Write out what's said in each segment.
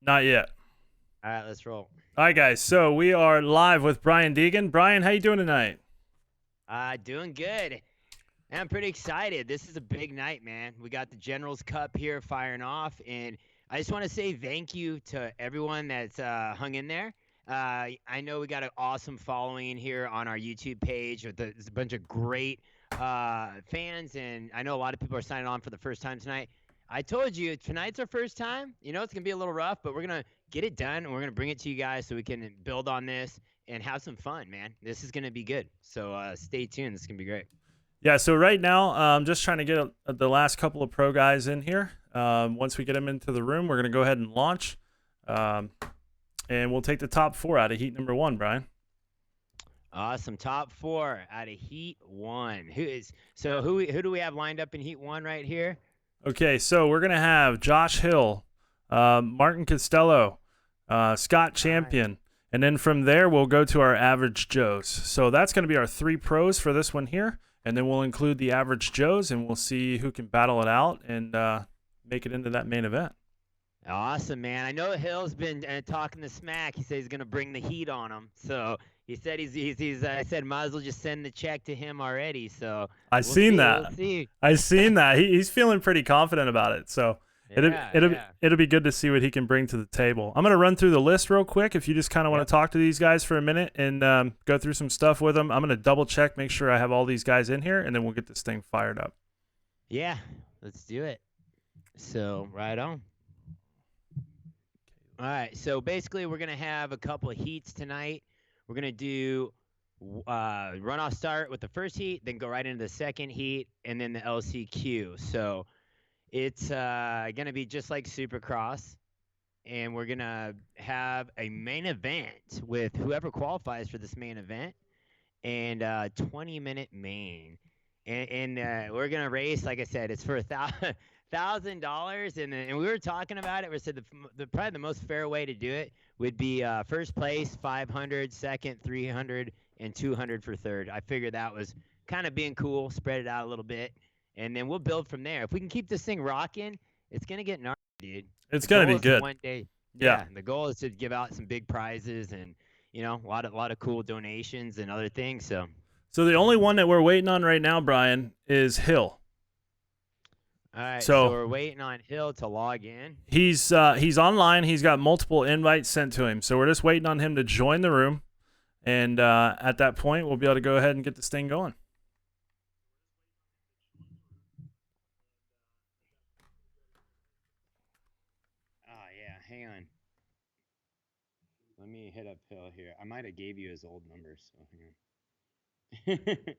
Not yet. All right, let's roll. All right, guys. So we are live with Brian Deegan. Brian, how you doing tonight? Doing good. And I'm pretty excited. This is a big night, man. We got the Generals Cup here firing off, and I just want to say thank you to everyone that's hung in there. I know we got an awesome following here on our YouTube page. There's a bunch of great fans, and I know a lot of people are signing on for the first time tonight. I told you tonight's our first time. You know, it's gonna be a little rough, but we're gonna get it done, and we're gonna bring it to you guys so we can build on this and have some fun, man. This is gonna be good. So stay tuned. This is gonna be great. Yeah. So right now, I'm just trying to get the last couple of pro guys in here. Once we get them into the room, we're gonna go ahead and launch, um, and we'll take the top four out of heat number one. Brian. Awesome. Top four out of Heat 1. Who do we have lined up in Heat 1 right here? Okay. So we're gonna have Josh Hill, Martin Costello, Scott Champion. And then from there, we'll go to our average Joes. So that's going to be our three pros for this one here. And then we'll include the average Joes, and we'll see who can battle it out and make it into that main event. Awesome, man. I know Hill's been talking the smack. He said he's going to bring the heat on him. So he said I said might as well just send the check to him already. So I've seen that. We'll see. I've seen that. He's feeling pretty confident about it. So it'll be good to see what he can bring to the table. I'm going to run through the list real quick. If you just kind of want to talk to these guys for a minute and go through some stuff with them, I'm going to double check, make sure I have all these guys in here, and then we'll get this thing fired up. Yeah, let's do it. So right on. All right, so basically we're going to have a couple of heats tonight. We're going to do runoff start with the first heat, then go right into the second heat, and then the LCQ. So it's going to be just like Supercross, and we're going to have a main event with whoever qualifies for this main event, and 20-minute main. And we're going to race, like I said, it's for $1,000, and we were talking about it. We said probably the most fair way to do it would be first place 500, second 300, and 200 for third. I figured that was kind of being cool, spread it out a little bit, and then we'll build from there. If we can keep this thing rocking, it's gonna get gnarly, dude. It's gonna be good. One day, yeah. The goal is to give out some big prizes and a lot of cool donations and other things. So the only one that we're waiting on right now, Brian, is Hill. All right, so we're waiting on Hill to log in. He's online. He's got multiple invites sent to him. So we're just waiting on him to join the room. And at that point, we'll be able to go ahead and get this thing going. Oh, yeah, hang on. Let me hit up Hill here. I might have gave you his old number, so hang on.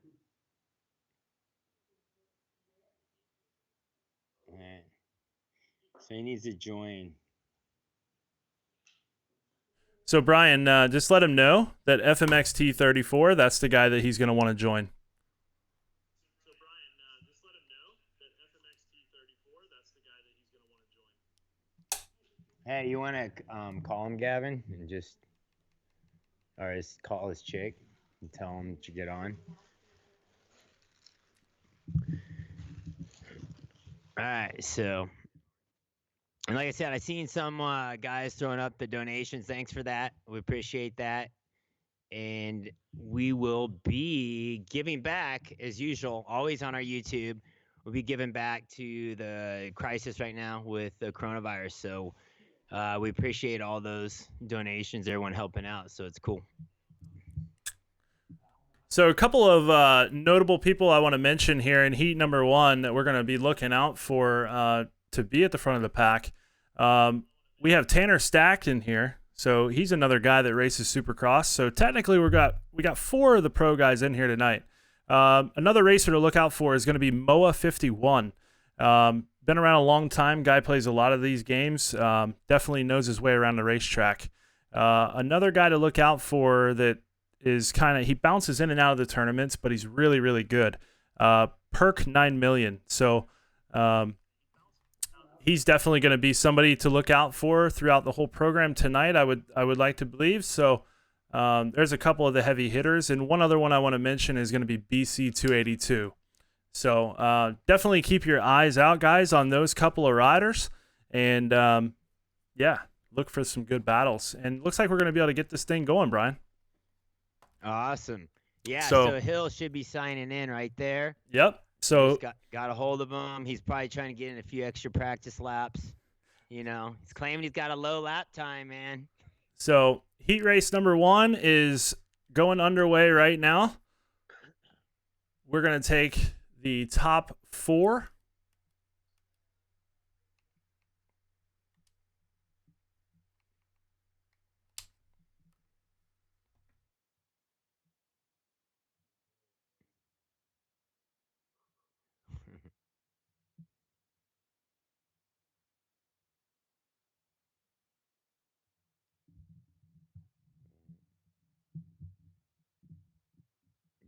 All right. So he needs to join. So Brian, just let him know that FMXT34, that's the guy that he's going to want to join. Hey, you want to call him, Gavin, and just call his chick and tell him to get on. All right, so, and like I said, I've seen some guys throwing up the donations. Thanks for that. We appreciate that. And we will be giving back, as usual, always on our YouTube. We'll be giving back to the crisis right now with the coronavirus. So we appreciate all those donations, everyone helping out. So it's cool. So a couple of notable people I want to mention here in heat number one that we're going to be looking out for to be at the front of the pack. We have Tanner Stacked in here. So he's another guy that races Supercross. So technically we got four of the pro guys in here tonight. Another racer to look out for is going to be Moa51. Been around a long time. Guy plays a lot of these games. Definitely knows his way around the racetrack. Another guy to look out for that is he bounces in and out of the tournaments, but he's really, really good. Perk 9 million. So he's definitely going to be somebody to look out for throughout the whole program tonight. I would like to believe. So there's a couple of the heavy hitters, and one other one I want to mention is going to be BC 282. So definitely keep your eyes out, guys, on those couple of riders. And yeah, look for some good battles. And looks like we're going to be able to get this thing going, Brian. Awesome. Yeah, So- so Hill should be signing in right there. Yep. So Just got a hold of him. He's probably trying to get in a few extra practice laps. You know, he's claiming he's got a low lap time, man. So heat race number 1 is going underway right now. We're going to take the top 4.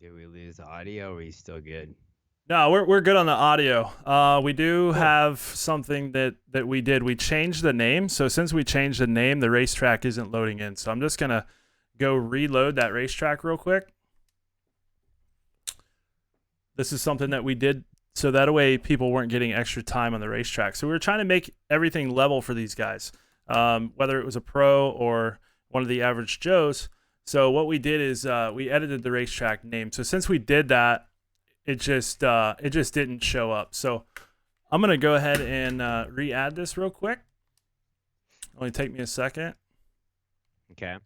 Did we lose audio or are we still good? No, we're good on the audio. We do have something that we did. We changed the name. So since we changed the name, the racetrack isn't loading in. So I'm just going to go reload that racetrack real quick. This is something that we did so that way people weren't getting extra time on the racetrack. So we were trying to make everything level for these guys, whether it was a pro or one of the average Joes. So what we did is we edited the racetrack name. So since we did that, it just didn't show up. So I'm gonna go ahead and re-add this real quick. Only take me a second. Okay.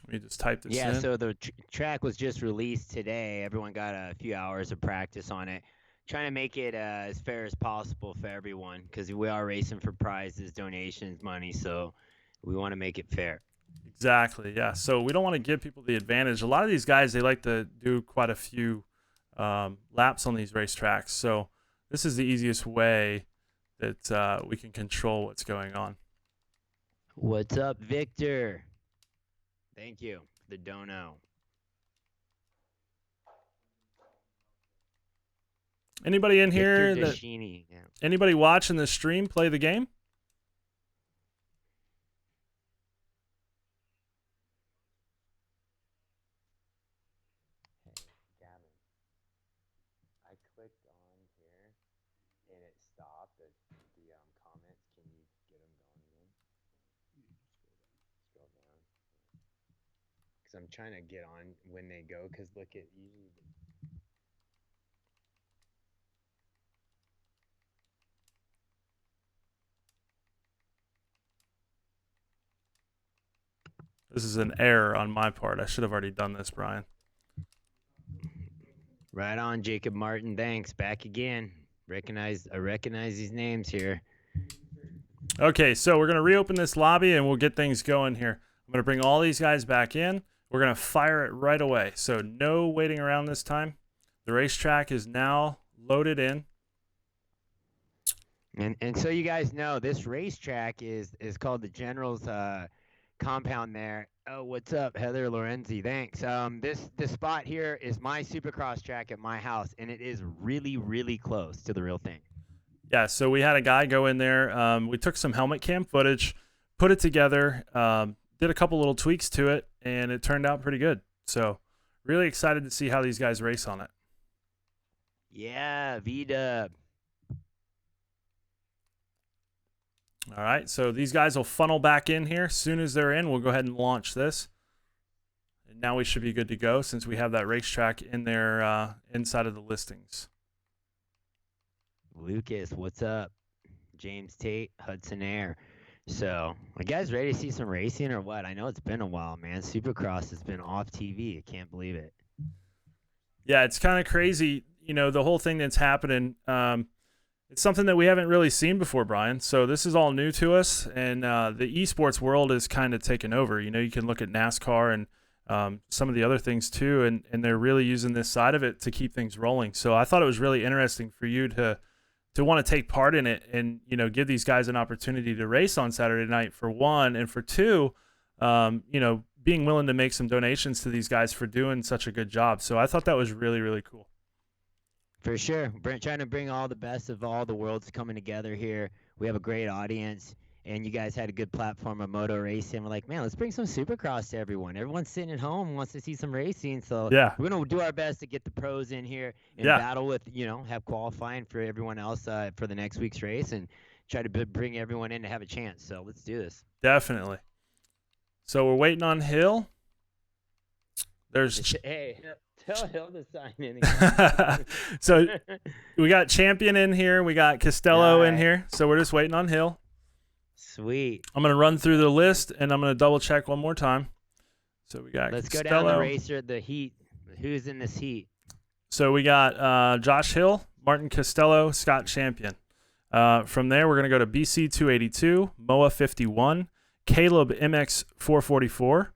Let me just type this in. Yeah, so the track was just released today. Everyone got a few hours of practice on it. Trying to make it as fair as possible for everyone because we are racing for prizes, donations, money. So we want to make it fair. Exactly, yeah. So we don't want to give people the advantage. A lot of these guys, they like to do quite a few laps on these racetracks. So this is the easiest way that we can control what's going on. What's up, Victor? Thank you for the dono. Anybody in here? Victor Dashini, yeah. Anybody watching the stream play the game? I clicked on here and it stopped the comments. Can you get them going again? Scroll down. Because I'm trying to get on when they go. Because look at usually. This is an error on my part. I should have already done this, Brian. Right on, Jacob Martin. Thanks. Back again. I recognize these names here. Okay, so we're going to reopen this lobby and we'll get things going here. I'm going to bring all these guys back in. We're going to fire it right away. So no waiting around this time. The racetrack is now loaded in. And so you guys know, this racetrack is called the General's compound there. Oh, what's up, Heather Lorenzi? Thanks. This spot here is my Supercross track at my house, and it is really, really close to the real thing. Yeah, so we had a guy go in there. We took some helmet cam footage, put it together, did a couple little tweaks to it, and it turned out pretty good. So really excited to see how these guys race on it. Yeah, V-Dub. All right, so these guys will funnel back in here. As soon as they're in, we'll go ahead and launch this. And now we should be good to go since we have that racetrack in there inside of the listings. Lucas, what's up? James Tate, Hudson Air. So, are you guys ready to see some racing or what? I know it's been a while, man. Supercross has been off TV. I can't believe it. Yeah, it's kind of crazy. You know, the whole thing that's happening. It's something that we haven't really seen before, Brian. So this is all new to us, and the esports world is kind of taken over. You know, you can look at NASCAR and some of the other things too, and they're really using this side of it to keep things rolling. So I thought it was really interesting for you to want to take part in it and, you know, give these guys an opportunity to race on Saturday night for one, and for two, you know, being willing to make some donations to these guys for doing such a good job. So I thought that was really, really cool. For sure. Trying to bring all the best of all the worlds coming together here. We have a great audience, and you guys had a good platform of moto racing. We're like, man, let's bring some Supercross to everyone. Everyone's sitting at home, wants to see some racing. So yeah, we're going to do our best to get the pros in here and battle with, you know, have qualifying for everyone else for the next week's race and try to bring everyone in to have a chance. So let's do this. Definitely. So we're waiting on Hill. There's Hey, tell Hill to sign in again. So we got Champion in here. We got Costello in here. So we're just waiting on Hill. Sweet. I'm going to run through the list, and I'm going to double check one more time. So we got Let's Costello. go down the racer, the heat. Who's in this heat? So we got Josh Hill, Martin Costello, Scott Champion. From there, we're going to go to BC 282, Moa 51, Caleb MX 444.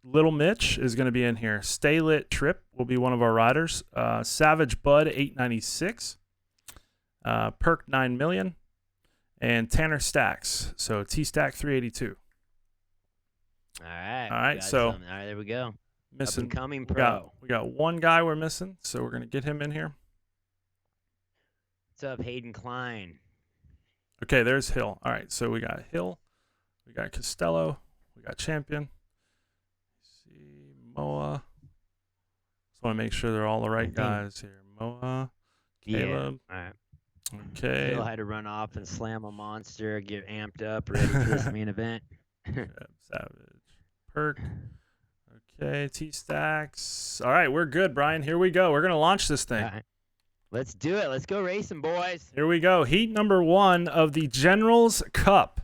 Little Mitch is going to be in here. Stay Lit Trip will be one of our riders. Savage Bud 896. Perk 9 million. And Tanner Stacks. So T Stack 382. All right. All right. So all right, there we go. Missing. Up-and-coming pro. We got one guy we're missing, so we're going to get him in here. What's up, Hayden Klein? Okay, there's Hill. All right, so we got Hill. We got Costello. We got Champion. See, Moa. Just want to make sure they're all the right guys here. Moa, Caleb. Yeah. All right. Okay. Hill had to run off and slam a monster, get amped up, ready for this main event. Savage. Perk. Okay, T-Stacks. All right, we're good, Brian. Here we go. We're going to launch this thing. All right. Let's do it. Let's go racing, boys. Here we go. Heat number 1 of the General's Cup.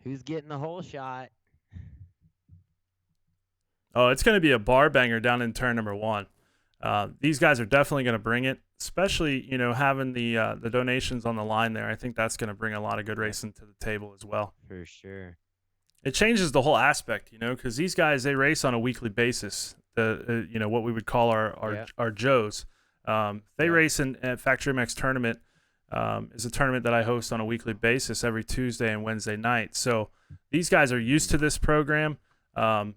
Who's getting the whole shot? Oh, it's going to be a bar banger down in turn number 1. These guys are definitely going to bring it, especially, having the donations on the line there. I think that's going to bring a lot of good racing to the table as well. For sure. It changes the whole aspect, because these guys, they race on a weekly basis. What we would call our Joes. They race at Factory MX Tournament. Is a tournament that I host on a weekly basis every Tuesday and Wednesday night. So these guys are used to this program. And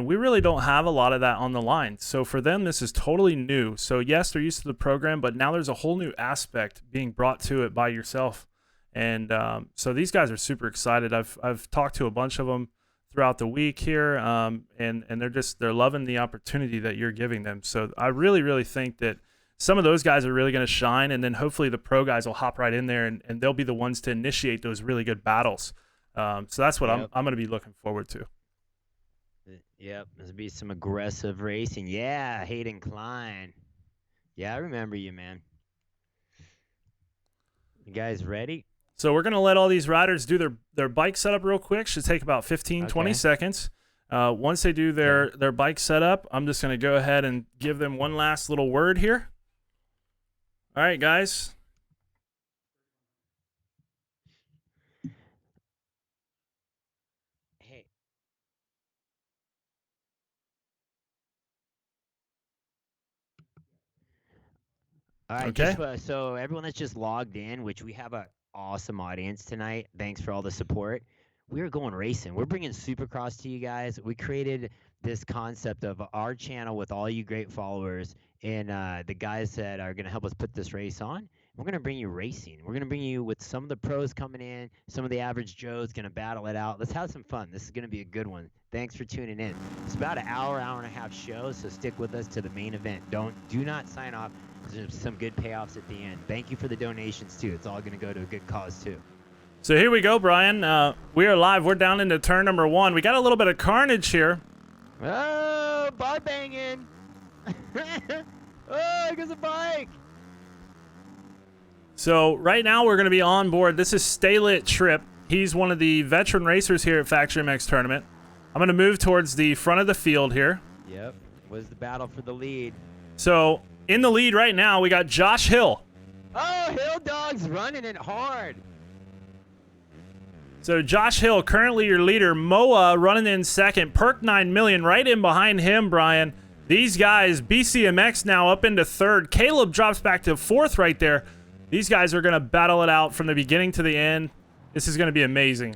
we really don't have a lot of that on the line. So for them, this is totally new. So yes, they're used to the program, but now there's a whole new aspect being brought to it by yourself. And so these guys are super excited. I've talked to a bunch of them throughout the week here, and they're loving the opportunity that you're giving them. So I really, really think that some of those guys are really going to shine, and then hopefully the pro guys will hop right in there, and they'll be the ones to initiate those really good battles. So that's what I'm going to be looking forward to. Yep, there's be some aggressive racing. Yeah, Hayden Klein. Yeah, I remember you, man. You guys ready? So we're going to let all these riders do their bike setup real quick. Should take about 15, 20 seconds. Once they do their bike setup, I'm just going to go ahead and give them one last little word here. All right, guys. Hey. All right, Okay. So everyone that's just logged in, which we have an awesome audience tonight. Thanks for all the support. We are going racing. We're bringing Supercross to you guys. We created this concept of our channel with all you great followers and the guys that are going to help us put this race on. We're going to bring you racing. We're going to bring you with some of the pros coming in, some of the average Joes going to battle it out. Let's have some fun. This is going to be a good one. Thanks for tuning in. It's about an hour and a half show, so stick with us to the main event. Do not sign off. There's some good payoffs at the end. Thank you for the donations, too. It's all going to go to a good cause, too. So here we go, Brian. We are live. We're down into turn number 1. We got a little bit of carnage here. Oh, bar banging. Oh, here's a bike. So right now we're going to be on board. This is Stay Lit Trip. He's one of the veteran racers here at Factory MX Tournament. I'm going to move towards the front of the field here. Yep. Was the battle for the lead. So in the lead right now, we got Josh Hill. Oh, Hill Dog's running it hard. So Josh Hill, currently your leader. Moa running in second. Perk 9 million right in behind him, Brian. These guys, BCMX now up into third. Caleb drops back to fourth right there. These guys are going to battle it out from the beginning to the end. This is going to be amazing.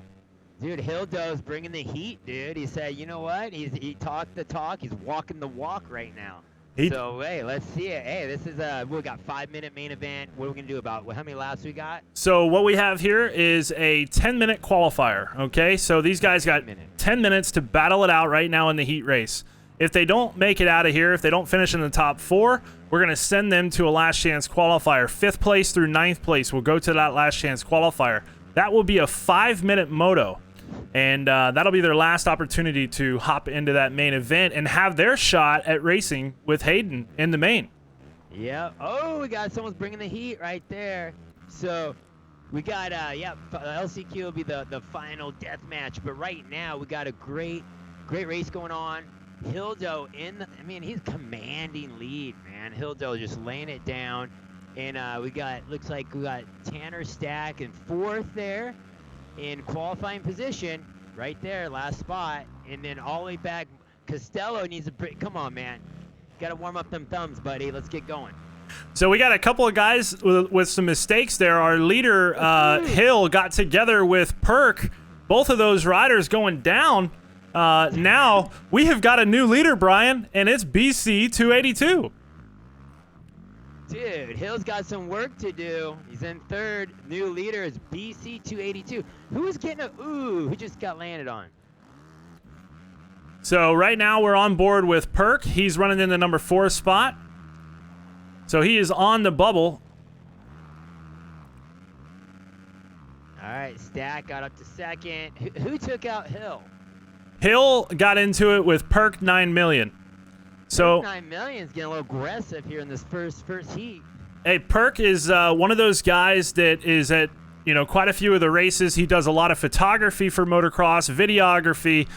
Dude, Hildo's bringing the heat, dude. He said, you know what? He talked the talk. He's walking the walk right now. So, hey, let's see it. Hey, this is we got 5-minute main event. What are we going to do about how many laps we got? So what we have here is a 10-minute qualifier, okay? So these guys got 10 minutes to battle it out right now in the heat race. If they don't make it out of here, if they don't finish in the top 4, we're going to send them to a last chance qualifier. 5th place through 9th place will go to that last chance qualifier. That will be a 5-minute moto. And that'll be their last opportunity to hop into that main event and have their shot at racing with Hayden in the main. Yeah. Oh, we got someone's bringing the heat right there. So we got, LCQ will be the final death match. But right now we got a great race going on. Hildo he's commanding lead, man. Hildo just laying it down. And looks like we got Tanner Stack in 4th there. In qualifying position, right there, last spot, and then all the way back. Costello needs a break. Come on, man. Got to warm up them thumbs, buddy. Let's get going. So we got a couple of guys with some mistakes there. Our leader, Hill, got together with Perk. Both of those riders going down. Now we have got a new leader, Brian, and it's BC 282. Dude, Hill's got some work to do. He's in 3rd. New leader is BC 282. Who's getting who just got landed on? So right now we're on board with Perk. He's running in the number 4 spot. So he is on the bubble. All right, Stack got up to 2nd. Who took out Hill? Hill got into it with Perk 9 million. So 9 million is getting a little aggressive here in this first heat. Hey, Perk is one of those guys that is at quite a few of the races. He does a lot of photography for motocross, videography,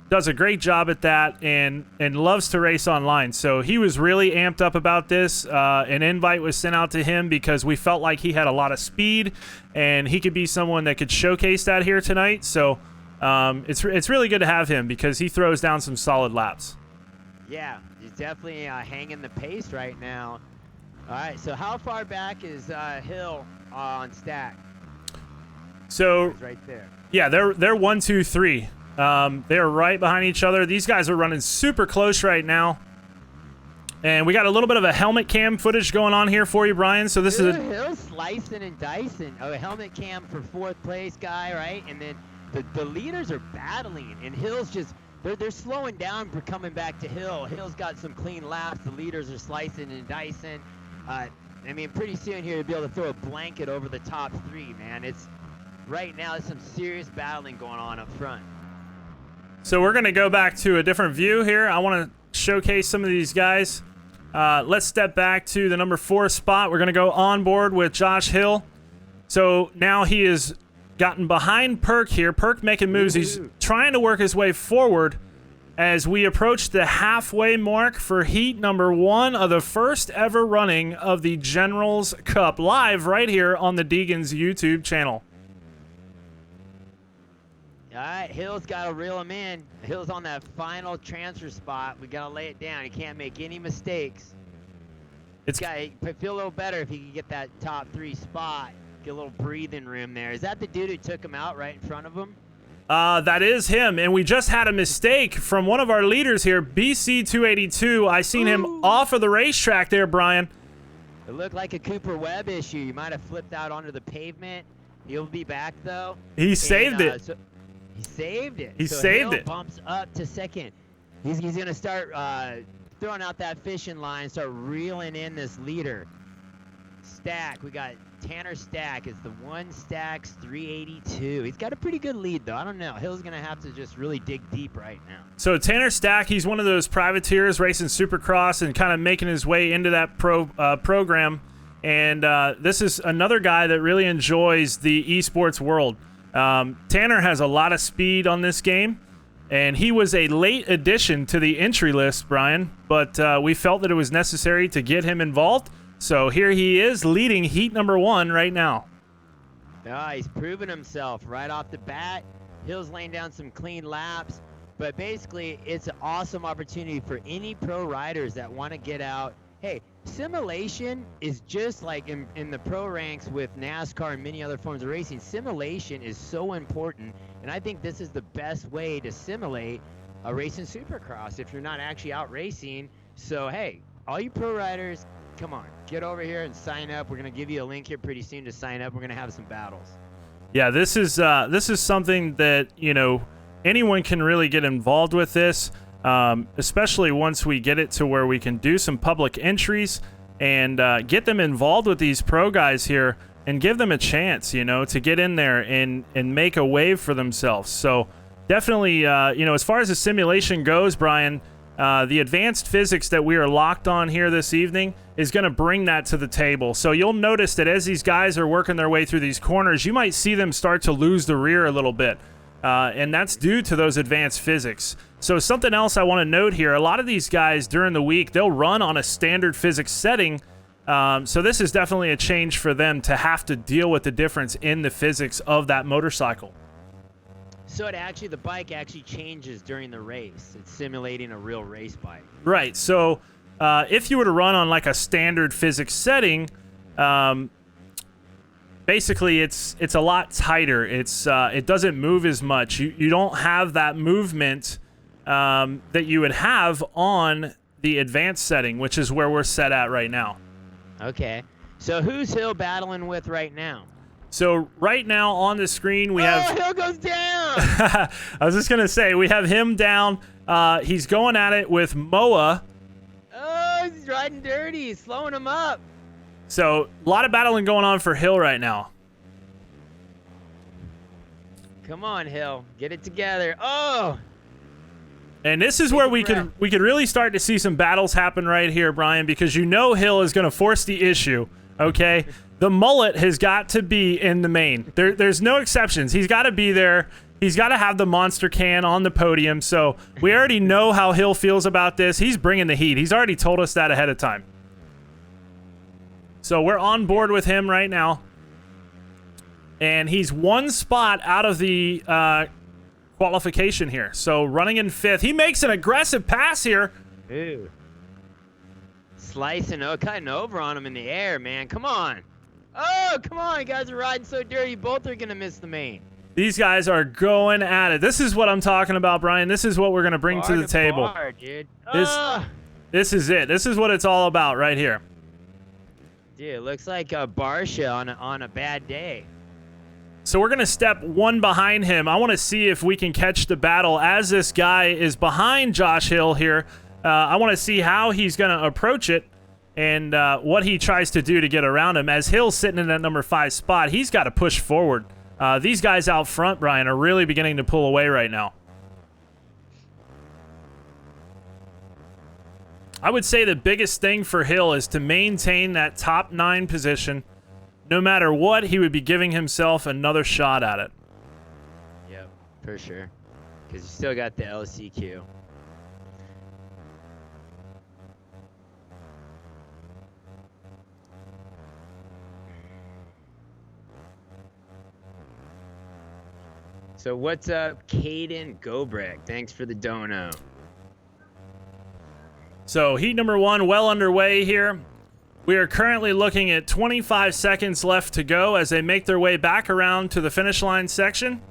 does a great job at that, and loves to race online. So he was really amped up about this. An invite was sent out to him because we felt like he had a lot of speed, and he could be someone that could showcase that here tonight. So it's really good to have him because he throws down some solid laps. Yeah, he's definitely hanging the pace right now. All right, so how far back is Hill on Stack? So he's right there. Yeah, they're 1, 2, 3. They're right behind each other. These guys are running super close right now. And we got a little bit of a helmet cam footage going on here for you, Brian. So this is Hill slicing and dicing. Oh, a helmet cam for 4th place guy, right? And then the leaders are battling, and Hill's just they're slowing down for coming back to Hill. Hill's got some clean laps. The leaders are slicing and dicing. Pretty soon here, you'll be able to throw a blanket over the top 3, man. Right now, there's some serious battling going on up front. So we're going to go back to a different view here. I want to showcase some of these guys. Let's step back to the number 4 spot. We're going to go on board with Josh Hill. So now he has gotten behind Perk here. Perk making moves. He's trying to work his way forward as we approach the halfway mark for heat number 1 of the first ever running of the Generals Cup, live right here on the Deegan's YouTube channel. All right, Hill's got to reel him in. Hill's on that final transfer spot. We got to lay it down. He can't make any mistakes. It's got to feel a little better if he can get that top 3 spot. Get a little breathing room there. Is that the dude who took him out right in front of him? That is him, and we just had a mistake from one of our leaders here, BC 282. I seen him off of the racetrack there, Brian. It looked like a Cooper Webb issue. You might have flipped out onto the pavement. He'll be back, though. He saved it. He saved it. He saved it. Bumps up to 2nd. He's going to start throwing out that fishing line, start reeling in this leader. Stack, we got Tanner Stack is the 1 Stack's 382. He's got a pretty good lead, though. I don't know. Hill's going to have to just really dig deep right now. So Tanner Stack, he's one of those privateers racing Supercross and kind of making his way into that program. And this is another guy that really enjoys the esports world. Tanner has a lot of speed on this game, and he was a late addition to the entry list, Brian, but we felt that it was necessary to get him involved. So here he is leading heat number 1 right now. He's proven himself right off the bat. Hill's laying down some clean laps, but basically it's an awesome opportunity for any pro riders that want to get out. Hey, simulation is just like in the pro ranks with NASCAR and many other forms of racing. Simulation is so important, and I think this is the best way to simulate a racing Supercross if you're not actually out racing. So, hey, all you pro riders, come on, get over here and sign up. We're going to give you a link here pretty soon to sign up. We're going to have some battles. Yeah, this is something that, anyone can really get involved with this, especially once we get it to where we can do some public entries and get them involved with these pro guys here and give them a chance, to get in there and make a wave for themselves. So definitely, as far as the simulation goes, Brian, the advanced physics that we are locked on here this evening is going to bring that to the table. So you'll notice that as these guys are working their way through these corners, you might see them start to lose the rear a little bit. And that's due to those advanced physics. So something else I want to note here, a lot of these guys during the week, they'll run on a standard physics setting. So this is definitely a change for them to have to deal with the difference in the physics of that motorcycle. So the bike actually changes during the race. It's simulating a real race bike. Right. So if you were to run on like a standard physics setting, basically it's a lot tighter. It doesn't move as much. You don't have that movement that you would have on the advanced setting, which is where we're set at right now. Okay. So who's Hill battling with right now? So right now on the screen we have... Oh, Hill goes down! I was just going to say, we have him down. He's going at it with Moa. Oh, he's riding dirty. He's slowing him up. So a lot of battling going on for Hill right now. Come on, Hill. Get it together. Oh! And this is where we could really start to see some battles happen right here, Brian, because Hill is going to force the issue, okay? The mullet has got to be in the main. There's no exceptions. He's got to be there. He's got to have the monster can on the podium. So we already know how Hill feels about this. He's bringing the heat. He's already told us that ahead of time. So we're on board with him right now. And he's one spot out of the qualification here. So running in fifth. He makes an aggressive pass here. Ooh. Cutting over on him in the air, man. Come on. Oh, come on. You guys are riding so dirty. Both are going to miss the main. These guys are going at it. This is what I'm talking about, Brian. This is what we're going to bring to the table. Bar, dude. This is it. This is what it's all about right here. Dude, it looks like a Barsha on a bad day. So we're going to step one behind him. I want to see if we can catch the battle as this guy is behind Josh Hill here. I want to see how he's going to approach it and what he tries to do to get around him. As Hill's sitting in that number 5 spot, he's got to push forward. These guys out front, Brian, are really beginning to pull away right now. I would say the biggest thing for Hill is to maintain that top 9 position. No matter what, he would be giving himself another shot at it. Yep, for sure. Because you still got the LCQ. So what's up, Caden Gobrick? Thanks for the dono. So heat number 1 well underway here. We are currently looking at 25 seconds left to go as they make their way back around to the finish line section.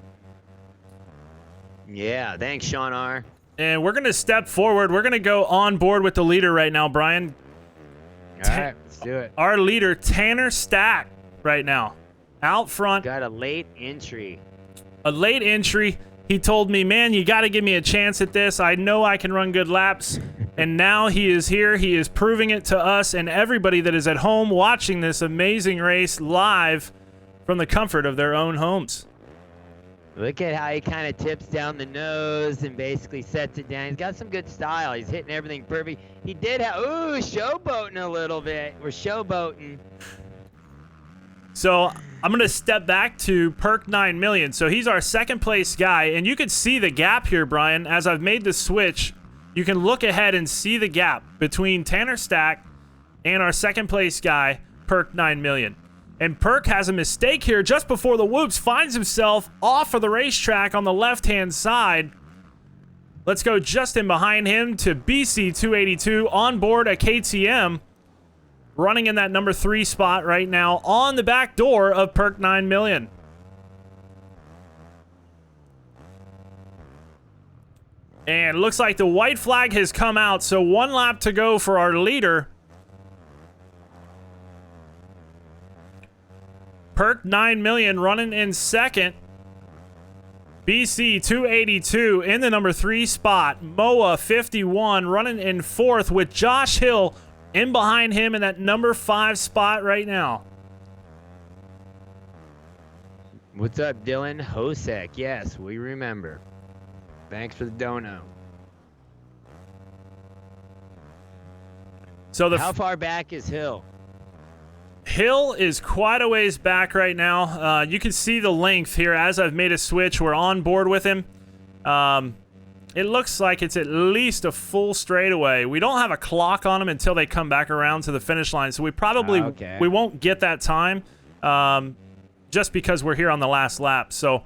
Yeah, thanks, Sean R. And we're going to step forward. We're going to go on board with the leader right now, Brian. All right, let's do it. Our leader, Tanner Stack, right now. Out front. Got a late entry. A late entry. He told me, man, you got to give me a chance at this. I know I can run good laps. And now he is here. He is proving it to us and everybody that is at home watching this amazing race live from the comfort of their own homes. Look at how he kind of tips down the nose and basically sets it down. He's got some good style. He's hitting everything perfect. He did have, showboating a little bit. We're showboating. So I'm going to step back to Perk 9 million. So he's our second place guy. And you can see the gap here, Brian, as I've made the switch. You can look ahead and see the gap between Tanner Stack and our second place guy, Perk 9 million. And Perk has a mistake here just before the whoops, finds himself off of the racetrack on the left-hand side. Let's go just in behind him to BC282 on board a KTM, running in that number 3 spot right now on the back door of Perk 9 million. And looks like the white flag has come out, so 1 lap to go for our leader. Perk 9 million running in second. BC 282 in the number 3 spot. Moa 51 running in fourth with Josh Hill in behind him in that number 5 spot right now. What's up, Dylan? Hosek. Yes, we remember. Thanks for the dono. So How far back is Hill? Hill is quite a ways back right now. You can see the length here as I've made a switch. We're on board with him. It looks like it's at least a full straightaway. We don't have a clock on him until they come back around to the finish line, so we probably we won't get that time just because we're here on the last lap. So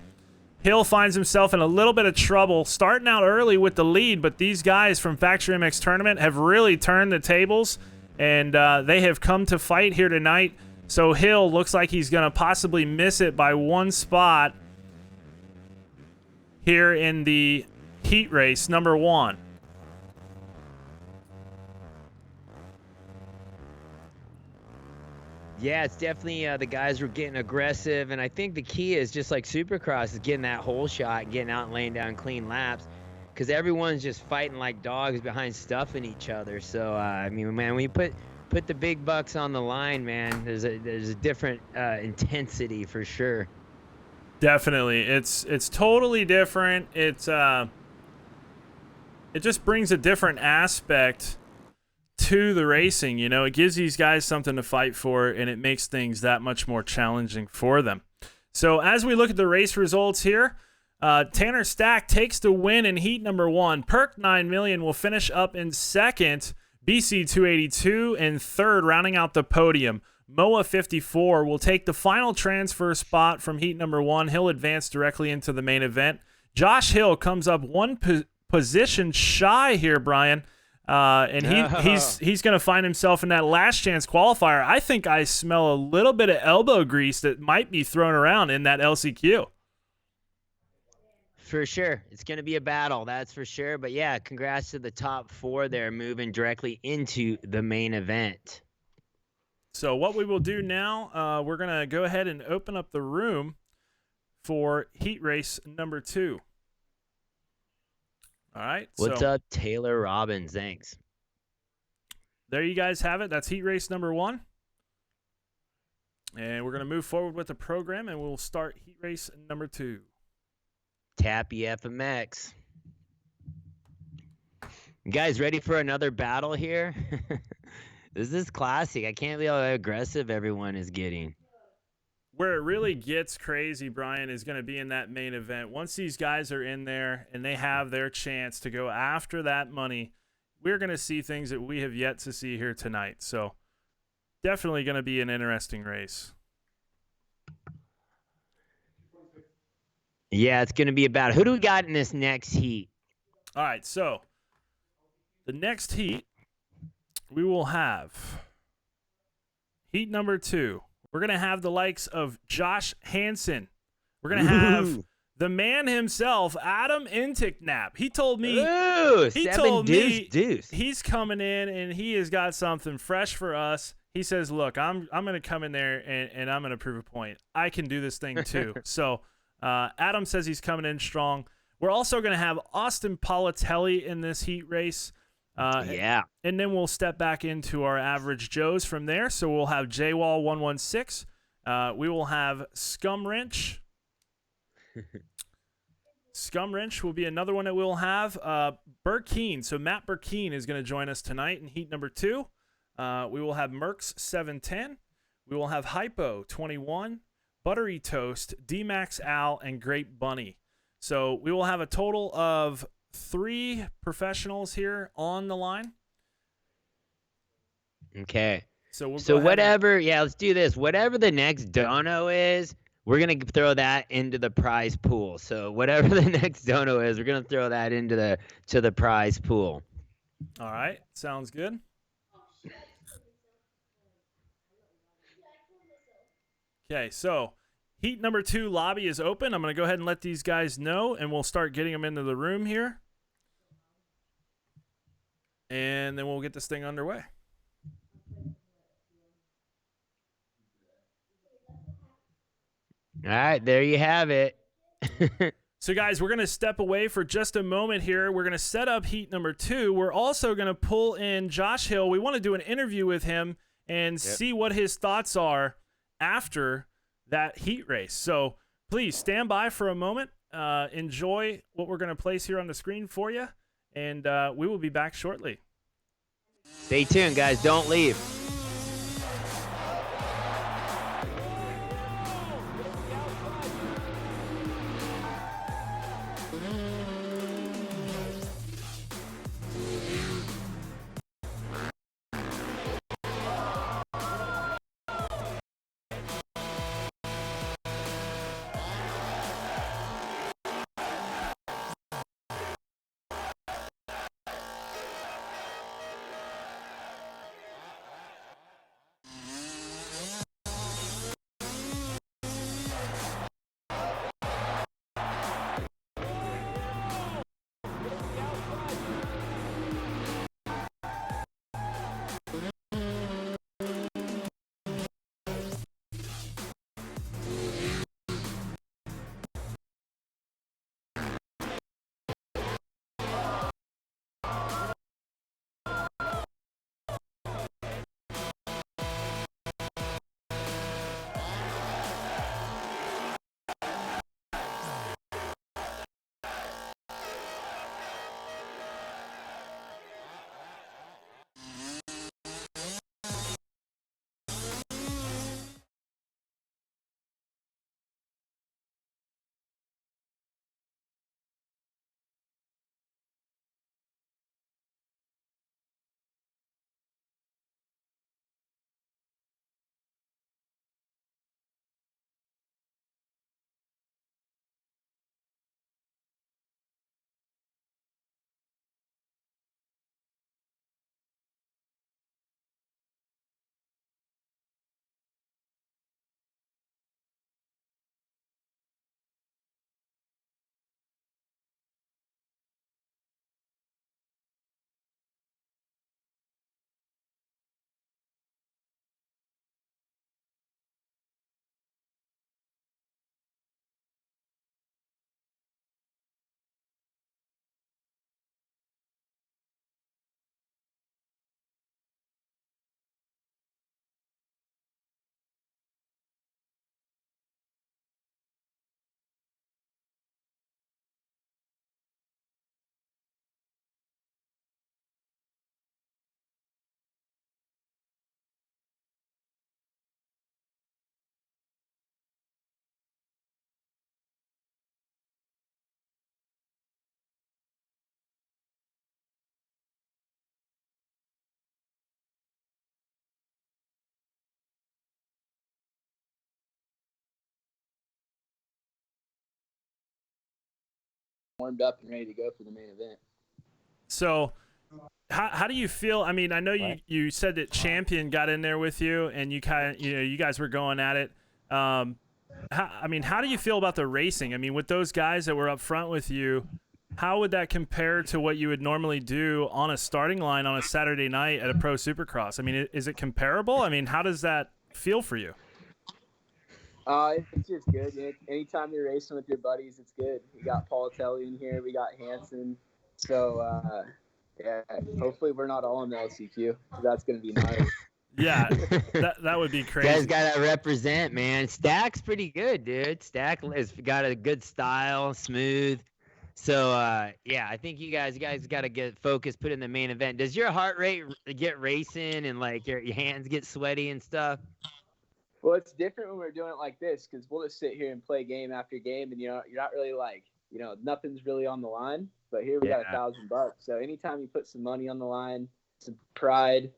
Hill finds himself in a little bit of trouble, starting out early with the lead, but these guys from Factory MX Tournament have really turned the tables, and they have come to fight here tonight. So Hill looks like he's going to possibly miss it by 1 spot here in the heat race number 1. Yeah, it's definitely the guys were getting aggressive, and I think the key is just like Supercross is getting that hole shot, getting out and laying down clean laps, because everyone's just fighting like dogs behind stuffing each other. So I mean, man, when you put the big bucks on the line, man, there's a different intensity for sure. Definitely, it's totally different. It just brings a different aspect to the racing. You know, it gives these guys something to fight for, and it makes things that much more challenging for them. So as we look at the race results here, Tanner Stack takes the win in heat number 1. Perk 9 million will finish up in second. BC 282 in third, rounding out the podium. Moa 54 will take the final transfer spot from heat number 1. He'll advance directly into the main event. Josh Hill comes up 1 position shy here, Brian. And he's going to find himself in that last chance qualifier. I think I smell a little bit of elbow grease that might be thrown around in that LCQ. For sure. It's going to be a battle, that's for sure. But yeah, congrats to the top 4 there, moving directly into the main event. So what we will do now, we're going to go ahead and open up the room for heat race number 2. All right. What's up, Taylor Robbins? Thanks. There you guys have it. That's heat race number 1. And we're going to move forward with the program, and we'll start heat race number 2. Tappy FMX. You guys ready for another battle here? This is classic. I can't believe how aggressive everyone is getting. Where it really gets crazy, Brian, is going to be in that main event. Once these guys are in there and they have their chance to go after that money, we're going to see things that we have yet to see here tonight. So definitely going to be an interesting race. Yeah, it's going to be about who do we got in this next heat? All right, so the next heat, we will have heat number 2. We're going to have the likes of Josh Hanson. We're going to have the man himself, Adam Inticknap. He told me, he's coming in and he has got something fresh for us. He says, look, I'm going to come in there and I'm going to prove a point. I can do this thing too. So Adam says he's coming in strong. We're also going to have Austin Politelli in this heat race. Yeah. And then we'll step back into our average Joes from there. So we'll have JWall 116. We will have Scum Wrench. Scum Wrench will be another one that we'll have. Burkeen. So Matt Burkeen is going to join us tonight in heat number 2. We will have Mercs 710. We will have Hypo 21, Buttery Toast, D-Max Al, and Grape Bunny. So we will have a total of 3 professionals here on the line. Okay. So whatever, let's do this. Whatever the next dono is, we're going to throw that into the prize pool. So whatever the next dono is, we're going to throw that into the prize pool. All right. Sounds good. Okay, so heat number 2 lobby is open. I'm going to go ahead and let these guys know, and we'll start getting them into the room here. and then we'll get this thing underway. All right, there you have it. So, guys, we're going to step away for just a moment here. We're going to set up heat number 2. We're also going to pull in Josh Hill. We want to do an interview with him and see what his thoughts are after that heat race. So, please stand by for a moment. Enjoy what we're going to place here on the screen for you, and we will be back shortly. Stay tuned, guys. Don't leave. Warmed up and ready to go for the main event. So, how do you feel? I mean, I know you said that Champion got in there with you, and you guys were going at it. How do you feel about the racing? I mean, with those guys that were up front with you, how would that compare to what you would normally do on a starting line on a Saturday night at a pro Supercross? I mean, is it comparable? I mean, how does that feel for you? It's just good. Anytime you're racing with your buddies, it's good. We got Paul Telly in here. We got Hanson. So, hopefully we're not all in the LCQ. That's going to be nice. Yeah, that would be crazy. You guys got to represent, man. Stack's pretty good, dude. Stack has got a good style, smooth. So, I think you guys got to get focused, put in the main event. Does your heart rate get racing and, like, your hands get sweaty and stuff? Well, it's different when we're doing it like this because we'll just sit here and play game after game, and you're not really nothing's really on the line. But here we got $1,000. So anytime you put some money on the line, some pride,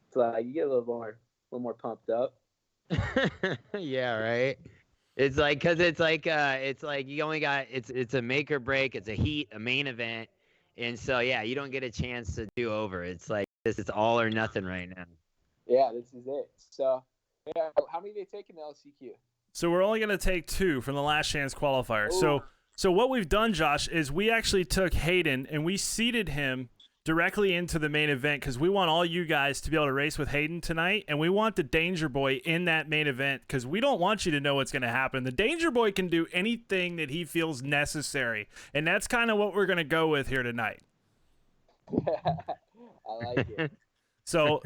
it's like you get a little more pumped up. Yeah, right. It's like it's like you only got it's a make or break. It's a heat, a main event, and so you don't get a chance to do over. It's like this is all or nothing right now. Yeah, this is it. So. Yeah, how many did they take in the LCQ? So we're only going to take 2 from the last chance qualifier. Ooh. So what we've done, Josh, is we actually took Hayden and we seeded him directly into the main event because we want all you guys to be able to race with Hayden tonight, and we want the Danger Boy in that main event because we don't want you to know what's going to happen. The Danger Boy can do anything that he feels necessary, and that's kind of what we're going to go with here tonight. I like it. So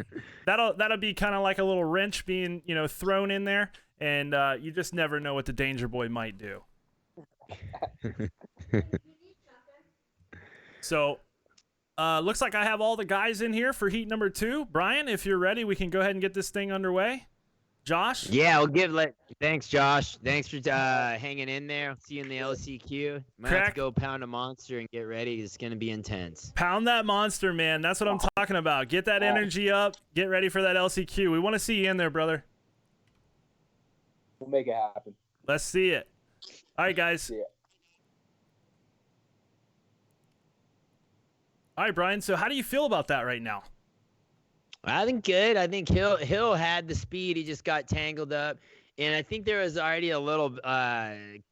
that'll be kind of like a little wrench being, thrown in there, and you just never know what the Danger Boy might do. So looks like I have all the guys in here for heat number 2. Brian, if you're ready, we can go ahead and get this thing underway. Josh? Yeah, thanks, Josh. Thanks for hanging in there. See you in the LCQ. Might have to go pound a monster and get ready. It's going to be intense. Pound that monster, man. That's what I'm talking about. Get that energy up. Get ready for that LCQ. We want to see you in there, brother. We'll make it happen. Let's see it. All right, guys. See it. All right, Brian. So how do you feel about that right now? I think good. I think Hill had the speed. He just got tangled up. And I think there was already a little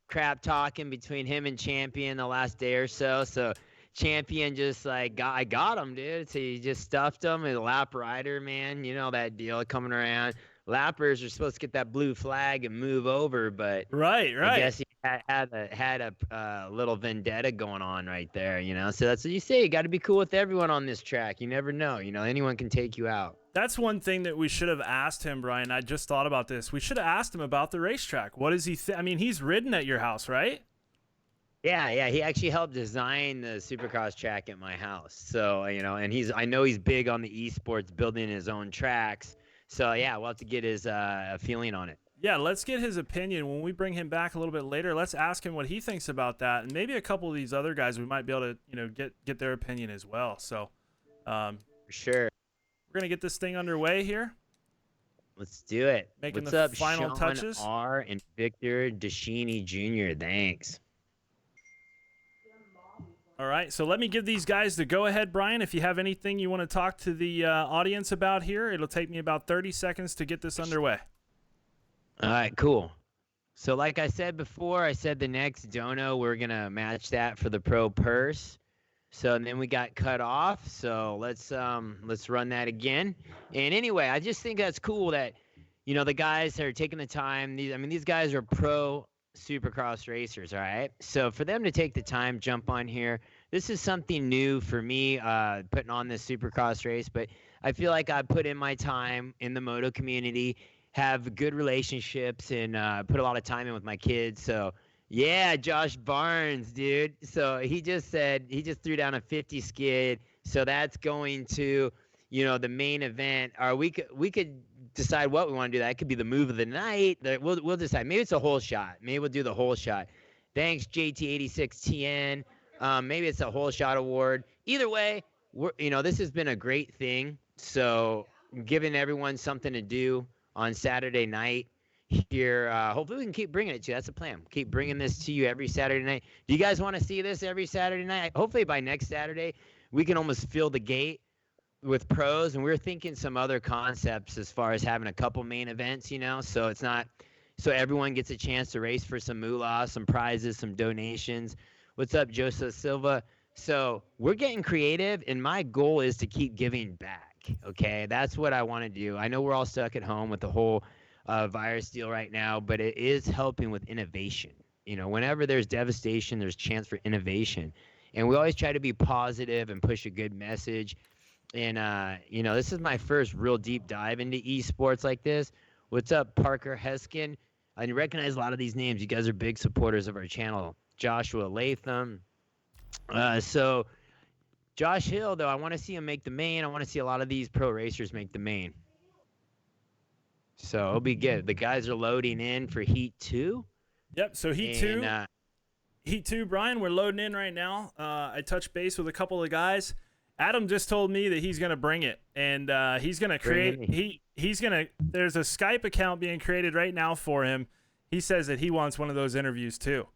crap talking between him and Champion the last day or so. So Champion just I got him, dude. So he just stuffed him. And the lap rider, man, you know that deal coming around. Lappers are supposed to get that blue flag and move over, but right. I guess he had a little vendetta going on right there, So that's what you say. You got to be cool with everyone on this track. You never know. Anyone can take you out. That's one thing that we should have asked him, Brian. I just thought about this. We should have asked him about the racetrack. What does he think? I mean, he's ridden at your house, right? Yeah. He actually helped design the Supercross track at my house. So, and I know he's big on the esports, building his own tracks. So, yeah, we'll have to get his feeling on it. Yeah, let's get his opinion. When we bring him back a little bit later, let's ask him what he thinks about that. And maybe a couple of these other guys, we might be able to, get their opinion as well. So, for sure. We're going to get this thing underway here. Let's do it. Making What's the up, final Sean touches. R. and Victor Deschini Jr. Thanks. All right, so let me give these guys the go-ahead, Brian. If you have anything you want to talk to the audience about here, it'll take me about 30 seconds to get this underway. All right, cool. So like I said before, I said the next dono, we're going to match that for the pro purse. So and then we got cut off. So let's run that again. And anyway, I just think that's cool that, the guys are taking the time. These guys are pro Supercross racers, all right? So for them to take the time, jump on here, this is something new for me, putting on this Supercross race, but I feel like I put in my time in the moto community, have good relationships, and put a lot of time in with my kids. So, yeah, Josh Barnes, dude. So he just threw down a 50 skid, so that's going to, the main event. Or we could decide what we want to do. That could be the move of the night. We'll decide. Maybe it's a whole shot. Maybe we'll do the whole shot. Thanks, JT86TN. Maybe it's a whole shot award. Either way, this has been a great thing. So giving everyone something to do on Saturday night here. Hopefully we can keep bringing it to you. That's the plan. Keep bringing this to you every Saturday night. Do you guys want to see this every Saturday night? Hopefully by next Saturday, we can almost fill the gate with pros, and we're thinking some other concepts as far as having a couple main events, so it's not so everyone gets a chance to race for some moolah, some prizes, some donations. What's up, Joseph Silva? So we're getting creative, and my goal is to keep giving back, okay? That's what I want to do. I know we're all stuck at home with the whole virus deal right now, but it is helping with innovation. Whenever there's devastation, there's chance for innovation. And we always try to be positive and push a good message. And, this is my first real deep dive into esports like this. What's up, Parker Heskin? I recognize a lot of these names. You guys are big supporters of our channel. Joshua Latham. So Josh Hill, though, I want to see him make the main. I want to see a lot of these pro racers make the main. So it'll be good. The guys are loading in for Heat 2. Yep, so Heat 2, Brian, we're loading in right now. I touched base with a couple of guys. Adam just told me that he's going to bring it, and he's going to create there's a Skype account being created right now for him. He says that he wants one of those interviews too.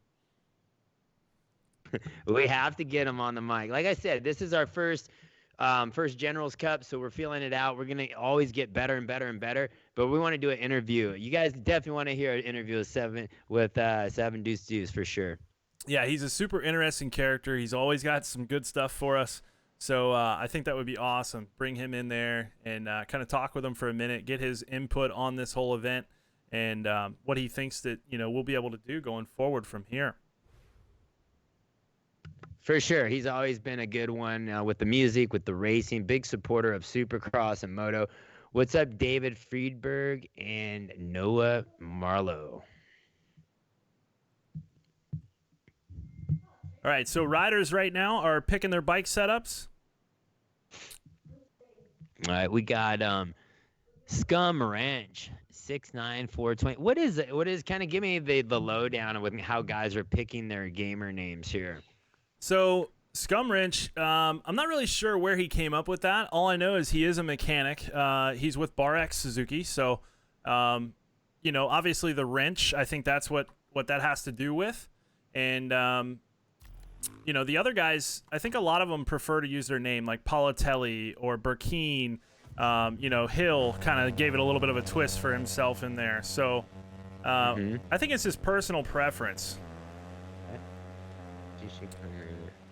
We have to get him on the mic. Like I said, this is our first Generals Cup, so we're feeling it out. We're going to always get better and better and better, but we want to do an interview. You guys definitely want to hear an interview with Seven Deuce for sure. Yeah, he's a super interesting character. He's always got some good stuff for us. So I think that would be awesome. Bring him in there and kind of talk with him for a minute, get his input on this whole event and what he thinks that, we'll be able to do going forward from here. For sure. He's always been a good one with the music, with the racing, big supporter of Supercross and Moto. What's up, David Friedberg and Noah Marlowe? All right, so riders right now are picking their bike setups. All right, we got Scum Ranch 69420. What is it? Kind of give me the lowdown with how guys are picking their gamer names here. So Scum Wrench, I'm not really sure where he came up with that. All I know is he is a mechanic. He's with Bar-X Suzuki, so obviously the wrench. I think that's what that has to do with, and the other guys. I think a lot of them prefer to use their name, like Politelli or Burkeen. Hill kind of gave it a little bit of a twist for himself in there. So I think it's his personal preference.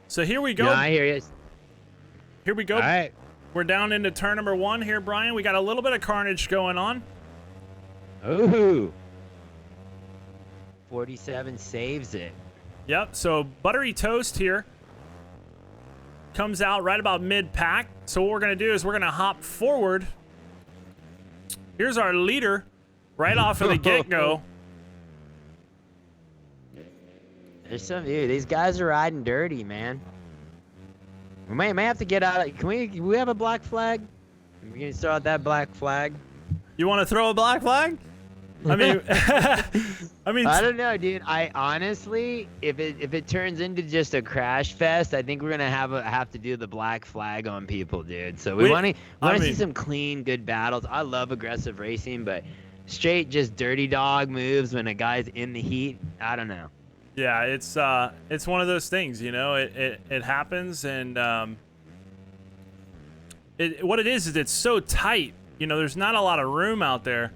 So here we go. No, I hear you. Here we go. All right. We're down into turn number 1 here, Brian. We got a little bit of carnage going on. Ooh. 47 saves it. Yep, so Buttery Toast here comes out right about mid-pack. So what we're going to do is we're going to hop forward. Here's our leader right off of the get-go. These guys are riding dirty, man. We may have to get out. Can we have a black flag? We can throw out that black flag. You want to throw a black flag? I mean, I don't know, dude. I honestly, if it turns into just a crash fest, I think we're gonna have to do the black flag on people, dude. So we want to see some clean, good battles. I love aggressive racing, but straight just dirty dog moves when a guy's in the heat. I don't know. Yeah, it's one of those things, it happens, and what it is it's so tight. There's not a lot of room out there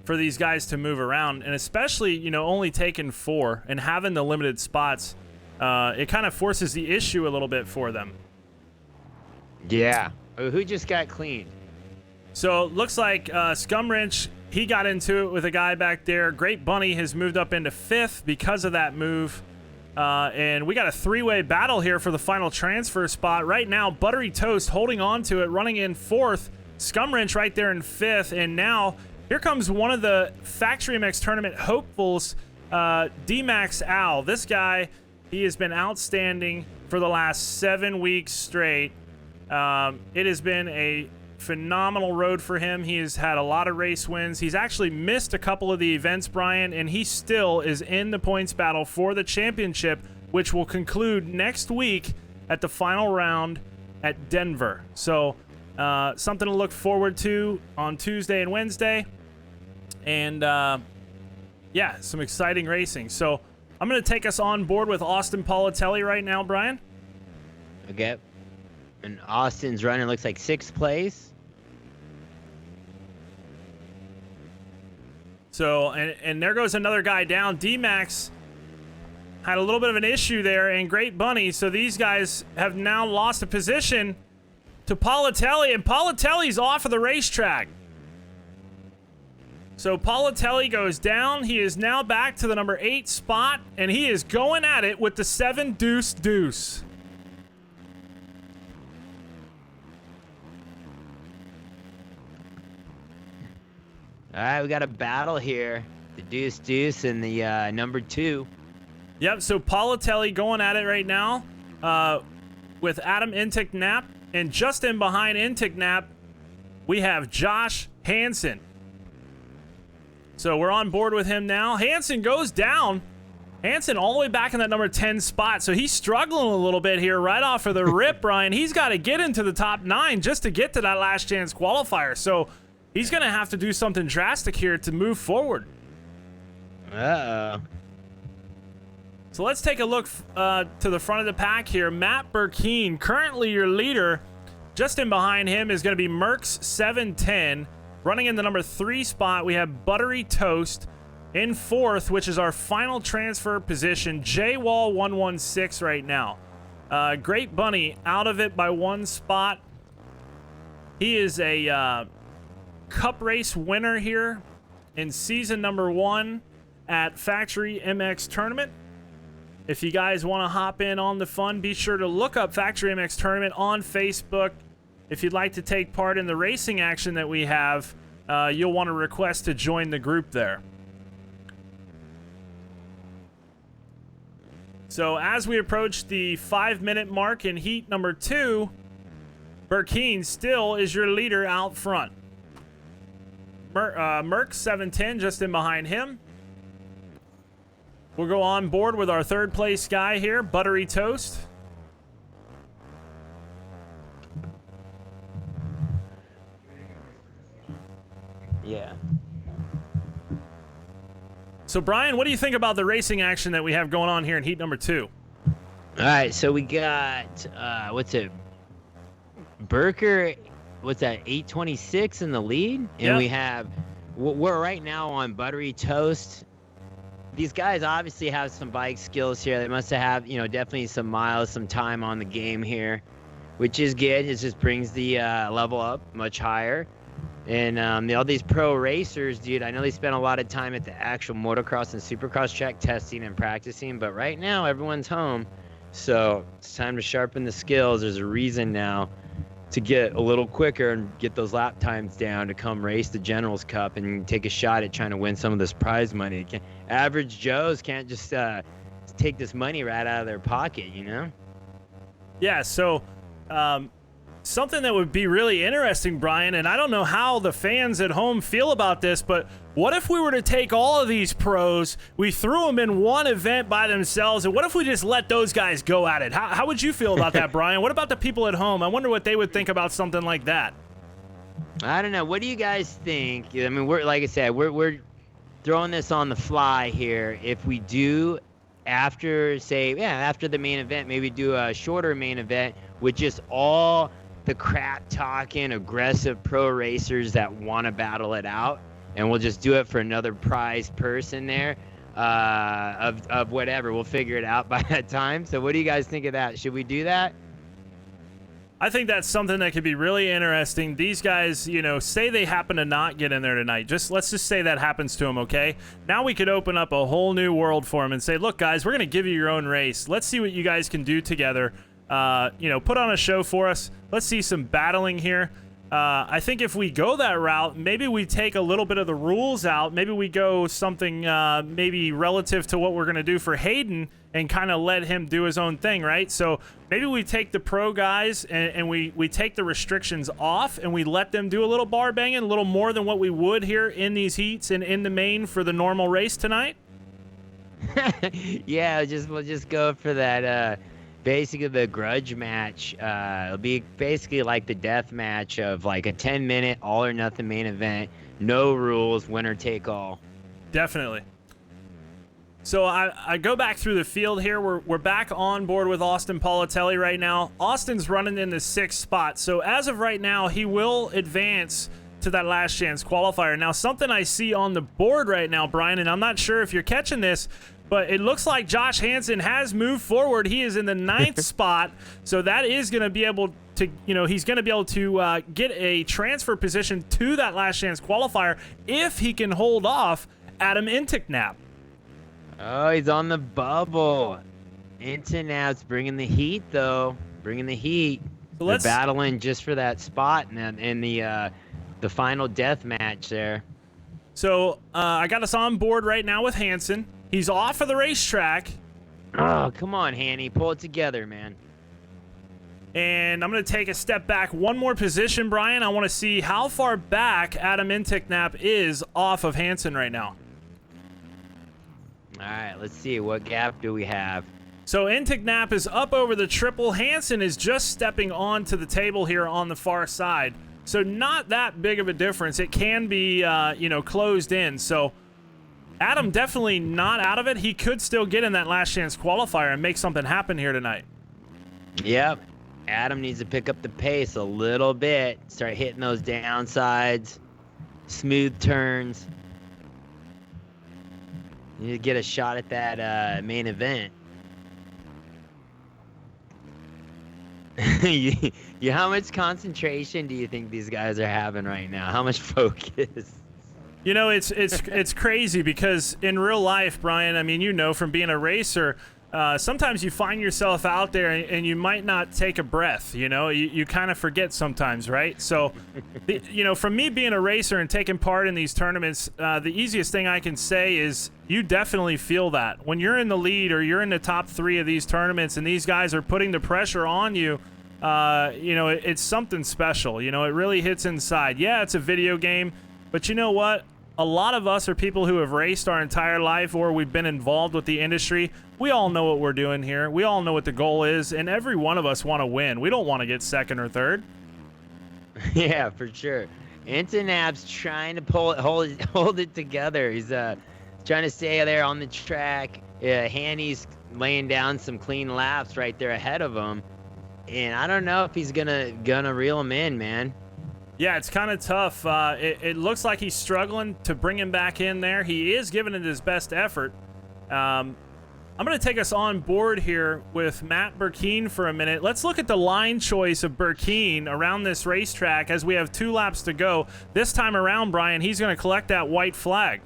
for these guys to move around, and especially only taking 4 and having the limited spots, it kind of forces the issue a little bit for them. Yeah. Who just got cleaned? So it looks like Scum Wrench, he got into it with a guy back there. Great Bunny has moved up into 5th because of that move. And we got a 3-way battle here for the final transfer spot. Right now, Buttery Toast holding on to it, running in 4th. Scum Wrench right there in 5th. And now here comes one of the Factory MX tournament hopefuls, D-Max Al. This guy, he has been outstanding for the last 7 weeks straight. It has been a phenomenal road for him. He has had a lot of race wins. He's actually missed a couple of the events, Brian, and he still is in the points battle for the championship, which will conclude next week at the final round at Denver. So something to look forward to on Tuesday and Wednesday. And yeah, some exciting racing. So I'm going to take us on board with Austin Politelli right now, Brian. Okay. And Austin's running, looks like 6th place. So, and there goes another guy down. D-Max had a little bit of an issue there, and Great Bunny. So these guys have now lost a position to Politelli, and Politelli's off of the racetrack. So Politelli goes down. He is now back to the number 8 spot, and he is going at it with the 7 deuce deuce. All right, we got a battle here. The deuce deuce and the number 2. Yep, so Politelli going at it right now with Adam Intick-Knapp. And just in behind Intick-Knapp, we have Josh Hanson. So we're on board with him now. Hanson goes down. Hanson all the way back in that number 10 spot. So he's struggling a little bit here right off of the rip, Brian. He's got to get into the top 9 just to get to that last chance qualifier. So he's going to have to do something drastic here to move forward. Uh-oh. So let's take a look to the front of the pack here. Matt Burkeen, currently your leader. Just in behind him is going to be Merckx 710. Running in the number 3 spot, we have Buttery Toast. In 4th, which is our final transfer position, J-Wall 116 right now. Great Bunny out of it by 1 spot. He is a Cup race winner here in season number 1 at Factory MX Tournament. If you guys want to hop in on the fun, be sure to look up Factory MX Tournament on Facebook. If you'd like to take part in the racing action that we have, you'll want to request to join the group there. So as we approach the 5-minute mark in heat number 2, Burkeen still is your leader out front. Merck 710 just in behind him. We'll go on board with our 3rd place guy here, Buttery Toast. Yeah. So, Brian, what do you think about the racing action that we have going on here in heat number 2? All right, so we got, Burker, 826 in the lead? And Yep. we have, we're right now on Buttery Toast. These guys obviously have some bike skills here. They must have, definitely some miles, some time on the game here, which is good. It just brings the level up much higher. And all these pro racers, dude, I know they spend a lot of time at the actual motocross and supercross track testing and practicing, but right now everyone's home. So it's time to sharpen the skills. There's a reason now to get a little quicker and get those lap times down to come race the General's Cup and take a shot at trying to win some of this prize money. Average Joes can't just take this money right out of their pocket, Yeah, so something that would be really interesting, Brian, and I don't know how the fans at home feel about this, but what if we were to take all of these pros, we threw them in one event by themselves, and what if we just let those guys go at it? How would you feel about that, Brian? What about the people at home? I wonder what they would think about something like that. I don't know. What do you guys think? I mean, like I said, we're throwing this on the fly here. If we do after the main event, maybe do a shorter main event with just all the crap talking aggressive pro racers that want to battle it out, and we'll just do it for another prize person there of whatever. We'll figure it out by that time. So what do you guys think of that? Should we do that? I think that's something that could be really interesting. These guys, say they happen to not get in there tonight. Let's just say that happens to them, okay? Now we could open up a whole new world for them and say, look, guys, we're going to give you your own race. Let's see what you guys can do together. Put on a show for us. Let's see some battling here. I think if we go that route, maybe we take a little bit of the rules out. Maybe we go something maybe relative to what we're going to do for Hayden and kind of let him do his own thing, right? So maybe we take the pro guys and we take the restrictions off and we let them do a little bar banging, a little more than what we would here in these heats and in the main for the normal race tonight. Yeah, we'll just go for that. Basically, the grudge match. It'll be basically like the death match of like a 10-minute all or nothing main event. No rules, winner take all. Definitely. So I go back through the field here. We're back on board with Austin Politelli right now. Austin's running in the 6th spot. So as of right now, he will advance to that last chance qualifier. Now, something I see on the board right now, Brian, and I'm not sure if you're catching this, but it looks like Josh Hanson has moved forward. He is in the 9th spot. So that is going to be able to, he's going to be able to get a transfer position to that last chance qualifier if he can hold off Adam Inticknap. Oh, he's on the bubble. Inticknap's bringing the heat, though. Bringing the heat. So they're battling just for that spot in the final death match there. So I got us on board right now with Hanson. He's off of the racetrack. Oh, come on, Hanny. Pull it together, man. And I'm going to take a step back one more position, Brian. I want to see how far back Adam Inticknap is off of Hanson right now. All right, let's see. What gap do we have? So Inticknap is up over the triple. Hanson is just stepping onto the table here on the far side. So not that big of a difference. It can be, closed in. So Adam definitely not out of it. He could still get in that last chance qualifier and make something happen here tonight. Yep. Adam needs to pick up the pace a little bit. Start hitting those downsides. Smooth turns. You need to get a shot at that main event. How much concentration do you think these guys are having right now? How much focus? You know, it's crazy because in real life, Brian, I mean, you know, from being a racer, sometimes you find yourself out there and you might not take a breath, you know, you kind of forget sometimes, right? So, you know, from me being a racer and taking part in these tournaments, the easiest thing I can say is you definitely feel that. When you're in the lead or you're in the top 3 of these tournaments and these guys are putting the pressure on you, you know, it's something special. You know, it really hits inside. Yeah, it's a video game, but you know what? A lot of us are people who have raced our entire life or we've been involved with the industry. We all know what we're doing here. We all know what the goal is, and every one of us want to win. We don't want to get second or third. Yeah, for sure. Antonab's trying to hold it together. He's trying to stay there on the track. Hanny's laying down some clean laps right there ahead of him, and I don't know if he's gonna reel him in, man. Yeah, it's kind of tough. It looks like he's struggling to bring him back in there. He is giving it his best effort. I'm going to take us on board here with Matt Burkeen for a minute. Let's look at the line choice of Burkeen around this racetrack as we have 2 laps to go. This time around, Brian, he's going to collect that white flag.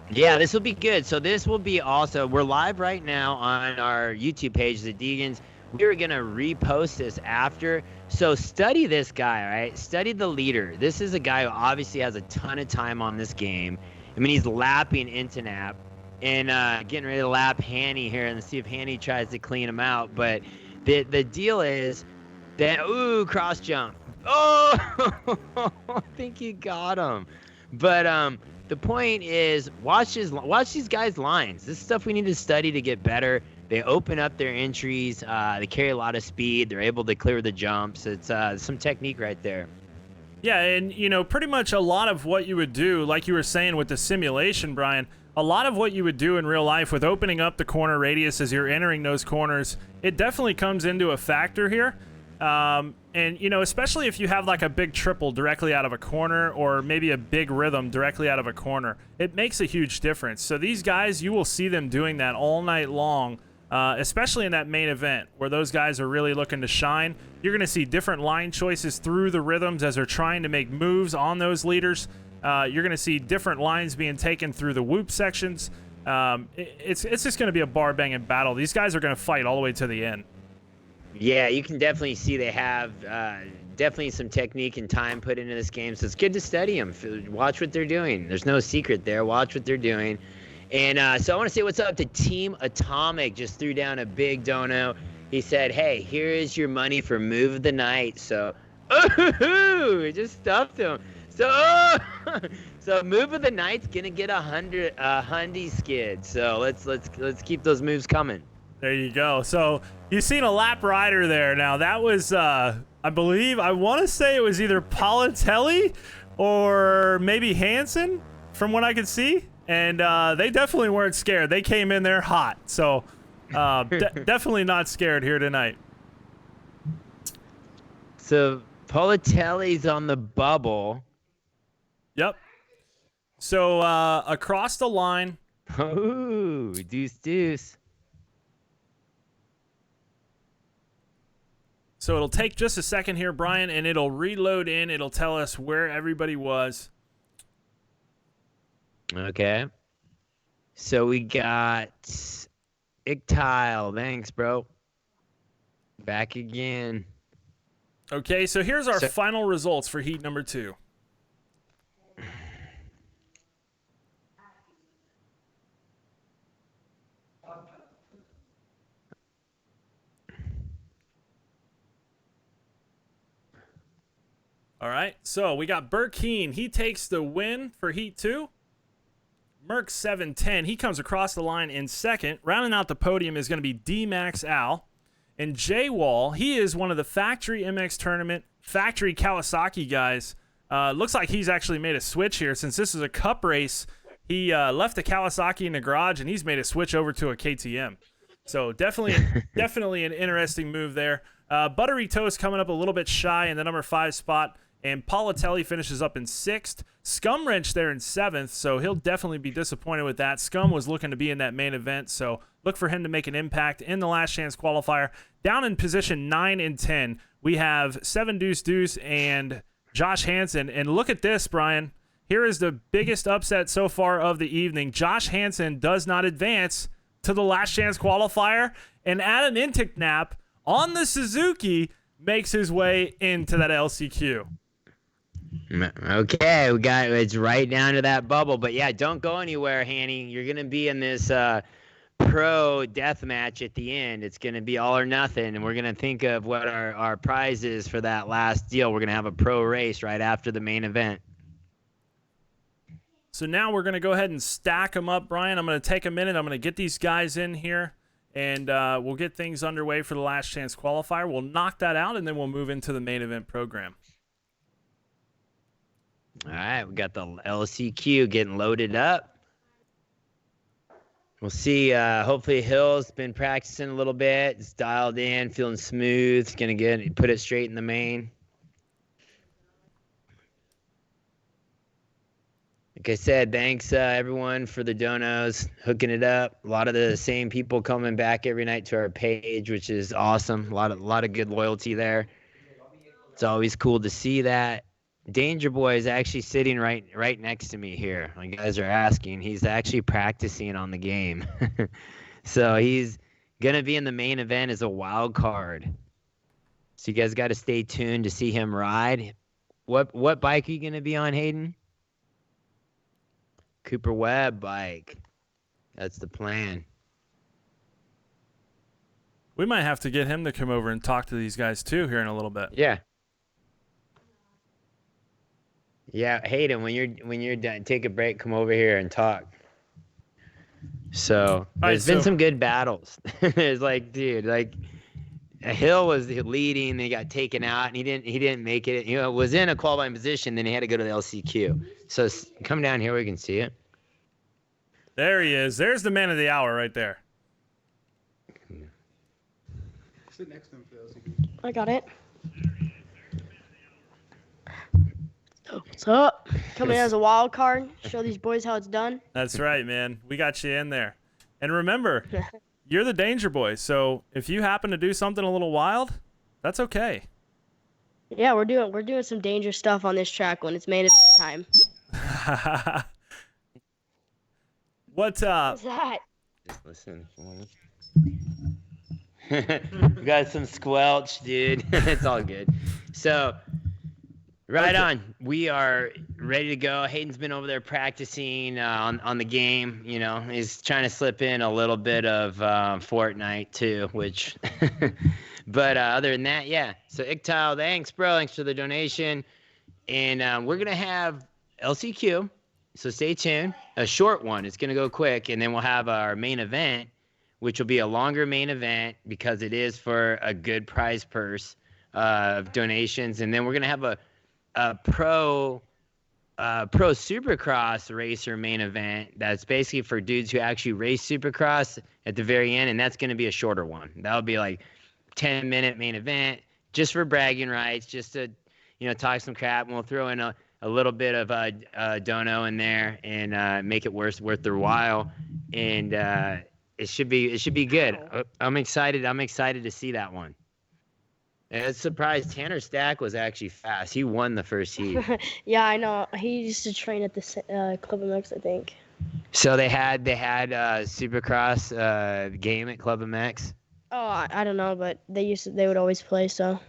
Yeah, this will be good. So this will be also, we're live right now on our YouTube page, the Deegans. We're going to repost this after. So study this guy, all right? Study the leader. This is a guy who obviously has a ton of time on this game. I mean, he's lapping Intonap and getting ready to lap Hanny here and see if Hanny tries to clean him out. But the deal is that, cross jump. Oh, I think he got him. But the point is, watch these guys' lines. This is stuff we need to study to get better. They open up their entries. They carry a lot of speed. They're able to clear the jumps. It's some technique right there. Yeah, and, you know, pretty much a lot of what you would do, like you were saying with the simulation, Brian, a lot of what you would do in real life with opening up the corner radius as you're entering those corners, it definitely comes into a factor here. And, you know, especially if you have like a big triple directly out of a corner or maybe a big rhythm directly out of a corner, it makes a huge difference. So these guys, you will see them doing that all night long. Especially in that main event where those guys are really looking to shine. You're going to see different line choices through the rhythms as they're trying to make moves on those leaders. You're going to see different lines being taken through the whoop sections. It's just going to be a bar-banging battle. These guys are going to fight all the way to the end. Yeah, you can definitely see they have definitely some technique and time put into this game. So it's good to study them. Watch what they're doing. There's no secret there. Watch what they're doing. And so I want to say what's up to Team Atomic. Just threw down a big dono. He said, hey, here is your money for move of the night. So, it just stuffed him. So, so move of the night's going to get a Hyundai skid. So let's keep those moves coming. There you go. So you've seen a lap rider there. Now that was, I want to say it was either Politelli or maybe Hanson from what I could see. And they definitely weren't scared. They came in there hot. So definitely not scared here tonight. So Politelli's on the bubble. Yep. So across the line. Oh, deuce. So it'll take just a second here, Brian, and it'll reload in. It'll tell us where everybody was. Okay. So we got Ictile. Thanks, bro. Back again. Okay, so here's our final results for heat number 2. All right, so we got Burkeen. He takes the win for heat 2. Merc 710, he comes across the line in second. Rounding out the podium is going to be D-Max Al. And J-Wall, he is one of the Factory MX Tournament, Factory Kawasaki guys. Looks like he's actually made a switch here. Since this is a cup race, he left the Kawasaki in the garage, and he's made a switch over to a KTM. So definitely an interesting move there. Buttery Toast coming up a little bit shy in the number 5 spot. And Politelli finishes up in 6th. Scum Wrench there in 7th, so he'll definitely be disappointed with that. Scum was looking to be in that main event, so look for him to make an impact in the Last Chance Qualifier. Down in position 9 and 10, we have 7 Deuce Deuce and Josh Hanson. And look at this, Brian. Here is the biggest upset so far of the evening. Josh Hanson does not advance to the Last Chance Qualifier, and Adam Inticknap on the Suzuki makes his way into that LCQ. Okay, it's right down to that bubble. But yeah, don't go anywhere, Hanny. You're gonna be in this pro death match at the end. It's gonna be all or nothing, and we're gonna think of what our prize is for that last deal. We're gonna have a pro race right after the main event. So now we're gonna go ahead and stack them up, Brian. I'm gonna take a minute. I'm gonna get these guys in here, and we'll get things underway for the Last Chance Qualifier. We'll knock that out, and then we'll move into the main event program. All right, we got the LCQ getting loaded up. We'll see. Hopefully Hill's been practicing a little bit. It's dialed in, feeling smooth. Gonna put it straight in the main. Like I said, thanks everyone for the donos, hooking it up. A lot of the same people coming back every night to our page, which is awesome. A lot of good loyalty there. It's always cool to see that. Danger Boy is actually sitting right next to me here. You guys are asking. He's actually practicing on the game. So he's going to be in the main event as a wild card. So you guys got to stay tuned to see him ride. What bike are you going to be on, Hayden? Cooper Webb bike. That's the plan. We might have to get him to come over and talk to these guys too here in a little bit. Yeah. Yeah, Hayden, when you're done, take a break, come over here and talk. So there's been some good battles. There's Hill was leading, then he got taken out, and he didn't make it. Was in a qualifying position, then he had to go to the LCQ. So come down here where we can see it. There he is. There's the man of the hour right there. Sit next to him for the LCQ. I got it. What's up? Coming in as a wild card. Show these boys how it's done. That's right, man. We got you in there. And remember, you're the Danger Boy, so if you happen to do something a little wild, that's okay. Yeah, we're doing some dangerous stuff on this track when it's made it time. What's What's that? Just listen. We got some squelch, dude. It's all good. So, right on. We are ready to go. Hayden's been over there practicing on the game. He's trying to slip in a little bit of Fortnite too, which. But other than that, yeah. So Iktile, thanks, bro. Thanks for the donation. And we're gonna have LCQ. So stay tuned. A short one. It's gonna go quick, and then we'll have our main event, which will be a longer main event because it is for a good prize purse of donations. And then we're gonna have a pro Supercross racer main event that's basically for dudes who actually race Supercross at the very end, and that's going to be a shorter one. That'll be like 10-minute main event just for bragging rights, just to talk some crap, and we'll throw in a little bit of dono in there and make it worth their while, and it should be good. I'm excited to see that one. And it's surprised Tanner Stack was actually fast. He won the first heat. Yeah, I know. He used to train at the Club MX, I think. So they had Supercross game at Club MX. Oh, I don't know, but they would always play, so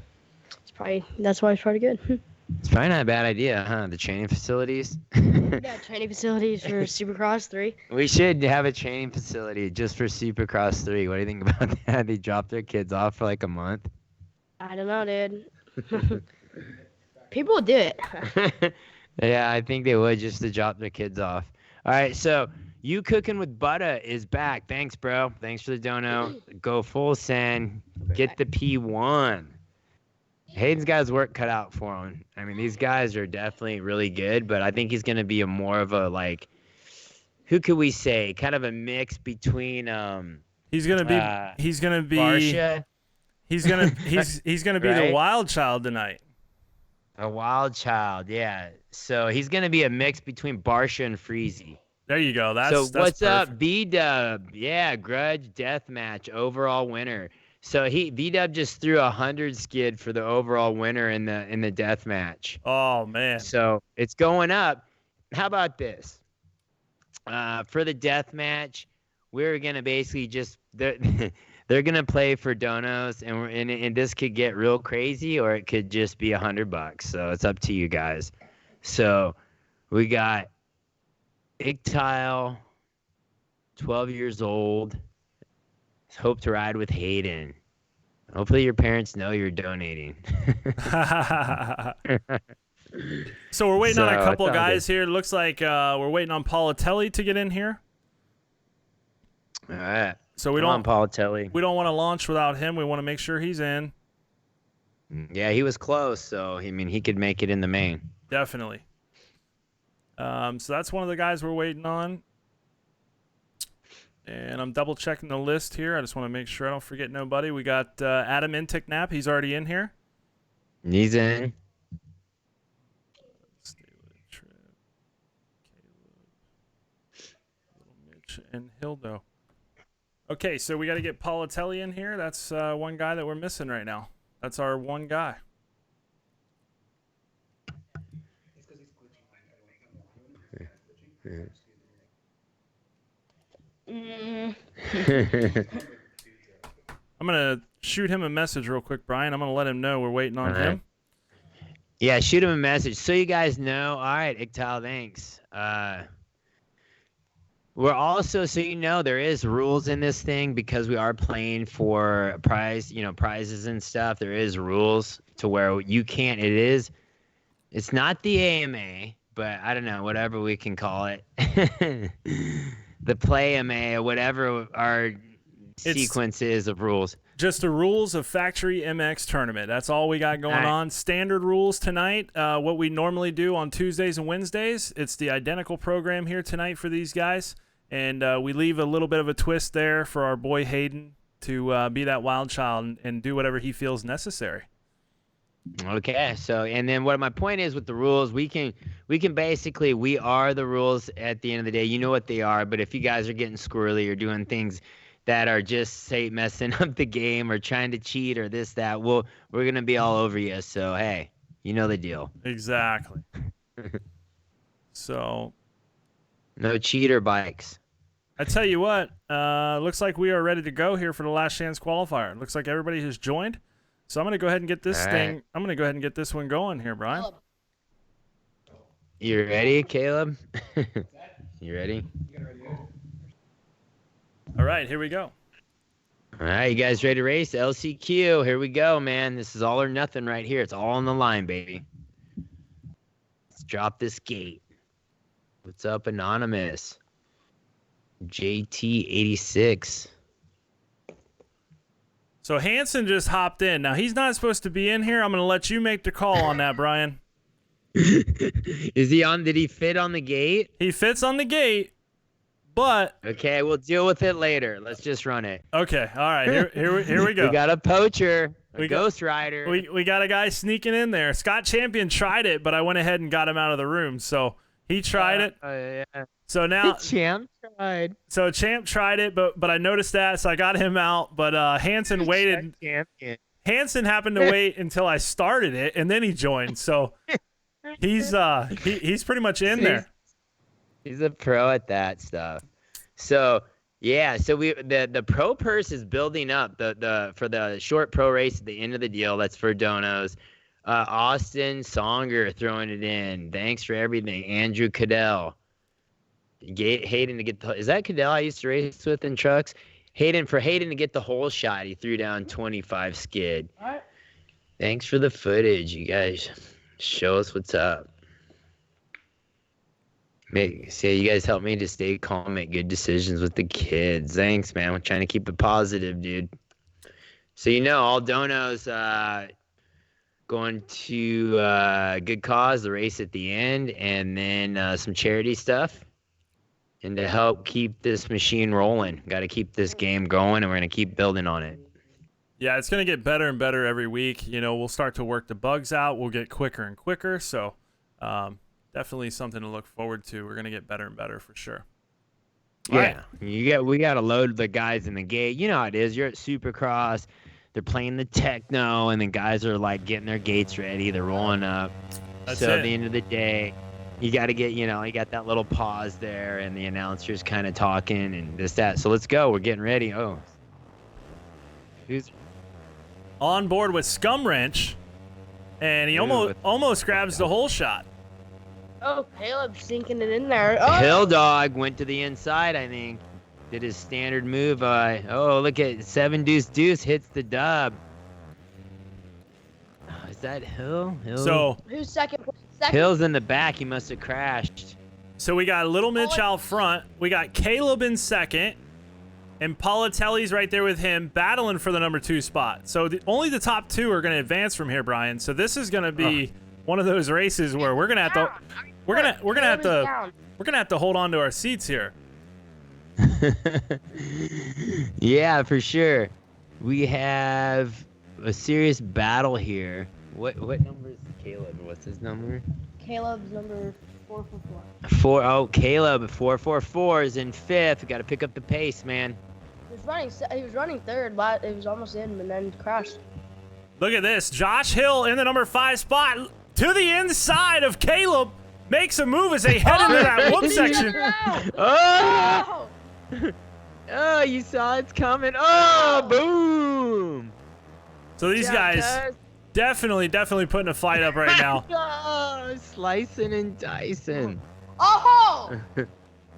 that's why it's probably good. It's probably not a bad idea, huh? The training facilities. Yeah, training facilities for Supercross 3. We should have a training facility just for Supercross 3. What do you think about that? They drop their kids off for like a month. I don't know, dude. People would do it. Yeah, I think they would just to drop their kids off. All right, so You Cooking with Butter is back. Thanks, bro. Thanks for the dono. Go full send. Get the P1. Hayden's got his work cut out for him. I mean, these guys are definitely really good, but I think he's going to be more of a, who could we say? Kind of a mix between He's gonna be Barsha. He's gonna be Right? the wild child tonight. A wild child, yeah. So he's gonna be a mix between Barsha and Freezy. There you go. So That's what's perfect. up, B-Dub? Yeah, Grudge Deathmatch overall winner. So B-Dub just threw 100 skid for the overall winner in the death match. Oh man. So it's going up. How about this? For the death match, we're gonna basically just they're gonna play for donos, and this could get real crazy, or it could just be $100. So it's up to you guys. So we got Ictile, 12 years old. Hope to ride with Hayden. Hopefully your parents know you're donating. So we're waiting on a couple it's all guys here. It looks like we're waiting on Politelli to get in here. All right. So we Come on, Politelli. don't want to launch without him. We want to make sure he's in. Yeah, he was close, so I mean he could make it in the main. Definitely. So that's one of the guys we're waiting on. And I'm double checking the list here. I just want to make sure I don't forget nobody. We got Adam Inticknap. He's already in here. He's in. Trip, Caleb, Little Mitch, and Hildo. Okay, so we got to get Politelli in here. That's one guy that we're missing right now. That's our one guy. I'm going to shoot him a message real quick, Brian. I'm going to let him know we're waiting on him. Yeah, shoot him a message so you guys know. All right, Ictal, thanks. We're also, so you know, there is rules in this thing because we are playing for prizes and stuff. There is rules to where you can't. It's not the AMA, but I don't know, whatever we can call it, the Play AMA or whatever our sequence is of rules. Just the rules of Factory MX tournament. That's all we got going on. Standard rules tonight. What we normally do on Tuesdays and Wednesdays. It's the identical program here tonight for these guys. And we leave a little bit of a twist there for our boy Hayden to be that wild child and do whatever he feels necessary. Okay, so and then what my point is with the rules, we can basically, we are the rules at the end of the day. You know what they are, but if you guys are getting squirrely or doing things that are just say messing up the game or trying to cheat or this that, we're gonna be all over you. So hey, you know the deal. Exactly. So no cheater bikes. I tell you what, looks like we are ready to go here for the last chance qualifier. Looks like everybody has joined. So I'm going to go ahead and get this thing. I'm going to go ahead and get this one going here, Brian. You ready, Caleb? You ready? All right, here we go. All right, you guys ready to race? LCQ, here we go, man. This is all or nothing right here. It's all on the line, baby. Let's drop this gate. What's up, Anonymous? JT86. So Hanson just hopped in. Now, he's not supposed to be in here. I'm going to let you make the call on that, Brian. Is he on? Did he fit on the gate? He fits on the gate, but... Okay, we'll deal with it later. Let's just run it. Okay, all right. Here we go. We got a poacher, Ghost Rider. We got a guy sneaking in there. Scott Champion tried it, but I went ahead and got him out of the room. So he tried it. Yeah. So now Champ tried. So Champ tried it, but I noticed that, so I got him out. But Hanson waited. Hanson happened to wait until I started it, and then he joined. So he's pretty much in there. He's a pro at that stuff. So yeah, so the pro purse is building up for the short pro race at the end of the deal. That's for donos. Austin Songer throwing it in. Thanks for everything. Andrew Cadell. Hayden to get is that Cadell I used to race with in trucks? Hayden to get the whole shot. He threw down 25 skid. All right. Thanks for the footage. You guys show us what's up. You guys help me to stay calm, make good decisions with the kids. Thanks, man. We're trying to keep it positive, dude. So all donos going to good cause, the race at the end, and then some charity stuff. And to help keep this machine rolling, got to keep this game going, and we're going to keep building on it. Yeah, it's going to get better and better every week. You know, we'll start to work the bugs out. We'll get quicker and quicker. So definitely something to look forward to. We're going to get better and better for sure. Yeah, we got to load the guys in the gate. You know how it is. You're at Supercross. They're playing the techno, and then guys are, like, getting their gates ready. They're rolling up. That's so it. at the end of the day, you got to get, you got that little pause there, and the announcer's kind of talking and this, that. So let's go. We're getting ready. Oh. Who's On board with Scum Wrench, and he almost grabs the whole shot. Oh, Caleb's sinking it in there. Oh. Hill Dog went to the inside, I think. Did his standard move. Look at 7 deuce deuce hits the dub. Oh, is that Hill? So Who's second? Hill's in the back. He must have crashed. So we got Little Mitch out front. We got Caleb in second. And Politelli's right there with him, battling for the number 2 spot. So only the top 2 are going to advance from here, Brian. So this is going to be one of those races where we're going to have to hold on to our seats here. Yeah, for sure. We have a serious battle here. What number is Caleb? What's his number? Caleb's number 444. Caleb 444 is in 5th. We got to pick up the pace, man. He was running third, but it was almost in and then crashed. Look at this. Josh Hill in the number 5 spot to the inside of Caleb. Makes a move as they head into that whoop section. Oh! Oh, you saw it's coming. Oh, boom. So these guys definitely putting a fight up right now. Oh, slicing and dicing. Oh!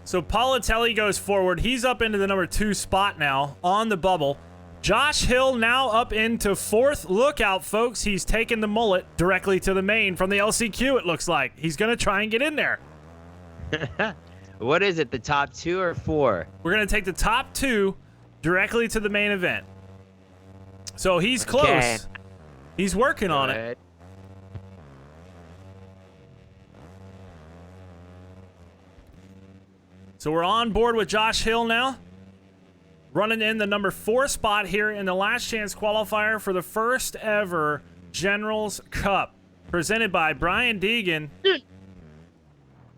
So Politelli goes forward. He's up into the number 2 spot now on the bubble. Josh Hill now up into 4th. Look out, folks. He's taking the mullet directly to the main from the LCQ, it looks like. He's going to try and get in there. What is it, the top 2 or 4? We're going to take the top 2 directly to the main event. So he's close. Okay. He's working on it. So we're on board with Josh Hill now. Running in the number 4 spot here in the last chance qualifier for the first ever Generals Cup. Presented by Brian Deegan. Dude,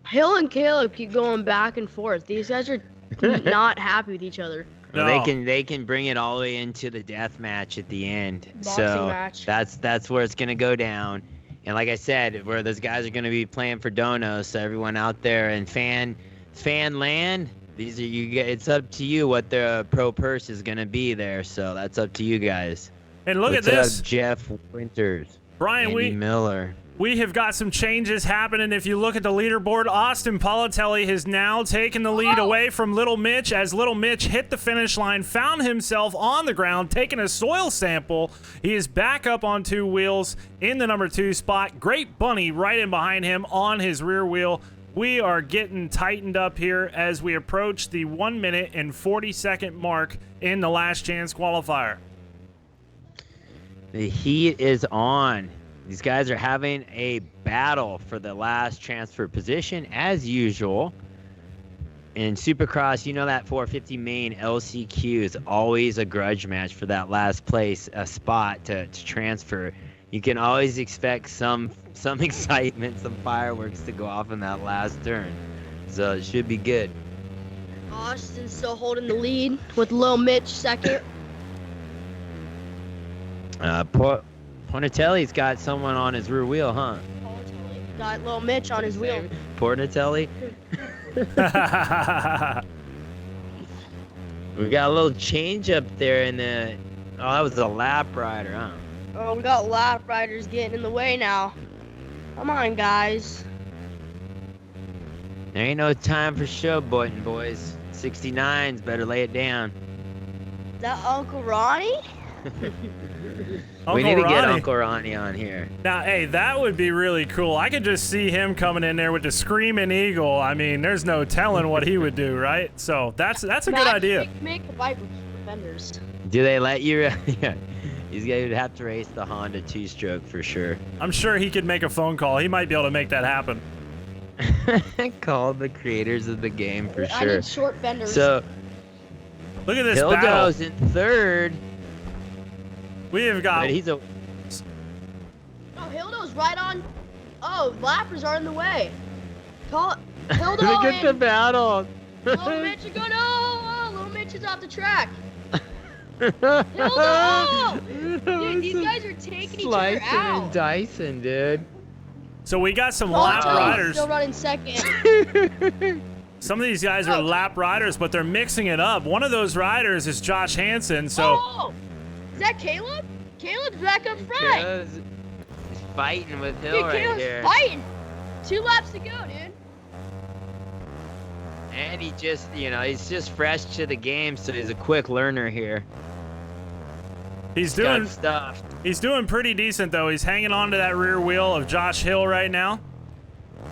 Hill and Caleb keep going back and forth. These guys are not happy with each other. No. They can bring it all the way into the death match at the end. Boxing match. That's where it's gonna go down. And like I said, where those guys are gonna be playing for donos, so everyone out there in fan land, these are you. It's up to you what the pro purse is gonna be there. So that's up to you guys. And look What's at this, up, Jeff Winters, Brian. Andy Miller. We have got some changes happening. If you look at the leaderboard, Austin Politelli has now taken the lead away from Little Mitch as Little Mitch hit the finish line, found himself on the ground, taking a soil sample. He is back up on 2 wheels in the number 2 spot. Great Bunny right in behind him on his rear wheel. We are getting tightened up here as we approach the 1 minute and 40-second mark in the last chance qualifier. The heat is on. These guys are having a battle for the last transfer position, as usual. In Supercross, you know that 450 main LCQ is always a grudge match for that last place, a spot to transfer. You can always expect some excitement, some fireworks to go off in that last turn. So it should be good. Austin's still holding the lead with Lil Mitch second. Pornatelli's got someone on his rear wheel, huh? Got Lil Mitch on his wheel. Pornatelli? We got a little change up there in the... Oh, that was a lap rider, huh? Oh, we got lap riders getting in the way now. Come on, guys. There ain't no time for showboating, boys. 69s, better lay it down. Is that Uncle Ronnie? We need to get Ronnie. Uncle Ronnie on here. Now, hey, that would be really cool. I could just see him coming in there with the Screaming Eagle. I mean, there's no telling what he would do, right? So that's a good idea. Make a bike with fenders. Do they let you? Yeah. He's going to have to race the Honda 2-stroke for sure. I'm sure he could make a phone call. He might be able to make that happen. Call the creators of the game for I sure. need short fenders. So, Look at this battle. Hildo's in 3rd. We have got. But he's a. Oh, Hildo's right on. Oh, lappers are in the way. Call Hildo Look at the and battle. Little Mitch are going. Oh, Little Mitch is off the track. Hildo! Dude, these guys are taking each other Slicing and out. dicing, dude. So we got some lap Paulo riders. still running second. Some of these guys are lap riders, but they're mixing it up. One of those riders is Josh Hanson. So Oh! Is that Caleb? Caleb's back up front. Caleb's fighting with Hill Dude, right Caleb's here. fighting. 2 laps to go, dude. And he just, he's just fresh to the game, so he's a quick learner here. he's Got doing stuff. he's doing pretty decent though. He's hanging on to that rear wheel of Josh Hill right now.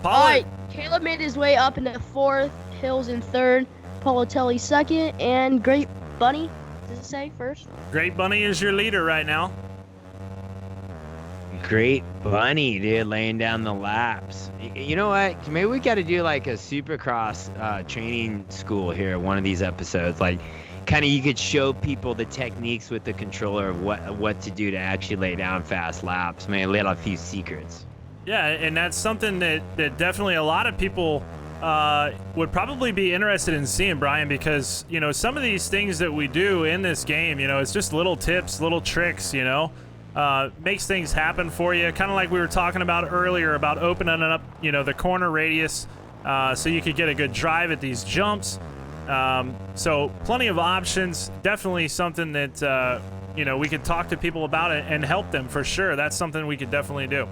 Paul, All right, Caleb made his way up into 4th. Hill's in 3rd. Politelli 2nd. And Great Bunny, does it say 1st? Great Bunny is your leader right now. Great Bunny, dude, laying down the laps. You know what? Maybe we got to do like a Supercross training school here, one of these episodes. Like, kind of you could show people the techniques with the controller of what to do to actually lay down fast laps. Maybe lay out a few secrets. Yeah, and that's something that definitely a lot of people would probably be interested in seeing, Brian, because, some of these things that we do in this game, it's just little tips, little tricks, makes things happen for you. Kind of like we were talking about earlier about opening up, the corner radius so you could get a good drive at these jumps. So plenty of options. Definitely something that, we could talk to people about it and help them for sure. That's something we could definitely do.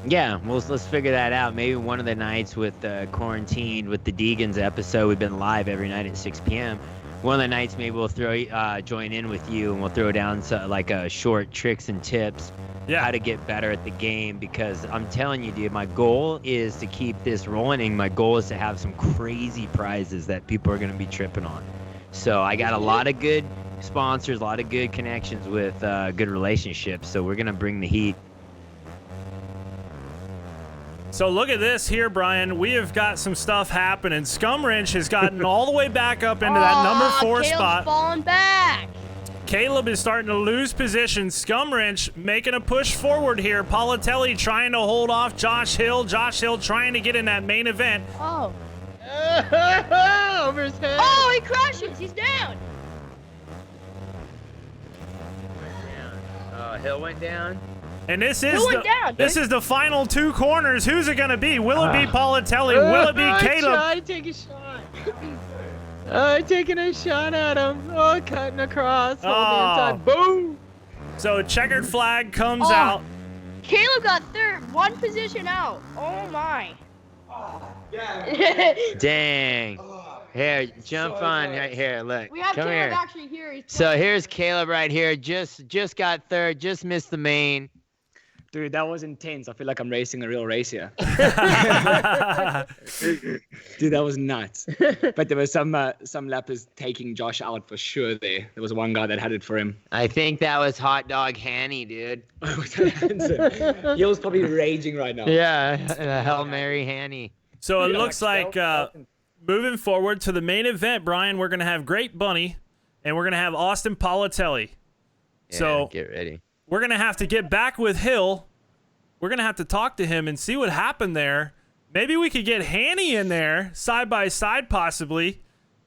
Yeah, well, let's figure that out. Maybe one of the nights with quarantined with the Deegan's episode, we've been live every night at 6 p.m. One of the nights, maybe we'll join in with you and we'll throw down like a short tricks and tips how to get better at the game. Because I'm telling you, dude, my goal is to keep this rolling, and my goal is to have some crazy prizes that people are going to be tripping on. So I got a lot of good sponsors, a lot of good connections with good relationships. So we're going to bring the heat. So look at this here, Brian. We have got some stuff happening. Scum Wrench has gotten all the way back up into that number 4 Caleb's spot. falling back. Caleb is starting to lose position. Scum Wrench making a push forward here. Politelli trying to hold off Josh Hill. Josh Hill trying to get in that main event. Oh. Over his head. Oh, he crashes. He's down. Hill went down. And this Who is went down, this dude? is the final 2 corners. Who's it going to be? Will it be Politelli? Will it be Caleb? I take a shot. Taking a shot at him. Oh, cutting across. Hold the inside. Boom. So checkered flag comes Oh. out. Caleb got 3rd. 1 position out. Oh, my. Dang. Here, jump on right here. Look. We have Come Caleb here. actually here. He's So here's Caleb right here. Just got 3rd. Just missed the main. Dude, that was intense. I feel like I'm racing a real race here. Dude, that was nuts. But there was some lappers taking Josh out for sure there. There was one guy that had it for him. I think that was Hot Dog Hanny, dude. He was probably raging right now. Yeah, Hail Mary Hanny. So it looks like moving forward to the main event, Brian, we're going to have Great Bunny and we're going to have Austin Politelli. Yeah, So get ready. we're going to have to get back with Hill. We're going to have to talk to him and see what happened there. Maybe we could get Hanny in there side by side possibly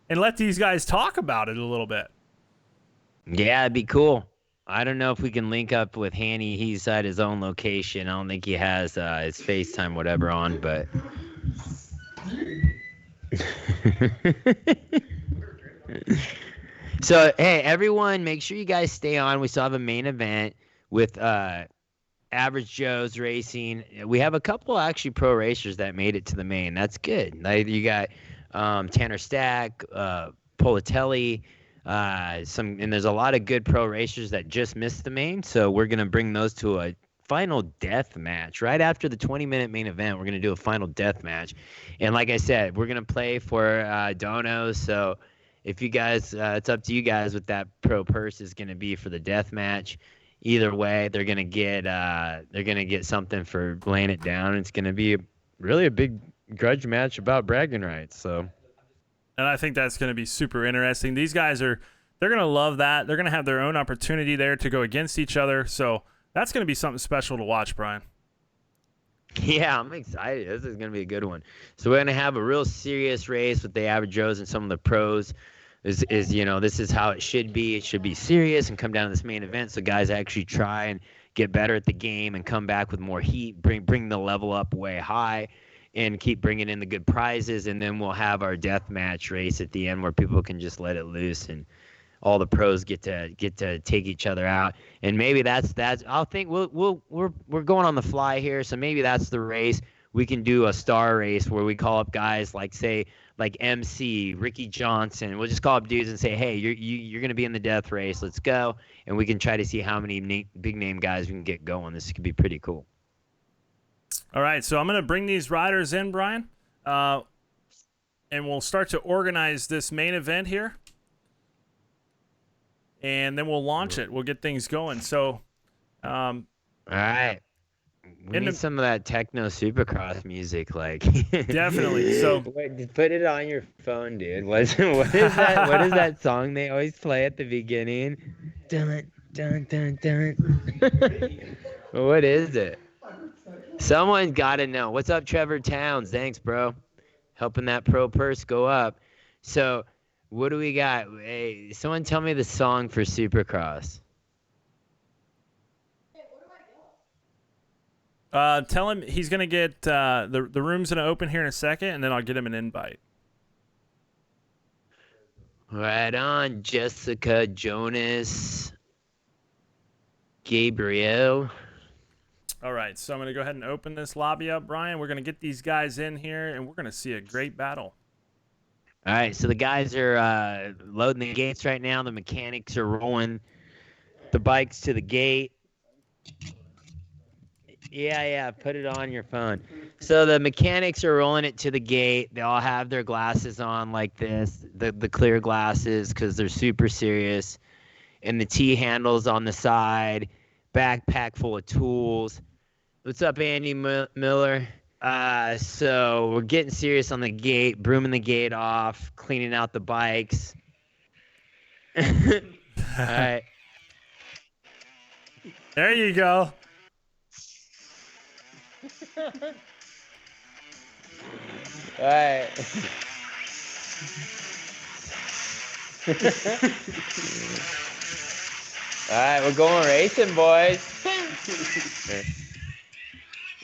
and let these guys talk about it a little bit. Yeah, it'd be cool. I don't know if we can link up with Hanny. He's at his own location. I don't think he has his FaceTime whatever on, but... So, hey, everyone, make sure you guys stay on. We still have a main event with Average Joe's Racing. We have a couple actually pro racers that made it to the main. That's good. Like, you got Tanner Stack, Politelli, and there's a lot of good pro racers that just missed the main. So we're gonna bring those to a final death match right after the 20-minute main event. We're gonna do a final death match, and like I said, we're gonna play for donos. So if you guys, it's up to you guys what that pro purse is gonna be for the death match. Either way, they're gonna get something for laying it down. It's gonna be really a big grudge match about bragging rights. So. And I think that's going to be super interesting. These guys are They're going to love that. They're going to have their own opportunity there to go against each other. So that's going to be something special to watch, Brian. Yeah, I'm excited. This is going to be a good one. So we're going to have a real serious race with the average Joes and some of the pros. This is how it should be. It should be serious and come down to this main event so guys actually try and get better at the game and come back with more heat, bring the level up way high, and keep bringing in the good prizes. And then we'll have our death match race at the end where people can just let it loose and all the pros get to take each other out. And maybe that's I'll think we're going on the fly here, so maybe that's the race. We can do a star race where we call up guys like MC, Ricky Johnson. We'll just call up dudes and say, hey, you're going to be in the death race. Let's go. And we can try to see how many big name guys we can get going. This could be pretty cool. All right, so I'm going to bring these riders in, Brian, and we'll start to organize this main event here. And then we'll launch it. We'll get things going. So, all right. We need some of that techno supercross music, like. Definitely. So put it on your phone, dude. What is that? What is that song they always play at the beginning? Dun dun dun dun. What is it? Someone's got to know. What's up, Trevor Towns? Thanks, bro. Helping that pro purse go up. So, what do we got? Hey, someone tell me the song for Supercross. Tell him he's gonna get the room's gonna open here in a second, and then I'll get him an invite. Right on, Jessica, Jonas, Gabriel. All right, so I'm gonna go ahead and open this lobby up, Brian. We're gonna get these guys in here, and we're gonna see a great battle. All right, so the guys are loading the gates right now. The mechanics are rolling the bikes to the gate. Yeah, put it on your phone. So the mechanics are rolling it to the gate. They all have their glasses on like this, the clear glasses, because they're super serious. And the T-handles on the side, backpack full of tools. What's up, Andy Miller? So we're getting serious on the gate, brooming the gate off, cleaning out the bikes. All right. There you go. All right. All right, we're going racing, boys.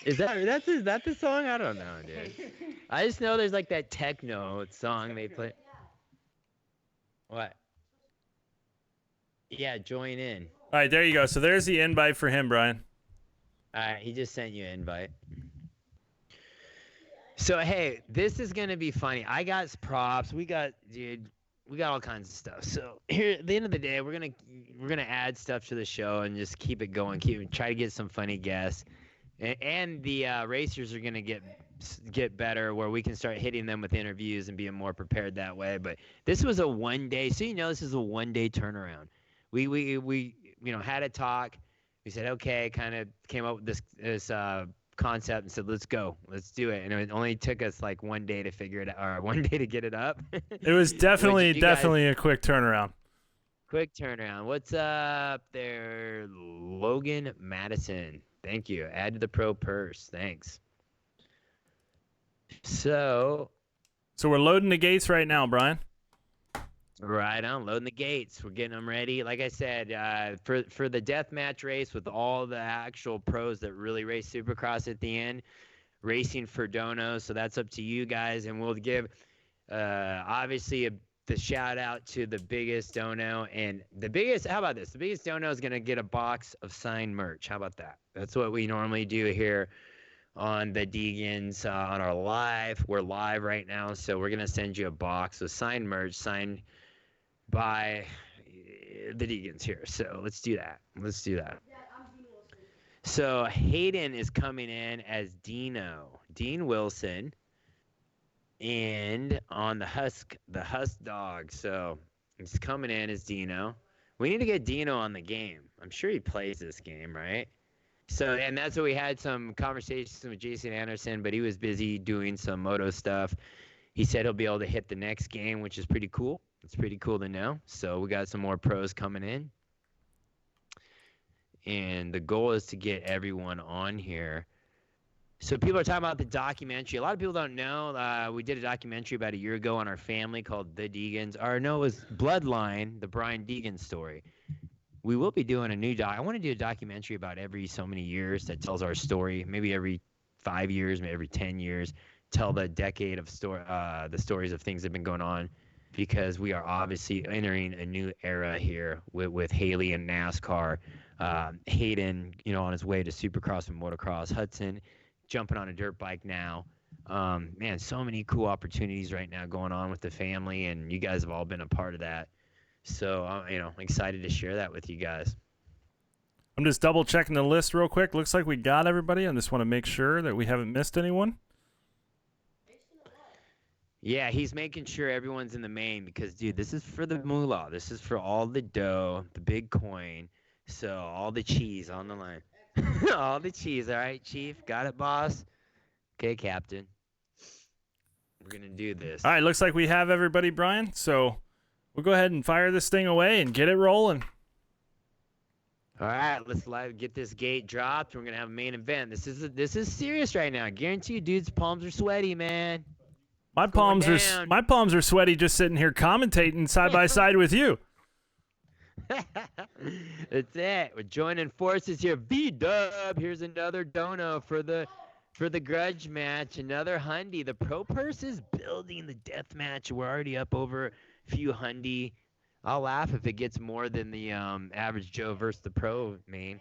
Is that the song? I don't know, dude. I just know there's like that techno song they play. What? Yeah, join in. All right, there you go. So there's the invite for him, Brian. All right, he just sent you an invite. So hey, this is gonna be funny. I got props. We got all kinds of stuff. So here, at the end of the day, we're gonna add stuff to the show and just keep it going. Try to get some funny guests, and the racers are gonna get better, where we can start hitting them with interviews and being more prepared that way. But this was a 1 day, so this is a 1 day turnaround. We had a talk. We said okay, kind of came up with this concept and said let's do it. And it only took us like 1 day to figure it out, or 1 day to get it up. It was definitely a quick turnaround. Quick turnaround. What's up there, Logan Madison? Thank you. Add to the pro purse. Thanks. So we're loading the gates right now, Brian. Right on, loading the gates. We're getting them ready. Like I said, for the death match race with all the actual pros that really race Supercross at the end, racing for donos. So that's up to you guys, and we'll give obviously the shout out to the biggest dono, and the biggest. How about this? The biggest dono is gonna get a box of signed merch. How about that? That's what we normally do here on the Deegans on our live. We're live right now, so we're gonna send you a box of signed merch, signed by the Deegans here. So let's do that. So Hayden is coming in as Dean Wilson, and on the Husk dog. So he's coming in as Dino. We need to get Dino on the game. I'm sure he plays this game, right? So, and that's what we had some conversations with Jason Anderson, but he was busy doing some moto stuff. He said he'll be able to hit the next game, which is pretty cool. It's pretty cool to know. So we got some more pros coming in. And the goal is to get everyone on here. So people are talking about the documentary. A lot of people don't know. We did a documentary about a year ago on our family called The Deegans. Or no, it was Bloodline, the Brian Deegan story. We will be doing a new I want to do a documentary about every so many years that tells our story. Maybe every 5 years, maybe every 10 years. Tell the decade of the stories of things that have been going on. Because we are obviously entering a new era here with Haley and NASCAR. Hayden, on his way to Supercross and motocross. Hudson jumping on a dirt bike now. Man, so many cool opportunities right now going on with the family, and you guys have all been a part of that. So, I'm excited to share that with you guys. I'm just double checking the list real quick. Looks like we got everybody. I just want to make sure that we haven't missed anyone. Yeah, he's making sure everyone's in the main because, dude, this is for the moolah. This is for all the dough, the big coin. So all the cheese on the line. All the cheese. All right, Chief. Got it, boss? Okay, Captain. We're going to do this. All right, looks like we have everybody, Brian. So we'll go ahead and fire this thing away and get it rolling. All right, let's get this gate dropped. We're going to have a main event. This is serious right now. I guarantee you, dude's palms are sweaty, man. My palms are sweaty just sitting here commentating side by side with you. That's it. We're joining forces here. V-Dub. Here's another dono for the grudge match. Another hundy. The pro purse is building the death match. We're already up over a few hundy. I'll laugh if it gets more than the average Joe versus the pro main.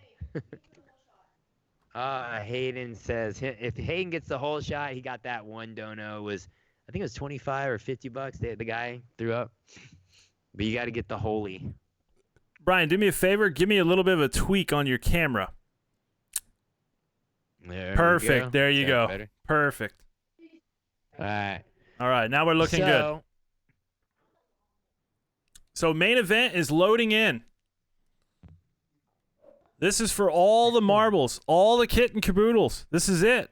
Hayden says if Hayden gets the whole shot, he got that one dono. I think it was 25 or 50 bucks. The guy threw up. But you got to get the holy. Brian, do me a favor. Give me a little bit of a tweak on your camera. Perfect. There you go. Better? Perfect. All right. All right. Now we're looking good. So main event is loading in. This is for all the marbles, all the kit and caboodles. This is it.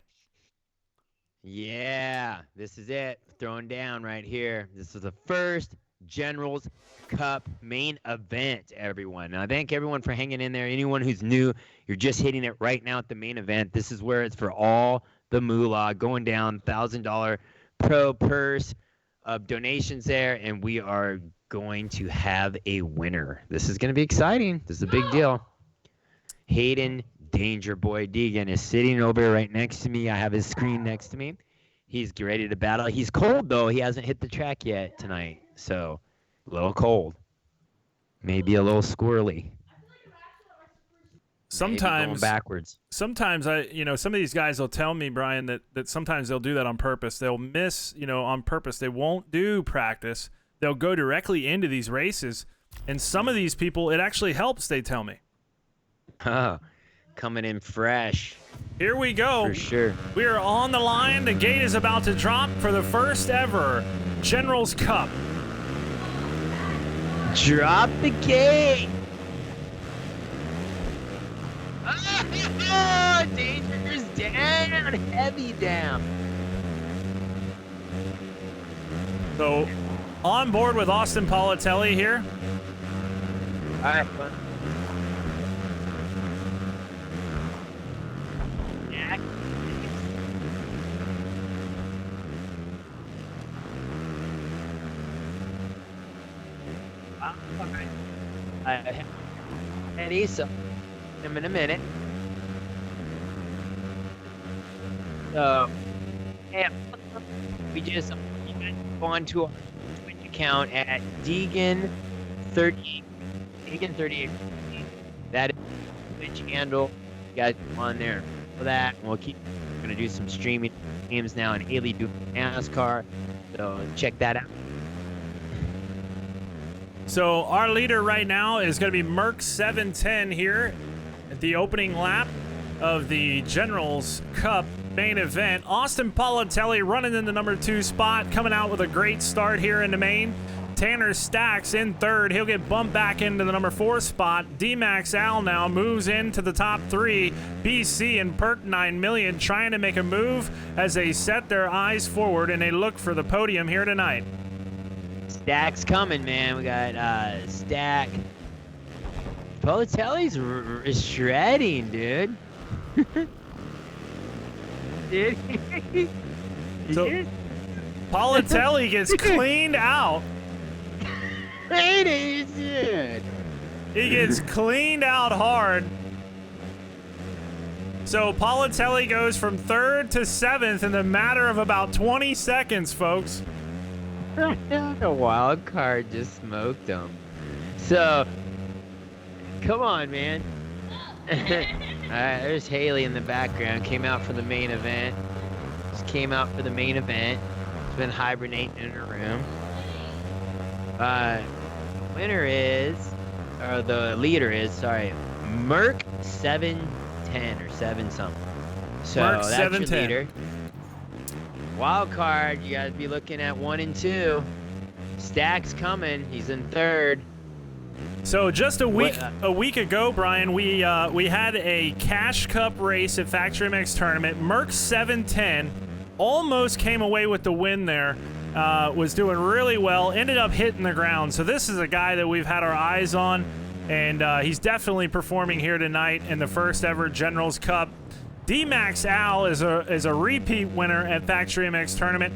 Yeah, this is it. Throwing down right here. This is the first Generals Cup main event, everyone. And I thank everyone for hanging in there. Anyone who's new, you're just hitting it right now at the main event. This is where it's for all the moolah. Going down, $1,000 pro purse of donations there, and we are going to have a winner. This is going to be exciting. This is a big deal. Hayden Danger Boy Deegan is sitting over right next to me. I have his screen next to me. He's ready to battle. He's cold, though. He hasn't hit the track yet tonight. So, a little cold. Maybe a little squirrely. Sometimes going backwards. Sometimes some of these guys will tell me, Brian, that sometimes they'll do that on purpose. They'll miss, on purpose. They won't do practice. They'll go directly into these races. And some of these people, it actually helps, they tell me. Oh, coming in fresh. Here we go. For sure. We are on the line. The gate is about to drop for the first ever Generals Cup. Drop the gate. Oh, Danger's down. Heavy down. So, on board with Austin Politelli here. All right, fun. Yeah. Okay. Ready, so in a minute. So, hey, we just go on to our Twitch account at Deegan38. That is the Twitch handle. You guys go on there for that. We're gonna do some streaming games now, and Haley doing NASCAR. So check that out. So our leader right now is going to be Merck 710 here at the opening lap of the Generals Cup main event. Austin Politelli running in the number 2 spot, coming out with a great start here in the main. Tanner Stacks in third. He'll get bumped back into the number 4 spot. D-Max Al now moves into the top 3. BC and Perk 9 Million trying to make a move as they set their eyes forward and they look for the podium here tonight. Stack's coming, man. We got Stack. Politelli's is shredding, dude. Dude. So, Politelli gets cleaned out. Dude. He gets cleaned out hard. So Politelli goes from 3rd to 7th in the matter of about 20 seconds, folks. The wild card just smoked him. So, come on, man. All right, there's Haley in the background. Came out for the main event. Just came out for the main event. She's been hibernating in her room. Winner is, or the leader is, sorry, Merc 710 or 7 something. So Merc that's 710. your leader. Wild card, you gotta be looking at 1 and 2. Stack's coming. He's in 3rd. So just a week ago, Brian, we had a Cash Cup race at Factory MX tournament. Merc 710 almost came away with the win there. Was doing really well. Ended up hitting the ground. So this is a guy that we've had our eyes on, and he's definitely performing here tonight in the first ever Generals Cup. D-Max Al is a repeat winner at Factory MX tournament.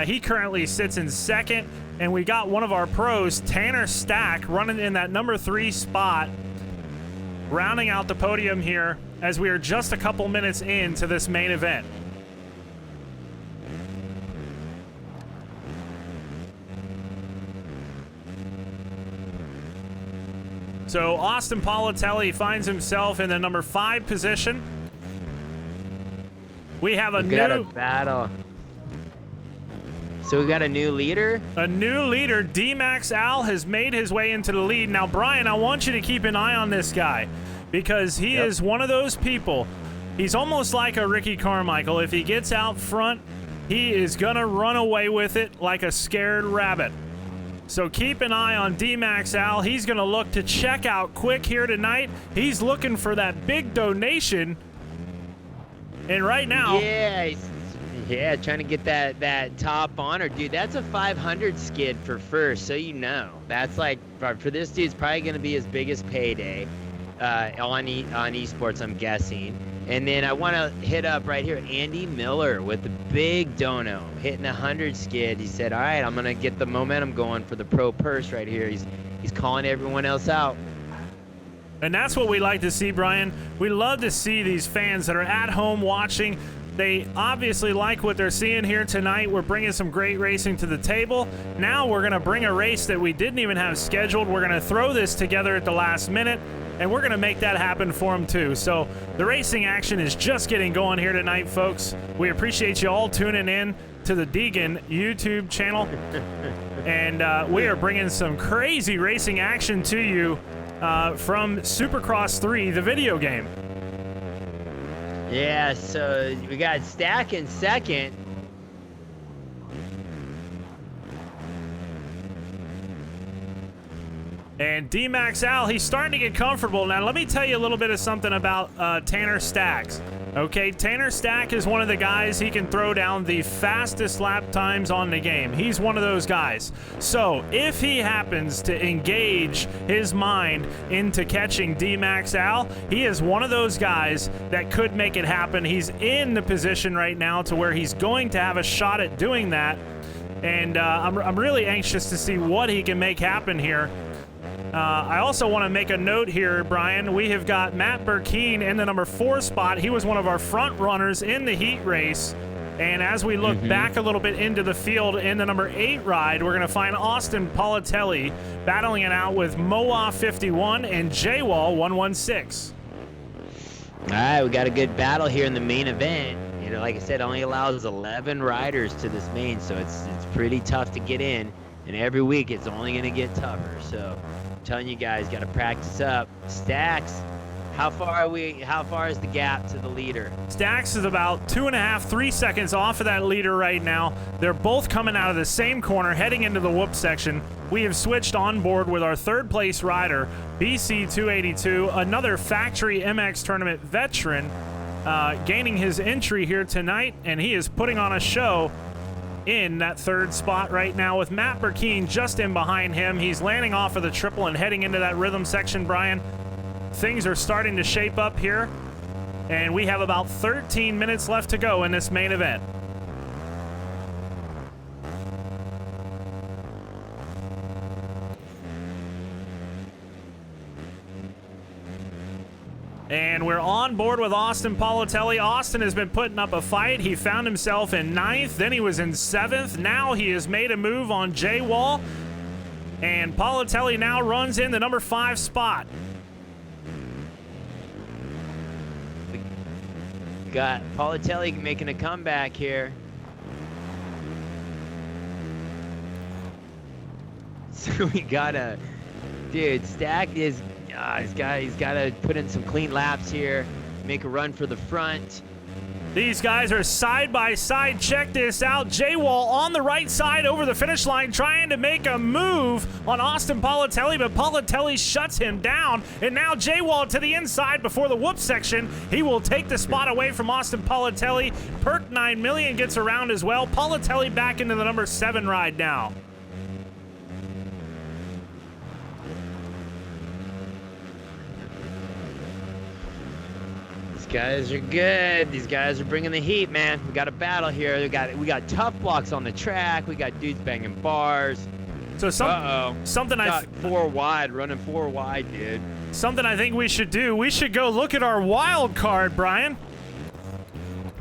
He currently sits in 2nd, and we got one of our pros, Tanner Stack, running in that number 3 spot, rounding out the podium here as we are just a couple minutes into this main event. So Austin Politelli finds himself in the number 5 position. We have a got a battle. So we got a new leader? A new leader. D-Max Al has made his way into the lead. Now, Brian, I want you to keep an eye on this guy because he is one of those people. He's almost like a Ricky Carmichael. If he gets out front, he is going to run away with it like a scared rabbit. So keep an eye on D-Max Al. He's going to look to check out quick here tonight. He's looking for that big donation. And right now... Yeah, trying to get that top honor. Dude, that's a 500 skid for first, so you know. That's like, for this dude, it's probably going to be his biggest payday on esports, I'm guessing. And then I want to hit up right here Andy Miller with the big dono, hitting 100 skid. He said, all right, I'm going to get the momentum going for the pro purse right here. He's calling everyone else out. And that's what we like to see, Brian. We love to see these fans that are at home watching. They obviously like what they're seeing here tonight. We're bringing some great racing to the table. Now we're going to bring a race that we didn't even have scheduled. We're going to throw this together at the last minute, and we're going to make that happen for them too. So the racing action is just getting going here tonight, folks. We appreciate you all tuning in to the Deegan YouTube channel. And we are bringing some crazy racing action to you from Supercross 3, the video game. Yeah, so we got Stack in 2nd. And D-Max Al, he's starting to get comfortable. Now, let me tell you a little bit of something about Tanner Stacks. Okay, Tanner Stack is one of the guys, he can throw down the fastest lap times on the game. He's one of those guys. So, if he happens to engage his mind into catching D-Max Al, he is one of those guys that could make it happen. He's in the position right now to where he's going to have a shot at doing that. And I'm really anxious to see what he can make happen here. I also want to make a note here, Brian. We have got Matt Burkeen in the number 4 spot. He was one of our front runners in the heat race. And as we look back a little bit into the field in the number 8 ride, we're going to find Austin Politelli battling it out with Moa 51 and J-Wall 116. All right, we got a good battle here in the main event. You know, like I said, only allows 11 riders to this main, so it's pretty tough to get in. And every week it's only going to get tougher. So I'm telling you guys, got to practice up. Stacks, how far is the gap to the leader? Stacks is about 2.5, 3 seconds off of that leader right now. They're both coming out of the same corner, heading into the whoop section. We have switched on board with our 3rd place rider, BC282, another Factory MX tournament veteran, gaining his entry here tonight, and he is putting on a show. in that third spot right now with Matt Burkeen just in behind him. He's landing off of the triple and heading into that rhythm section, Brian. Things are starting to shape up here, and we have about 13 minutes left to go in this main event. And we're on board with Austin Politelli. Austin has been putting up a fight. He found himself in 9th, then he was in 7th. Now he has made a move on J-Wall. And Politelli now runs in the number 5 spot. Got Politelli making a comeback here. So we got a... Dude, Stack is... he's got to put in some clean laps here, make a run for the front. These guys are side by side. Check this out. J-Wall on the right side over the finish line trying to make a move on Austin Politelli, but Politelli shuts him down. And now J-Wall to the inside before the whoop section. He will take the spot away from Austin Politelli. Perk 9 million gets around as well. Politelli back into the number 7 ride now. Guys are good. These guys are bringing the heat, man. We got a battle here. We got tough blocks on the track. We got dudes banging bars. So something got 4 wide, running 4 wide, dude. Something I think we should do. We should go look at our wild card, Brian.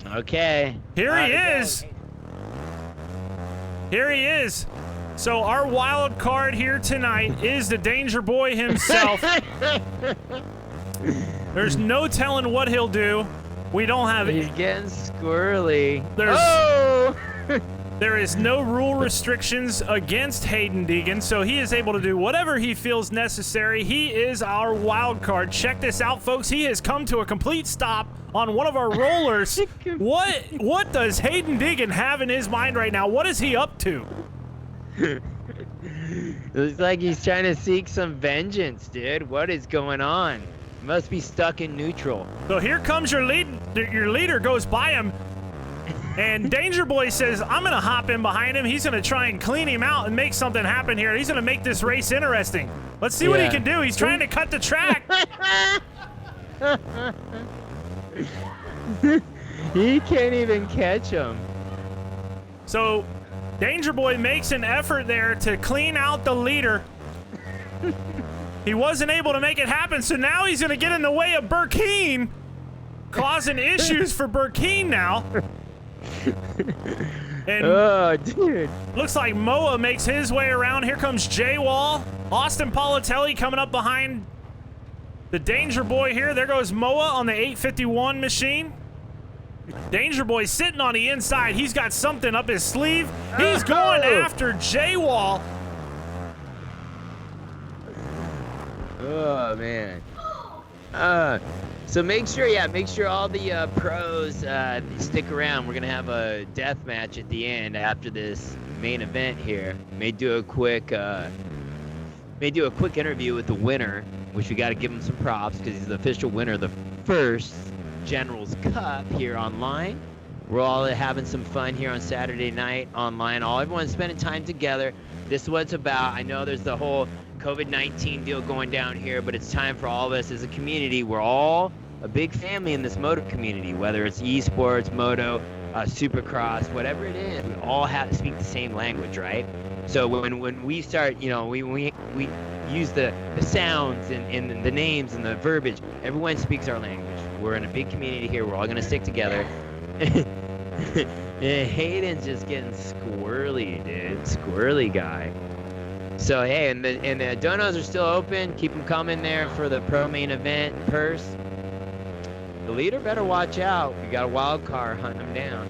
Okay. Here he is. Here he is. So our wild card here tonight is the Danger Boy himself. There's no telling what he'll do. We don't have... He's getting squirrely. There is no rule restrictions against Hayden Deegan, so he is able to do whatever he feels necessary. He is our wild card. Check this out, folks. He has come to a complete stop on one of our rollers. What does Hayden Deegan have in his mind right now? What is he up to? Looks like he's trying to seek some vengeance, dude. What is going on? Must be stuck in neutral. So here comes your lead. Your leader goes by him, and Danger Boy says, I'm going to hop in behind him. He's going to try and clean him out and make something happen here. He's going to make this race interesting. Let's see what he can do. He's trying to cut the track. He can't even catch him. So Danger Boy makes an effort there to clean out the leader. He wasn't able to make it happen, so now he's going to get in the way of Burkeen, causing issues for Burkeen now. And oh, dude. Looks like Moa makes his way around. Here comes J-Wall. Austin Politelli coming up behind the Danger Boy here. There goes Moa on the 851 machine. Danger Boy sitting on the inside. He's got something up his sleeve. He's going after J-Wall. Oh, man. So make sure all the pros stick around. We're going to have a death match at the end after this main event here. May do a quick interview with the winner, which we got to give him some props because he's the official winner of the first General's Cup here online. We're all having some fun here on Saturday night online. Everyone's spending time together. This is what it's about. I know there's the whole COVID-19 deal going down here, but it's time for all of us as a community. We're all a big family in this moto community, whether it's esports, moto, supercross, whatever it is. We all have to speak the same language, right? So when we start, we use the sounds and the names and the verbiage. Everyone speaks our language. We're in a big community here. We're all gonna stick together. Hayden's just getting squirrely, dude. Squirrely guy. So hey, and the donos are still open. Keep them coming there for the pro main event purse. The leader better watch out. We got a wild card hunting him down.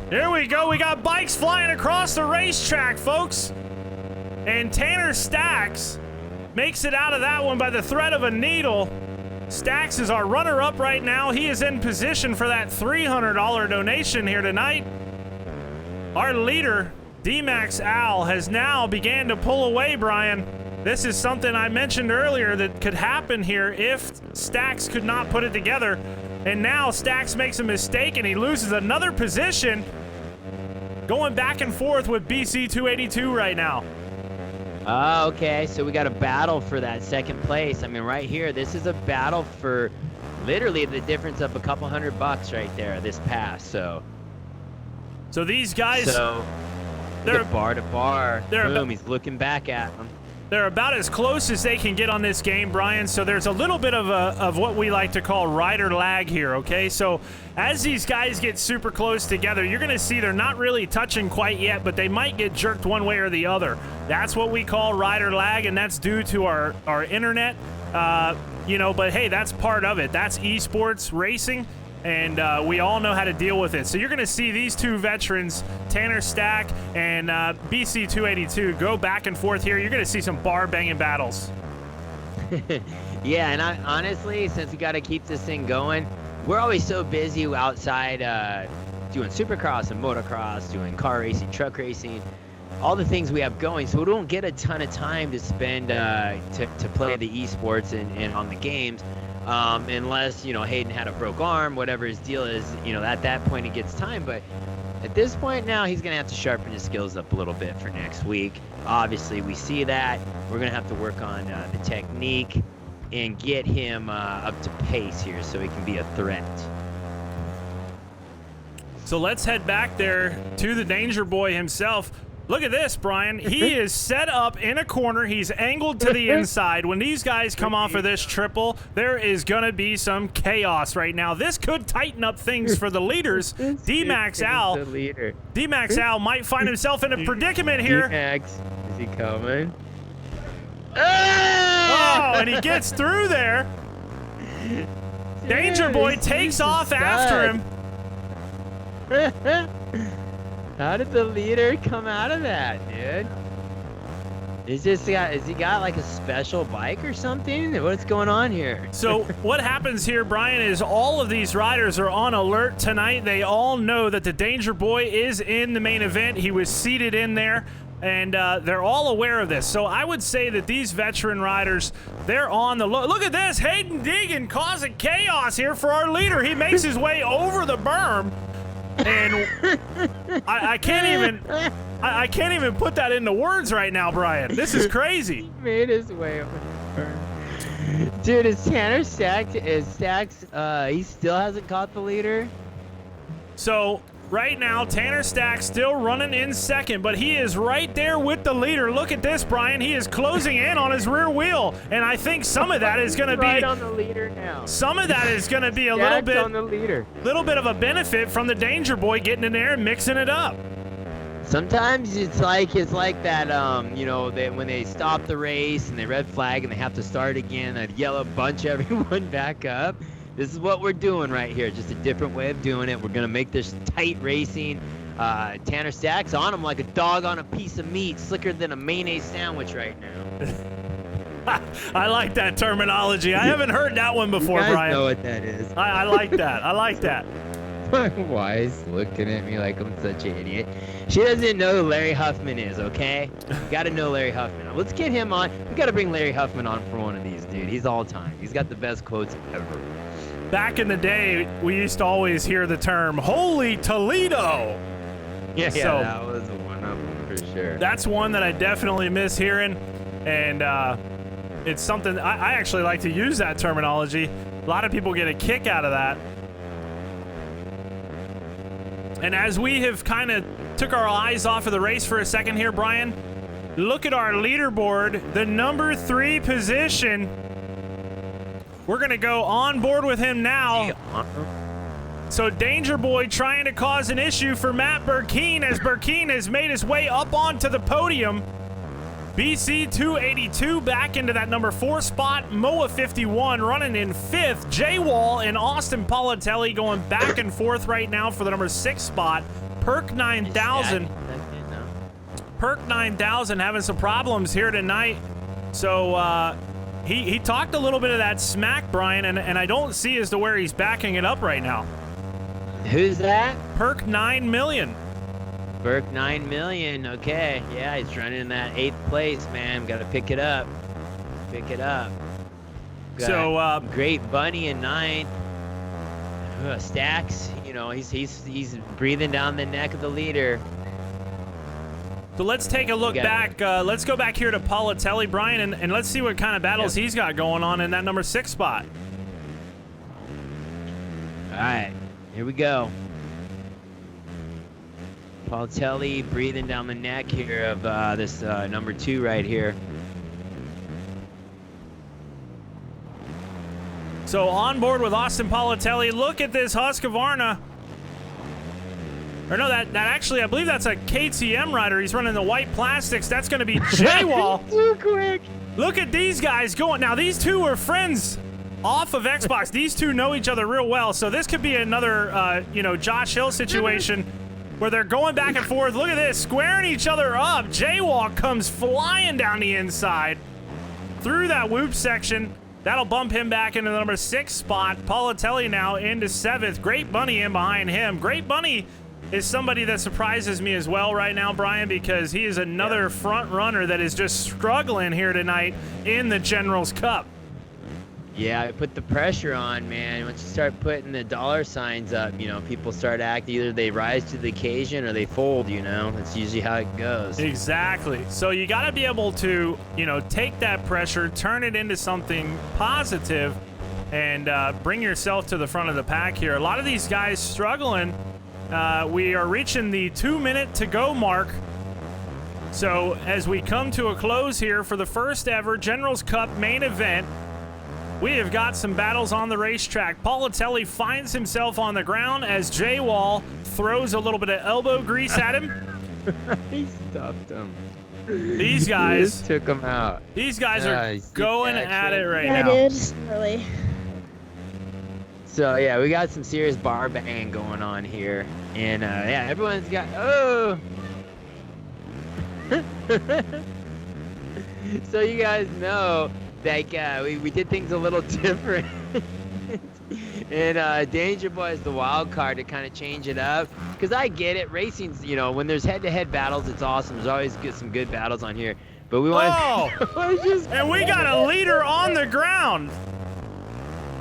Here we go. We got bikes flying across the racetrack, folks. And Tanner Stacks makes it out of that one by the thread of a needle. Stacks is our runner-up right now. He is in position for that $300 donation here tonight. Our leader, D-Max Al, has now began to pull away, Brian. This is something I mentioned earlier that could happen here if Stacks could not put it together. And now Stacks makes a mistake and he loses another position. going back and forth with BC 282 right now. Oh, okay. So we got a battle for that second place. I mean, right here, this is a battle for literally the difference of a couple $100 right there, this pass. So these guys, they're bar to bar. They're Boom, he's looking back at them. They're about as close as they can get on this game, Brian. So there's a little bit of what we like to call rider lag here, okay? So as these guys get super close together, you're going to see they're not really touching quite yet, but they might get jerked one way or the other. That's what we call rider lag, and that's due to our internet. But hey, that's part of it. That's esports racing, and we all know how to deal with it. So you're going to see these two veterans, Tanner Stack and BC 282, go back and forth here. You're going to see some bar-banging battles. Yeah, and honestly, since we got to keep this thing going, we're always so busy outside doing supercross and motocross, doing car racing, truck racing, all the things we have going, so we don't get a ton of time to spend to play the esports and on the games. Unless, Hayden had a broke arm, whatever his deal is, at that point he gets time. But at this point now, he's going to have to sharpen his skills up a little bit for next week. Obviously, we see that. We're going to have to work on the technique and get him up to pace here so he can be a threat. So let's head back there to the Danger Boy himself. Look at this, Brian. He is set up in a corner. He's angled to the inside. When these guys come off of this triple, there is going to be some chaos right now. This could tighten up things for the leaders. D-Max Al might find himself in a predicament here. D-Max, is he coming? Oh, and he gets through there. Danger Boy takes off after him. How did the leader come out of that, dude? Has he got like a special bike or something? What's going on here? So what happens here, Brian, is all of these riders are on alert tonight. They all know that the Danger Boy is in the main event. He was seated in there, and they're all aware of this. So I would say that these veteran riders, they're on the look. Look at this, Hayden Deegan causing chaos here for our leader. He makes his way over the berm. And I can't even put that into words right now, Brian. This is crazy. He made his way over. Dude, is Tanner stacked? He still hasn't caught the leader? So right now, Tanner Stack still running in second, but he is right there with the leader. Look at this, Brian. He is closing in on his rear wheel, and I think some of that is going to be right on the leader now. Some of that is going to be a little bit on the leader. Little bit of a benefit from the Danger Boy getting in there and mixing it up. Sometimes it's like that, when they stop the race and they red flag and they have to start again, I'd yellow bunch everyone back up. This is what we're doing right here, just a different way of doing it. We're going to make this tight racing. Tanner Stack's on him like a dog on a piece of meat, slicker than a mayonnaise sandwich right now. I like that terminology. I haven't heard that one before, you guys Brian. know what that is. I like that. I like that. My wife's looking at me like I'm such an idiot. She doesn't know who Larry Huffman is, okay? You got to know Larry Huffman. Let's get him on. We got to bring Larry Huffman on for one of these, dude. He's all time. He's got the best quotes ever. Back in the day, we used to always hear the term, Holy Toledo! Yeah, So, that was one of them for sure. That's one that I definitely miss hearing, and it's something, I actually like to use that terminology. A lot of people get a kick out of that. And as we have kind of took our eyes off of the race for a second here, Brian, look at our leaderboard, the number 3 position. We're going to go on board with him now. So Danger Boy trying to cause an issue for Matt Burkeen as Burkeen has made his way up onto the podium. BC 282 back into that number 4 spot. Moa 51 running in 5th. J-Wall and Austin Politelli going back and forth right now for the number 6 spot. Perk 9000. Perk 9000 having some problems here tonight. So he talked a little bit of that smack, Brian, and I don't see as to where he's backing it up right now. Who's that? Perk 9 million. Perk 9 million. Okay. Yeah, he's running in that 8th place, man. Got to pick it up. Pick it up. So Great Bunny in 9th. Stacks, he's breathing down the neck of the leader. So let's take a look back. Let's go back here to Politelli, Brian, and let's see what kind of battles he's got going on in that number 6 spot. All right, here we go. Politelli breathing down the neck here of this number 2 right here. So on board with Austin Politelli. Look at this Husqvarna. Or no, that actually, I believe that's a KTM rider. He's running the white plastics. That's going to be J-Wall. Too quick. Look at these guys going. Now, these two were friends off of Xbox. These two know each other real well. So this could be another, Josh Hill situation where they're going back and forth. Look at this, squaring each other up. J-Wall comes flying down the inside through that whoop section. That'll bump him back into the number 6 spot. Politelli now into 7th. Great Bunny in behind him. Great Bunny is somebody that surprises me as well right now, Brian, because he is another front runner that is just struggling here tonight in the General's Cup. Yeah, I put the pressure on, man. Once you start putting the dollar signs up, people start acting. Either they rise to the occasion or they fold, That's usually how it goes. Exactly. So you got to be able to, take that pressure, turn it into something positive, and bring yourself to the front of the pack here. A lot of these guys struggling. We are reaching the 2-minute to go mark. So as we come to a close here for the first ever General's Cup main event, we have got some battles on the racetrack. Politelli finds himself on the ground as J-Wall throws a little bit of elbow grease at him. He stuffed him. These He guys just took him out. These guys are going at it right Yeah, now. it is. Really. So yeah, we got some serious bar banging going on here, and everyone's got So you guys know, we did things a little different, and Danger Boy is the wild card to kind of change it up. Cause I get it, racing's when there's head-to-head battles, it's awesome. There's always some good battles on here, but we want. And we got a leader on the ground.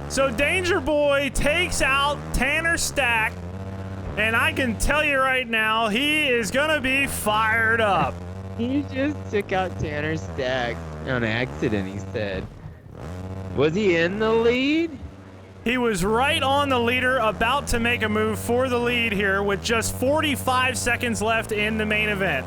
So Danger Boy takes out Tanner Stack, and I can tell you right now, he is gonna be fired up. He just took out Tanner Stack on accident, he said. Was he in the lead? He was right on the leader, about to make a move for the lead here with just 45 seconds left in the main event.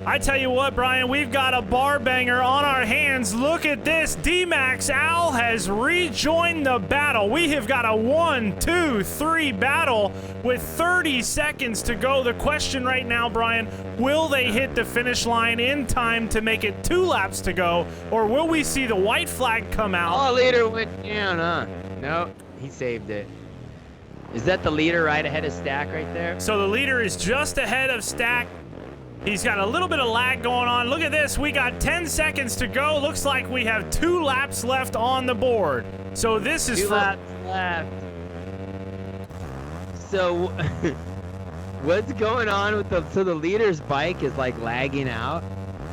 I tell you what, Brian, we've got a bar banger on our hands. Look at this. D-Max Al has rejoined the battle. We have got a 1, 2, 3 battle with 30 seconds to go. The question right now, Brian, will they hit the finish line in time to make it 2 laps to go, or will we see the white flag come out? Oh, leader went down, huh? No, he saved it. Is that the leader right ahead of Stack right there? So the leader is just ahead of Stack. He's got a little bit of lag going on. Look at this. We got 10 seconds to go. Looks like we have 2 laps left on the board. So this is 2 laps left. So what's going on with so the leader's bike is like lagging out?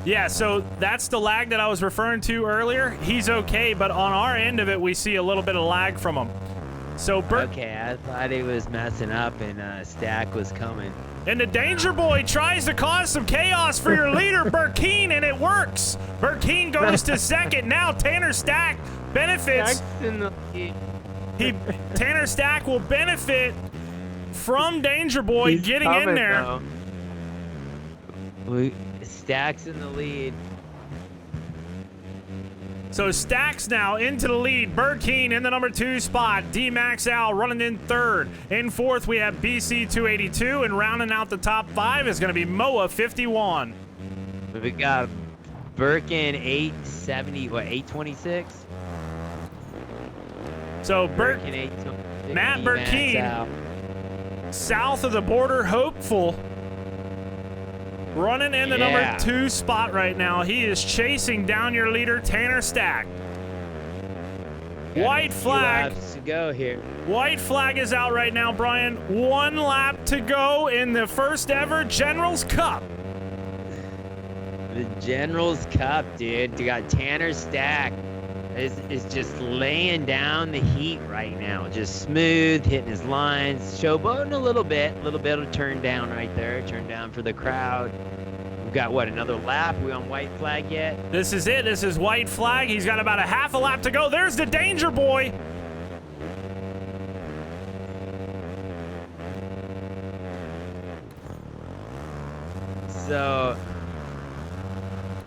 Yeah, so that's the lag that I was referring to earlier. He's okay, but on our end of it, we see a little bit of lag from him. So okay, I thought he was messing up and Stack was coming. And the Danger Boy tries to cause some chaos for your leader, Burkeen, and it works. Burkeen goes to second. Now Tanner Stack benefits. Tanner Stack will benefit from Danger Boy getting in there. Stack's in the lead. So Stack's now into the lead. Burkeen in the number 2 spot. D-Max Al running in 3rd. In 4th, we have BC 282, and rounding out the top 5 is going to be Moa 51. We got Birkin 870, 826? So Birkin 826. Matt Burkeen, south of the border, hopeful. Running in the number 2 spot right now. He is chasing down your leader, Tanner Stack. White flag. 2 laps to go here. White flag is out right now, Brian. 1 lap to go in the first ever General's Cup. The General's Cup, dude. You got Tanner Stack is just laying down the heat right now. Just smooth, hitting his lines, showboating a little bit of turn down right there. Turn down for the crowd. We've got, what, another lap? We on white flag yet? This is it. This is white flag. He's got about a half a lap to go. There's the danger boy. So,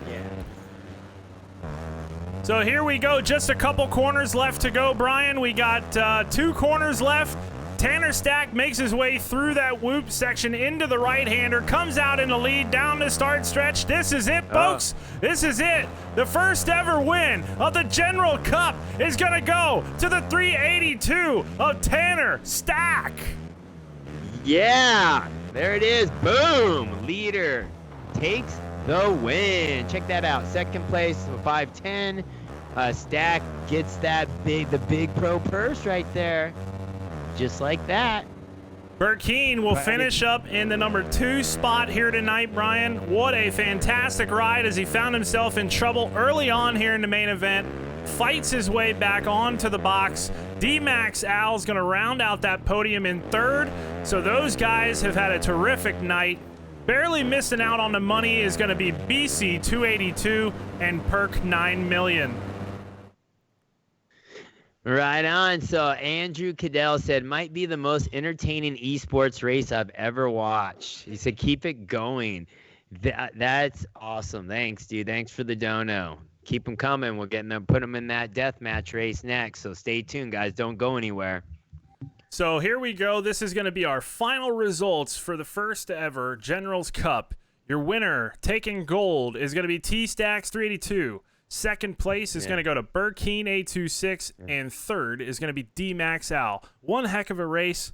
yeah. So here we go. Just a couple corners left to go, Brian. We got 2 corners left. Tanner Stack makes his way through that whoop section into the right-hander, comes out in the lead down the start stretch. This is it, folks. This is it. The first ever win of the General Cup is going to go to the 382 of Tanner Stack. Yeah, there it is. Boom. Leader takes the win. Check that out. Second place, 510. Stack gets the big pro purse right there. Just like that. Burkeen will finish up in the number 2 spot here tonight, Brian. What a fantastic ride as he found himself in trouble early on here in the main event. Fights his way back onto the box. D-Max Al's going to round out that podium in 3rd. So those guys have had a terrific night. Barely missing out on the money is going to be BC 282 and Perk 9 million. Right on. So Andrew Cadell said, might be the most entertaining esports race I've ever watched. He said, keep it going. That's awesome. Thanks, dude. Thanks for the dono. Keep them coming. We're getting them, put them in that deathmatch race next. So stay tuned, guys. Don't go anywhere. So here we go. This is going to be our final results for the first ever General's Cup. Your winner, taking gold, is going to be T-Stacks 382. Second place is going to go to Burkeen 826, and 3rd is going to be D-Max Al. One heck of a race,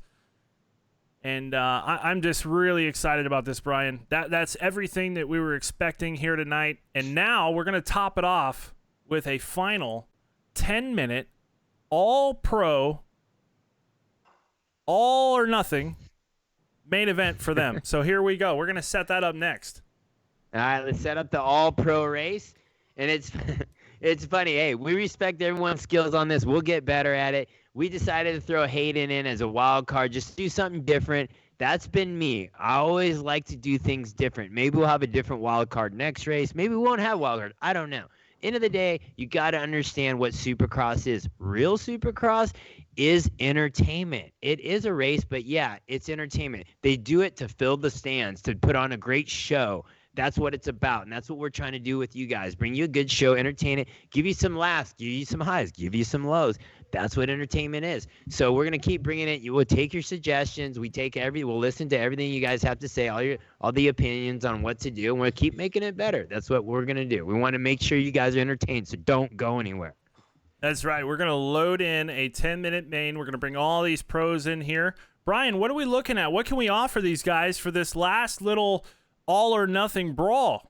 and I'm just really excited about this, Brian. That's everything that we were expecting here tonight, and now we're going to top it off with a final 10-minute, all-pro, all-or-nothing main event for them. So here we go. We're going to set that up next. All right, let's set up the all-pro race. And it's funny. Hey, we respect everyone's skills on this. We'll get better at it. We decided to throw Hayden in as a wild card, just do something different. That's been me. I always like to do things different. Maybe we'll have a different wild card next race. Maybe we won't have wild card. I don't know. End of the day, you got to understand what Supercross is. Real Supercross is entertainment. It is a race, but yeah, it's entertainment. They do it to fill the stands, to put on a great show. That's what it's about, and that's what we're trying to do with you guys. Bring you a good show, entertain it, give you some laughs, give you some highs, give you some lows. That's what entertainment is. So we're going to keep bringing it. You will take your suggestions. We'll listen to everything you guys have to say, all the opinions on what to do, and we'll keep making it better. That's what we're going to do. We want to make sure you guys are entertained, so don't go anywhere. That's right. We're going to load in a 10-minute main. We're going to bring all these pros in here. Brian, what are we looking at? What can we offer these guys for this last little all or nothing brawl?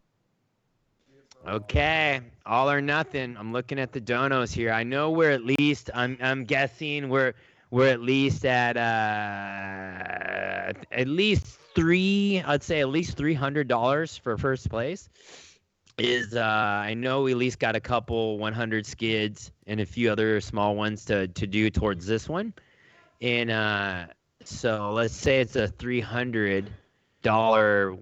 Okay, all or nothing. I'm looking at the donos here. I know we're at least. I'm guessing we're at least at least $300 for first place. I know we at least got a couple 100 skids and a few other small ones to do towards this one, and so let's say it's a $300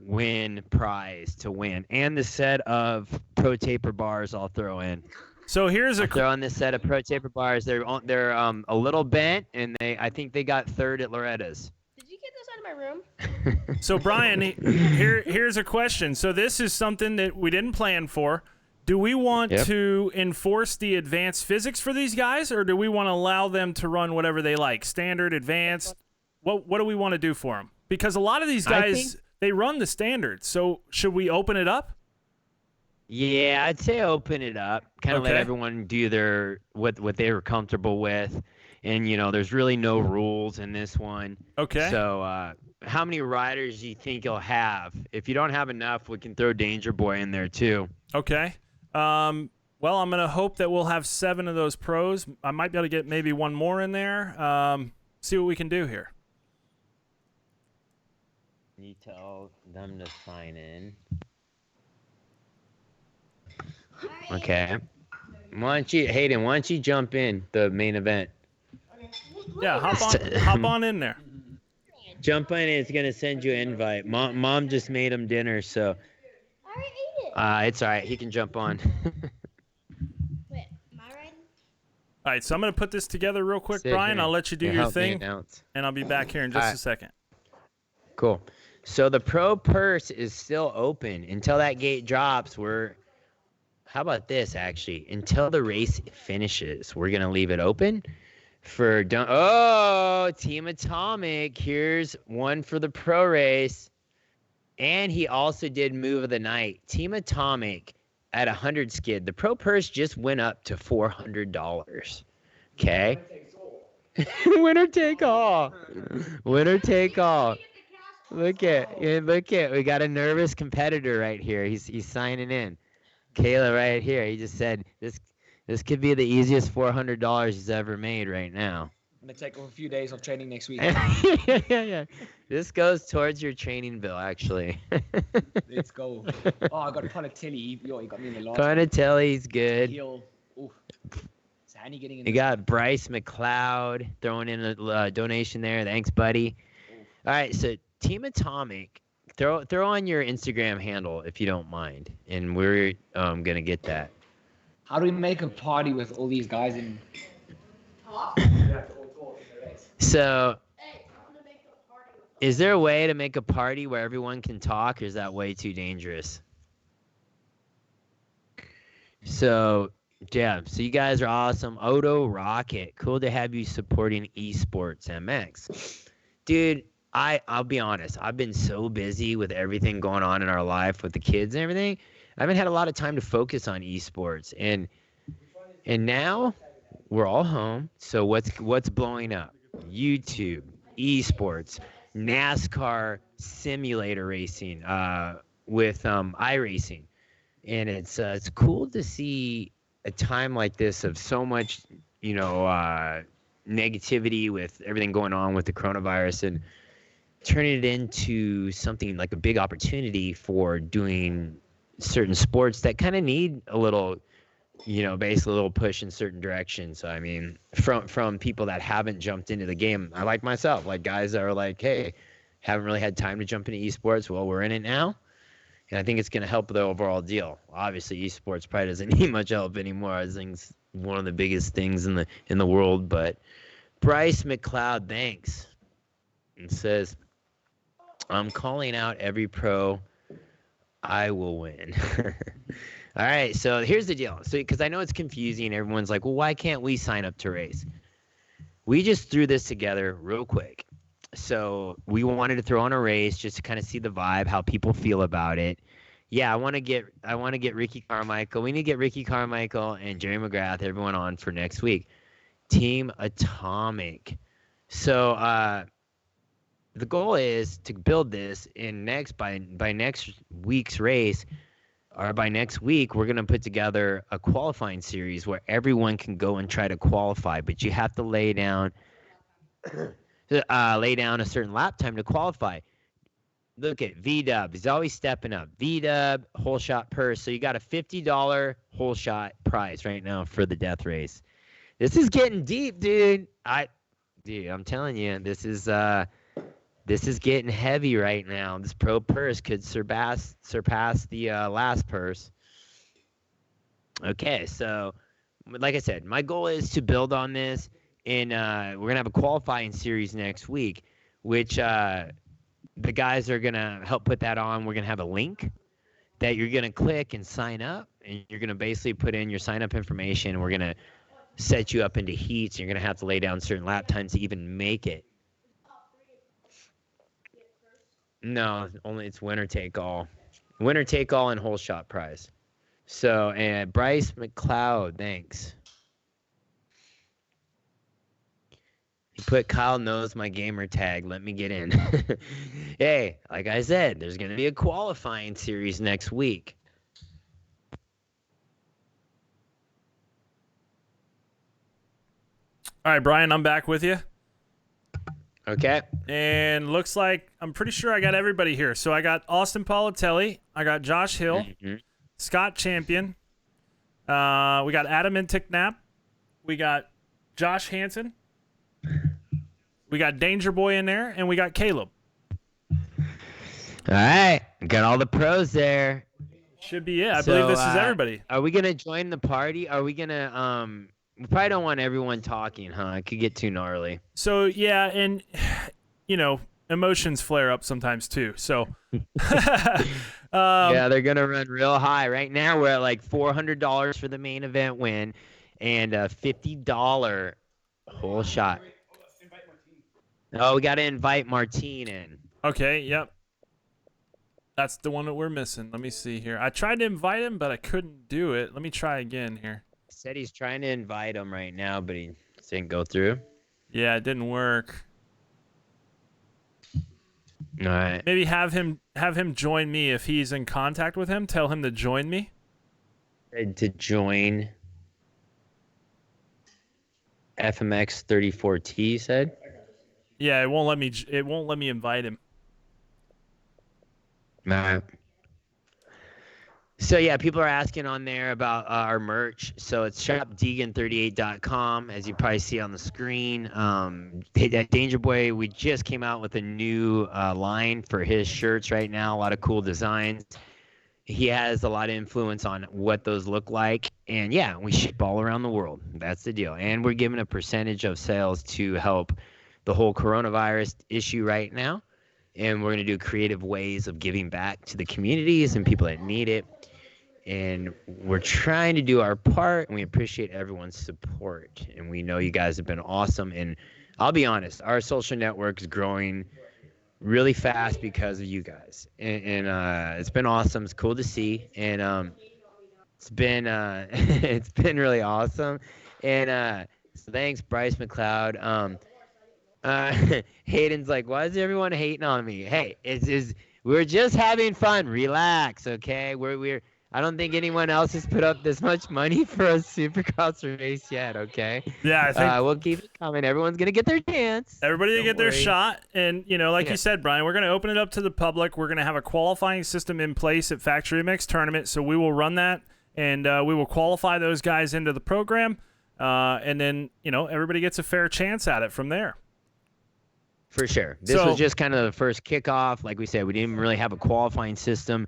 win prize to win, and the set of pro taper bars I'll throw in. So here's throw on this set of pro taper bars. They're a little bent, and I think they got 3rd at Loretta's. Did you get this out of my room? So Brian, here's a question. So this is something that we didn't plan for. Do we want to enforce the advanced physics for these guys, or do we want to allow them to run whatever they like, standard, advanced? What do we want to do for them? Because a lot of these guys, they run the standard. So should we open it up? Yeah, I'd say open it up. Kind of let everyone do what they were comfortable with. And, there's really no rules in this one. Okay. So how many riders do you think you'll have? If you don't have enough, we can throw Danger Boy in there too. Okay. Well, I'm going to hope that we'll have 7 of those pros. I might be able to get maybe one more in there. See what we can do here. You tell them to sign in. Okay. Hayden, why don't you jump in the main event? Yeah, hop on in there. Jump in. It's gonna send you an invite. Mom just made him dinner, so. I already ate it. It's all right. He can jump on. Wait, am I riding? All right, so I'm going to put this together real quick, Sit Brian. here I'll let you do and your help me thing, announce. and I'll be back here in just All right. a second. Cool. So the pro purse is still open until that gate drops. How about this, actually? Until the race finishes, we're going to leave it open for Team Atomic. Here's one for the pro race. And he also did move of the night. Team Atomic at 100 skid. The pro purse just went up to $400. Okay? Winner take all. Winner take all. Look at, we got a nervous competitor right here. He's signing in. Kayla right here. He just said this could be the easiest $400 he's ever made right now. I'm gonna take a few days of training next week. Yeah. This goes towards your training bill, actually. Let's go. Oh, I got Ponatelli. Yo, he got me in the last. Ponatelli's good. Heel. Oof. Is Hanny getting in? You got Bryce McLeod throwing in a donation there. Thanks, buddy. All right, so Team Atomic, throw on your Instagram handle if you don't mind, and we're gonna get that. How do we make a party with all these guys in? So, is there a way to make a party where everyone can talk, or is that way too dangerous? So, yeah, so you guys are awesome. Odo Rocket, cool to have you supporting Esports MX. Dude, I'll be honest, I've been so busy with everything going on in our life with the kids and everything. I haven't had a lot of time to focus on esports, and now we're all home. So what's blowing up? YouTube, esports, NASCAR simulator racing, with iRacing, and it's cool to see a time like this of so much, negativity with everything going on with the coronavirus, and turning it into something like a big opportunity for doing certain sports that kind of need a little, basically a little push in certain directions. So, I mean, from people that haven't jumped into the game, I like myself, like guys that are like, hey, haven't really had time to jump into esports. Well, we're in it now. And I think it's going to help the overall deal. Obviously, esports probably doesn't need much help anymore. I think it's one of the biggest things in the world. But Bryce McLeod, thanks. It says, I'm calling out every pro. I will win. All right, so here's the deal. So, because I know it's confusing. Everyone's like, well, why can't we sign up to race? We just threw this together real quick. So we wanted to throw on a race just to kind of see the vibe, how people feel about it. Yeah, I want to get Ricky Carmichael. We need to get Ricky Carmichael and Jerry McGrath, everyone on for next week. Team Atomic. So the goal is to build this by next week's race, or by next week, we're going to put together a qualifying series where everyone can go and try to qualify, but you have to lay down a certain lap time to qualify. Look at V-Dub. He's always stepping up. V-Dub, whole shot purse. So you got a $50 whole shot prize right now for the death race. This is getting deep, dude. I'm telling you, this is getting heavy right now. This pro purse could surpass the last purse. Okay, so like I said, my goal is to build on this, and we're gonna have a qualifying series next week, which the guys are gonna help put that on. We're gonna have a link that you're gonna click and sign up, and you're gonna basically put in your sign up information. We're gonna set you up into heats, and you're gonna have to lay down certain lap times to even make it. No, only it's winner take all. Winner take all and whole shot prize. So, and Bryce McLeod, thanks. He put Kyle knows my gamer tag. Let me get in. Hey, like I said, there's going to be a qualifying series next week. All right, Brian, I'm back with you. Okay. And looks like I'm pretty sure I got everybody here. So I got Austin Politelli, I got Josh Hill, Scott Champion, We got Adam and Ticknap. We got Josh Hanson. We got Danger Boy in there, and we got Caleb. All right, got all the pros there. Should be it. I believe this is everybody. Are we gonna join the party? Are we gonna We probably don't want everyone talking, huh? It could get too gnarly. So yeah, and emotions flare up sometimes too. So yeah, they're gonna run real high. Right now we're at like $400 for the main event win, and a $50 whole shot. Oh, we gotta invite Martine in. Okay. Yep. That's the one that we're missing. Let me see here. I tried to invite him, but I couldn't do it. Let me try again here. Said he's trying to invite him right now, but he didn't go through. Yeah, it didn't work. All right. Maybe have him join me if he's in contact with him. Tell him to join me. To join FMX 34T, you said? Yeah, it won't let me. It won't let me invite him. All right. So yeah, people are asking on there about our merch. So it's shopdeegan38.com, as you probably see on the screen. Danger Boy, we just came out with a new line for his shirts right now. A lot of cool designs. He has a lot of influence on what those look like. And yeah, we ship all around the world. That's the deal. And we're giving a percentage of sales to help the whole coronavirus issue right now. And we're going to do creative ways of giving back to the communities and people that need it. And we're trying to do our part, and we appreciate everyone's support. And we know you guys have been awesome. And I'll be honest, our social network is growing really fast because of you guys. And it's been awesome. It's cool to see. And it's been it's been really awesome. And so thanks, Bryce McLeod. Hayden's like, why is everyone hating on me? Hey, we're just having fun. Relax, okay? I don't think anyone else has put up this much money for a Supercross race yet, okay? Yeah, I think we'll keep it coming. Everyone's gonna get their chance. Everybody Don't get their worry. shot, and like you said, Brian, we're gonna open it up to the public. We're gonna have a qualifying system in place at Factory Mix Tournament, so we will run that, and we will qualify those guys into the program, and then everybody gets a fair chance at it from there. For sure. This was just kind of the first kickoff. Like we said, we didn't really have a qualifying system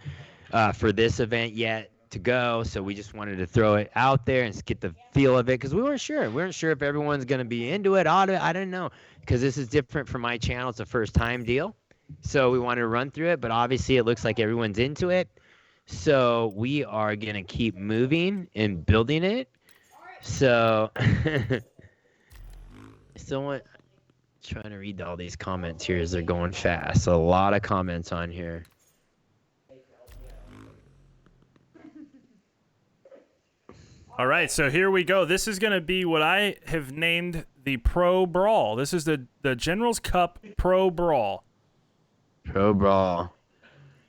for this event yet to go, so we just wanted to throw it out there and get the feel of it because we weren't sure. We weren't sure if everyone's going to be into it. I didn't know because this is different from my channel. It's a first-time deal, so we wanted to run through it, but obviously it looks like everyone's into it, so we are going to keep moving and building it. So trying to read all these comments here as they're going fast. A lot of comments on here. All right, so here we go. This is going to be what I have named the Pro Brawl. This is the General's Cup Pro Brawl. Pro Brawl.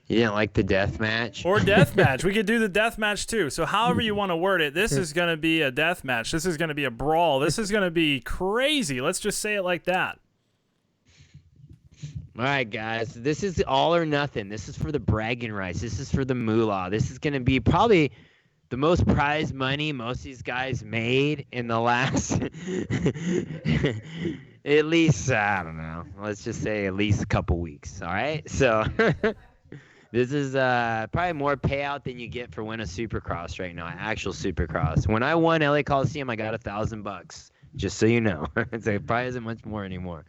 You didn't like the death match? Or death match. We could do the death match too. So however you want to word it, this is going to be a death match. This is going to be a brawl. This is going to be crazy. Let's just say it like that. All right, guys. This is all or nothing. This is for the bragging rights. This is for the moolah. This is going to be probably the most prize money most of these guys made in the last, at least, I don't know. Let's just say at least a couple weeks. All right. So this is probably more payout than you get for win a Supercross right now, actual Supercross. When I won LA Coliseum, I got $1,000. Just so you know, so it probably isn't much more anymore.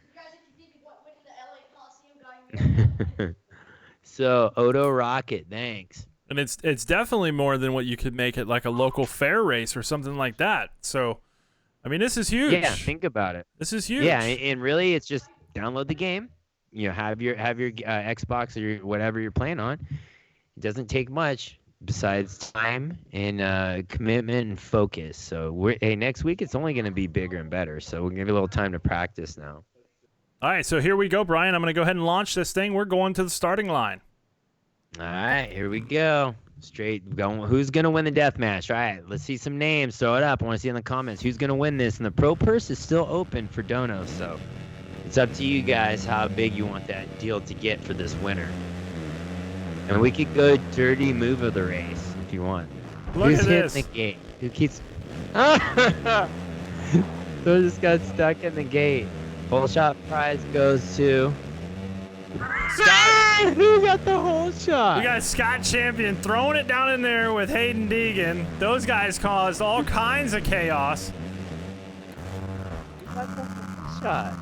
So Odo Rocket, thanks. And it's definitely more than what you could make at like a local fair race or something like that. So, I mean, this is huge. Yeah, think about it. This is huge. Yeah, and really, it's just download the game. Have your Xbox or your, whatever you're playing on. It doesn't take much besides time and commitment and focus. So next week it's only going to be bigger and better. So we'll give you a little time to practice now. All right, so here we go, Brian. I'm going to go ahead and launch this thing. We're going to the starting line. All right, here we go. Straight going. Who's going to win the death match? All right, let's see some names. Throw it up. I want to see in the comments who's going to win this. And the pro purse is still open for Dono, so it's up to you guys how big you want that deal to get for this winner. And we could go dirty move of the race if you want. Look Who's at hitting this. the gate? Who keeps... So just got stuck in the gate. Whole shot prize goes to... Scott. Who got the whole shot? We got Scott Champion throwing it down in there with Hayden Deegan. Those guys caused all kinds of chaos. Who got the whole shot?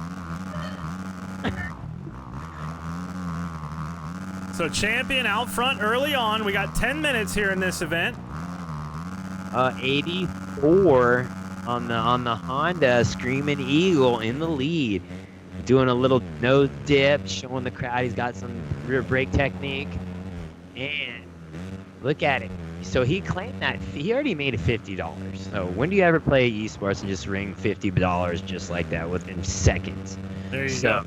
So Champion out front early on. We got 10 minutes here in this event. 84 on the Honda, Screaming Eagle in the lead. Doing a little nose dip, showing the crowd he's got some rear brake technique. And look at it. So he claimed that he already made $50. So when do you ever play esports and just ring $50 just like that within seconds? There you go.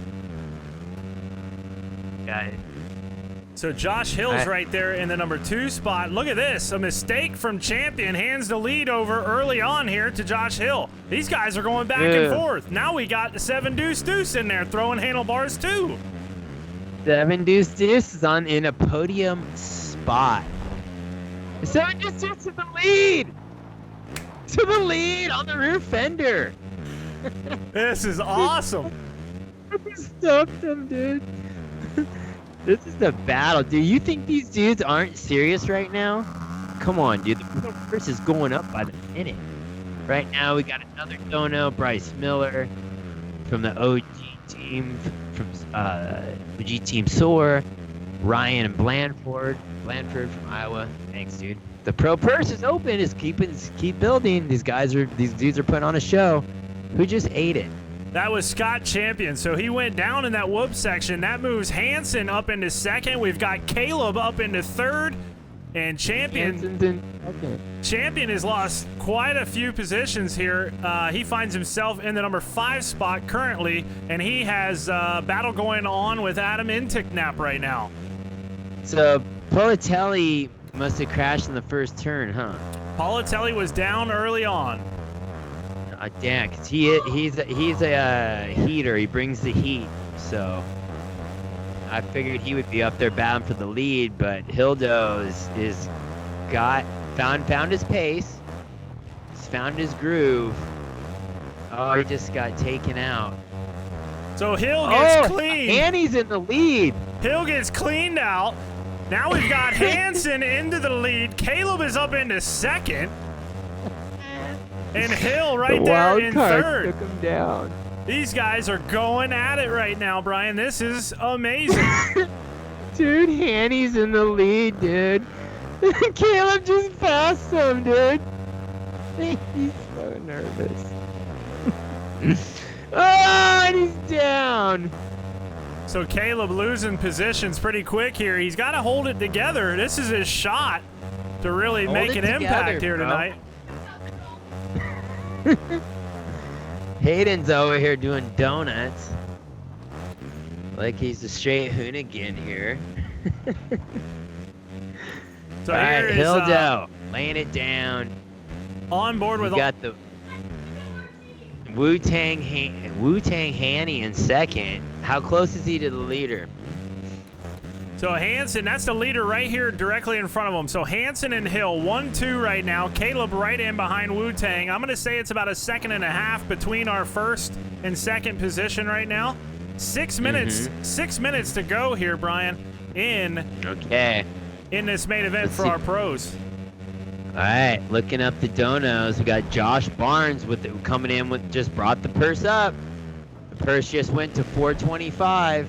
Got it. So Josh Hill's right there in the number 2 spot. Look at this. A mistake from Champion hands the lead over early on here to Josh Hill. These guys are going back and forth. Now we got the 7 deuce deuce in there throwing handlebars too. 7 deuce deuce is in a podium spot. 7 deuce deuce to the lead. To the lead on the rear fender. This is awesome. I stumped him, dude. This is the battle, dude. You think these dudes aren't serious right now? Come on, dude. The first is going up by the minute. Right now, we got another dono, Bryce Miller from the OG team, from OG Team Soar, Ryan Blandford from Iowa. Thanks, dude. The pro purse is open. Is keep building. These dudes are putting on a show. Who just ate it? That was Scott Champion. So he went down in that whoop section. That moves Hanson up into second. We've got Caleb up into third. And Champion has lost quite a few positions here. He finds himself in the number 5 spot currently. And he has battle going on with Adam Inticknap right now. So Politelli must have crashed in the first turn, huh? Politelli was down early on. Damn, cause he's a heater. He brings the heat, so I figured he would be up there bound for the lead. But Hildo is found his pace. He's found his groove. Oh, he just got taken out. So Hill gets clean. Annie's in the lead. Hill gets cleaned out. Now we've got Hanson into the lead. Caleb is up into second. And Hill right there in third. Took him down. These guys are going at it right now, Brian. This is amazing. Dude, Hanny's in the lead, dude. Caleb just passed him, dude. He's so nervous. Oh, and he's down. So Caleb losing positions pretty quick here. He's got to hold it together. This is his shot to really make an impact here tonight. Hayden's over here doing donuts. Like he's a straight hoonigan here. So all right, here is Hildo laying it down. On board with got the Wu-Tang Hanny in second. How close is he to the leader? So Hanson, that's the leader right here directly in front of him. So Hanson and Hill, 1-2 right now. Caleb right in behind Wu-Tang. I'm going to say it's about a second and a half between our first and second position right now. 6 minutes, 6 minutes to go here, Brian, in this main event for our pros. All right, looking up the donos, we got Josh Barnes coming in with just brought the purse up. The purse just went to 425.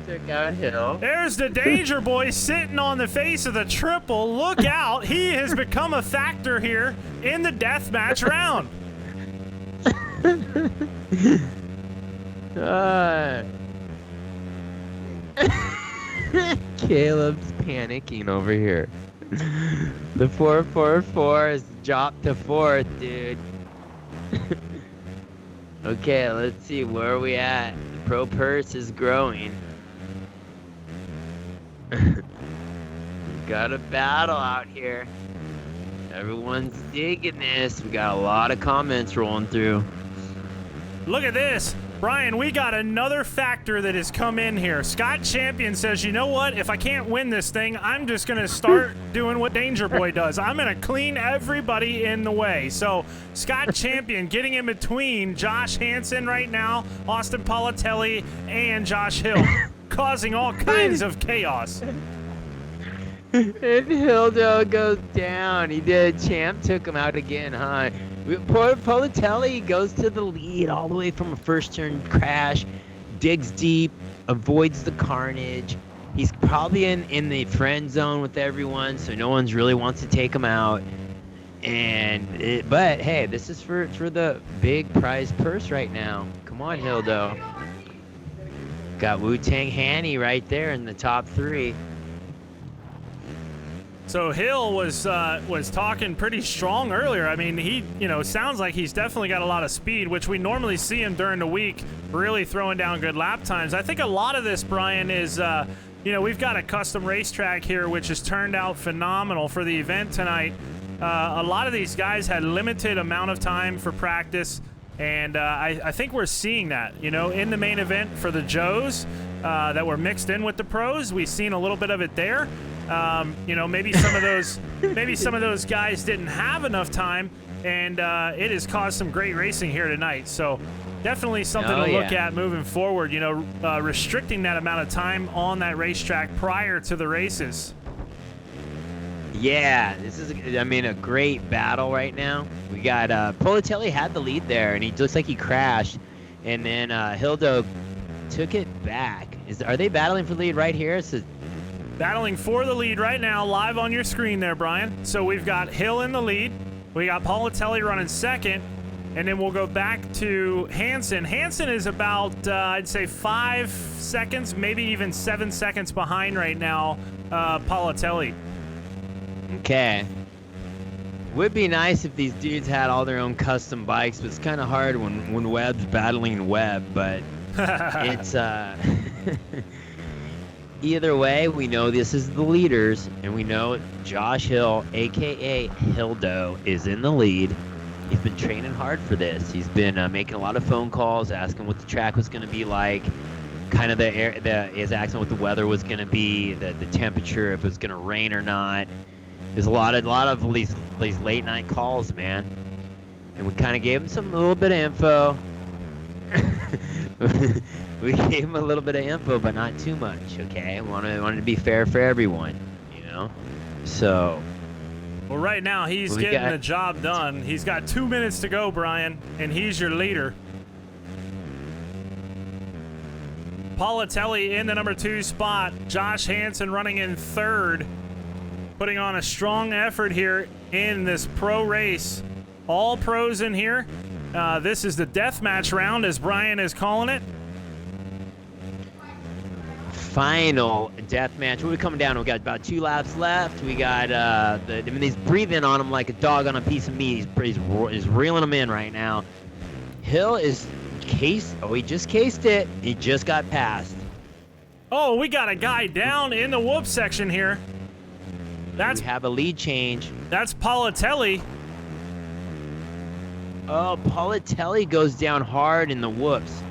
Took out Hill. There's the Danger Boy sitting on the face of the triple. Look out. He has become a factor here in the deathmatch round. Caleb's panicking over here. The 444 has dropped to 4th, dude. Okay, let's see, where are we at? The pro purse is growing. Got a battle out here. Everyone's digging this. We got a lot of comments rolling through. Look at this. Brian, we got another factor that has come in here. Scott Champion says, you know what? If I can't win this thing, I'm just going to start doing what Danger Boy does. I'm going to clean everybody in the way. So Scott Champion getting in between Josh Hanson right now, Austin Politelli, and Josh Hill, causing all kinds of chaos. And Hildo goes down. He did. Champ took him out again, huh? Poor Politelli goes to the lead all the way from a first turn crash, digs deep, avoids the carnage. He's probably in the friend zone with everyone, so no one's really wants to take him out. But hey, this is for the big prize purse right now. Come on, Hildo. Got Wu-Tang Hanny right there in the top 3. So Hill was talking pretty strong earlier. I mean, he, sounds like he's definitely got a lot of speed, which we normally see him during the week, really throwing down good lap times. I think a lot of this, Brian, is, we've got a custom racetrack here, which has turned out phenomenal for the event tonight. A lot of these guys had limited amount of time for practice, and I think we're seeing that, in the main event for the Joes that were mixed in with the pros. We've seen a little bit of it there. Maybe some of those guys didn't have enough time, and it has caused some great racing here tonight. So definitely something to look at moving forward, restricting that amount of time on that racetrack prior to the races. Yeah, this is, a great battle right now. We got, Politelli had the lead there, and he looks like he crashed, and then Hildo took it back. Are they battling for the lead right here? Battling for the lead right now, live on your screen there, Brian. So we've got Hill in the lead. We got Politelli running second. And then we'll go back to Hanson. Hanson is about, I'd say, 5 seconds, maybe even 7 seconds behind right now, Politelli. Okay. Would be nice if these dudes had all their own custom bikes, but it's kind of hard when Webb's battling Webb, but it's... Either way, we know this is the leaders, and we know Josh Hill, a.k.a. Hildo, is in the lead. He's been training hard for this. He's been making a lot of phone calls, asking what the track was going to be like, kind of his asking what the weather was going to be, the temperature, if it was going to rain or not. There's a lot of these late night calls, man. And we kind of gave him a little bit of info. We gave him a little bit of info, but not too much, okay? Wanted to be fair for everyone, So... Well, right now, he's getting the job done. He's got 2 minutes to go, Brian, and he's your leader. Politelli in the number 2 spot. Josh Hanson running in 3rd. Putting on a strong effort here in this pro race. All pros in here. This is the deathmatch round, as Brian is calling it. Final death match. What are we coming down? We got about 2 laps left. We got he's breathing on him like a dog on a piece of meat. He's reeling him in right now. Hill is cased. Oh, he just cased it. He just got passed. Oh, we got a guy down in the whoop section here. We have a lead change. That's Politelli. Oh, Politelli goes down hard in the whoops.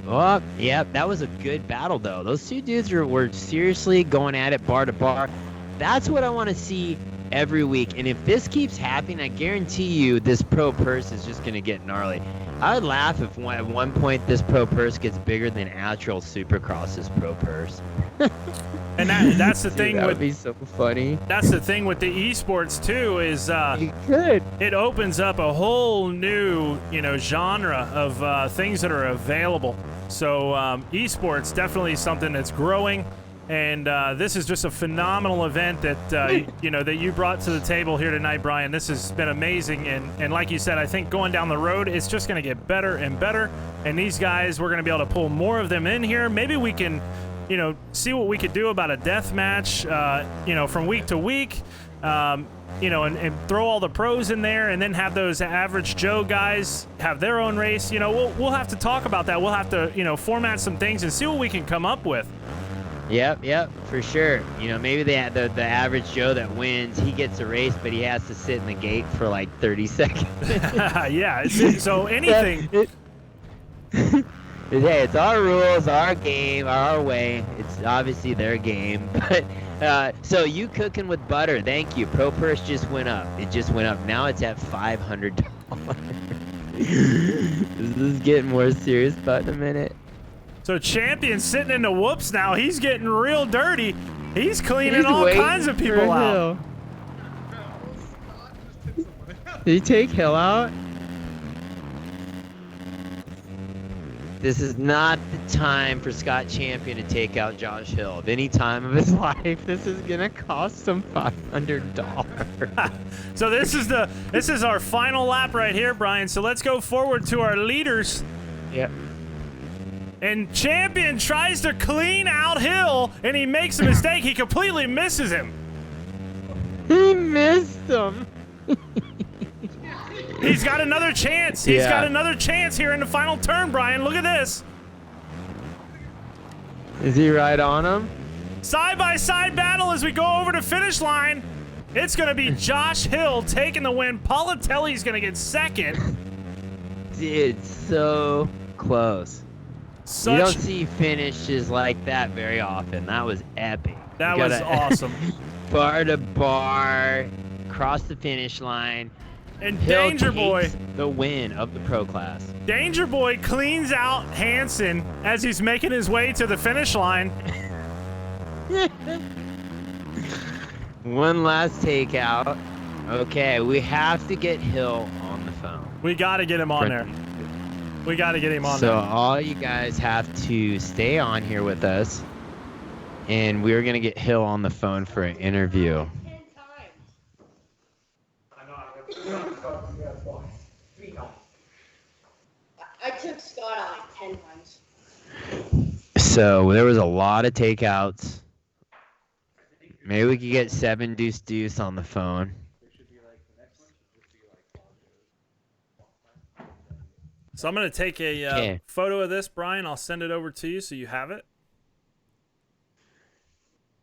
Oh, yeah, that was a good battle, though. Those two dudes were seriously going at it bar to bar. That's what I want to see every week. And if this keeps happening, I guarantee you this pro purse is just going to get gnarly. I would laugh if at one point this pro purse gets bigger than actual Supercross's pro purse. And that's the thing. That would be so funny. That's the thing with the esports too, is it opens up a whole new genre of things that are available. So esports definitely something that's growing, and this is just a phenomenal event that that you brought to the table here tonight, Brian. This has been amazing, and like you said, I think going down the road, it's just going to get better and better. And these guys, we're going to be able to pull more of them in here. Maybe we can, see what we could do about a death match, from week to week. And throw all the pros in there, and then have those average Joe guys have their own race. We'll have to talk about that. We'll have to, format some things and see what we can come up with. Yep, for sure. You know, maybe the average Joe that wins, he gets a race, but he has to sit in the gate for like 30 seconds. Yeah. So anything. Hey, it's our rules, our game, our way. It's obviously their game. But so you cooking with butter? Thank you. Pro Purse just went up. It just went up. Now it's at $500. This is getting more serious about in a minute. So Champion's sitting in the whoops now. He's getting real dirty. He's cleaning all kinds of people out. Did he take Hill out? This is not the time for Scott Champion to take out Josh Hill. Of any time of his life, this is gonna cost him $500. So this is our final lap right here, Brian. So let's go forward to our leaders. Yep. And Champion tries to clean out Hill, and he makes a mistake. He completely misses him. He missed him. He's got another chance. He's got another chance here in the final turn, Brian. Look at this. Is he right on him? Side-by-side battle as we go over the finish line. It's going to be Josh Hill taking the win. Politelli's going to get second. Dude, so close. You don't see finishes like that very often. That was epic. That was awesome. Bar to bar, cross the finish line. And Hill Danger Boy, the win of the pro class. Danger Boy cleans out Hanson as he's making his way to the finish line. One last takeout. Okay, we have to get Hill on the phone. We got to get him on there. We got to get him on there. So all you guys have to stay on here with us, and we're going to get Hill on the phone for an interview. I took Scott out like 10 times. So there was a lot of takeouts. Maybe we could get 7 Deuce Deuce on the phone. So I'm going to take a photo of this, Brian. I'll send it over to you so you have it.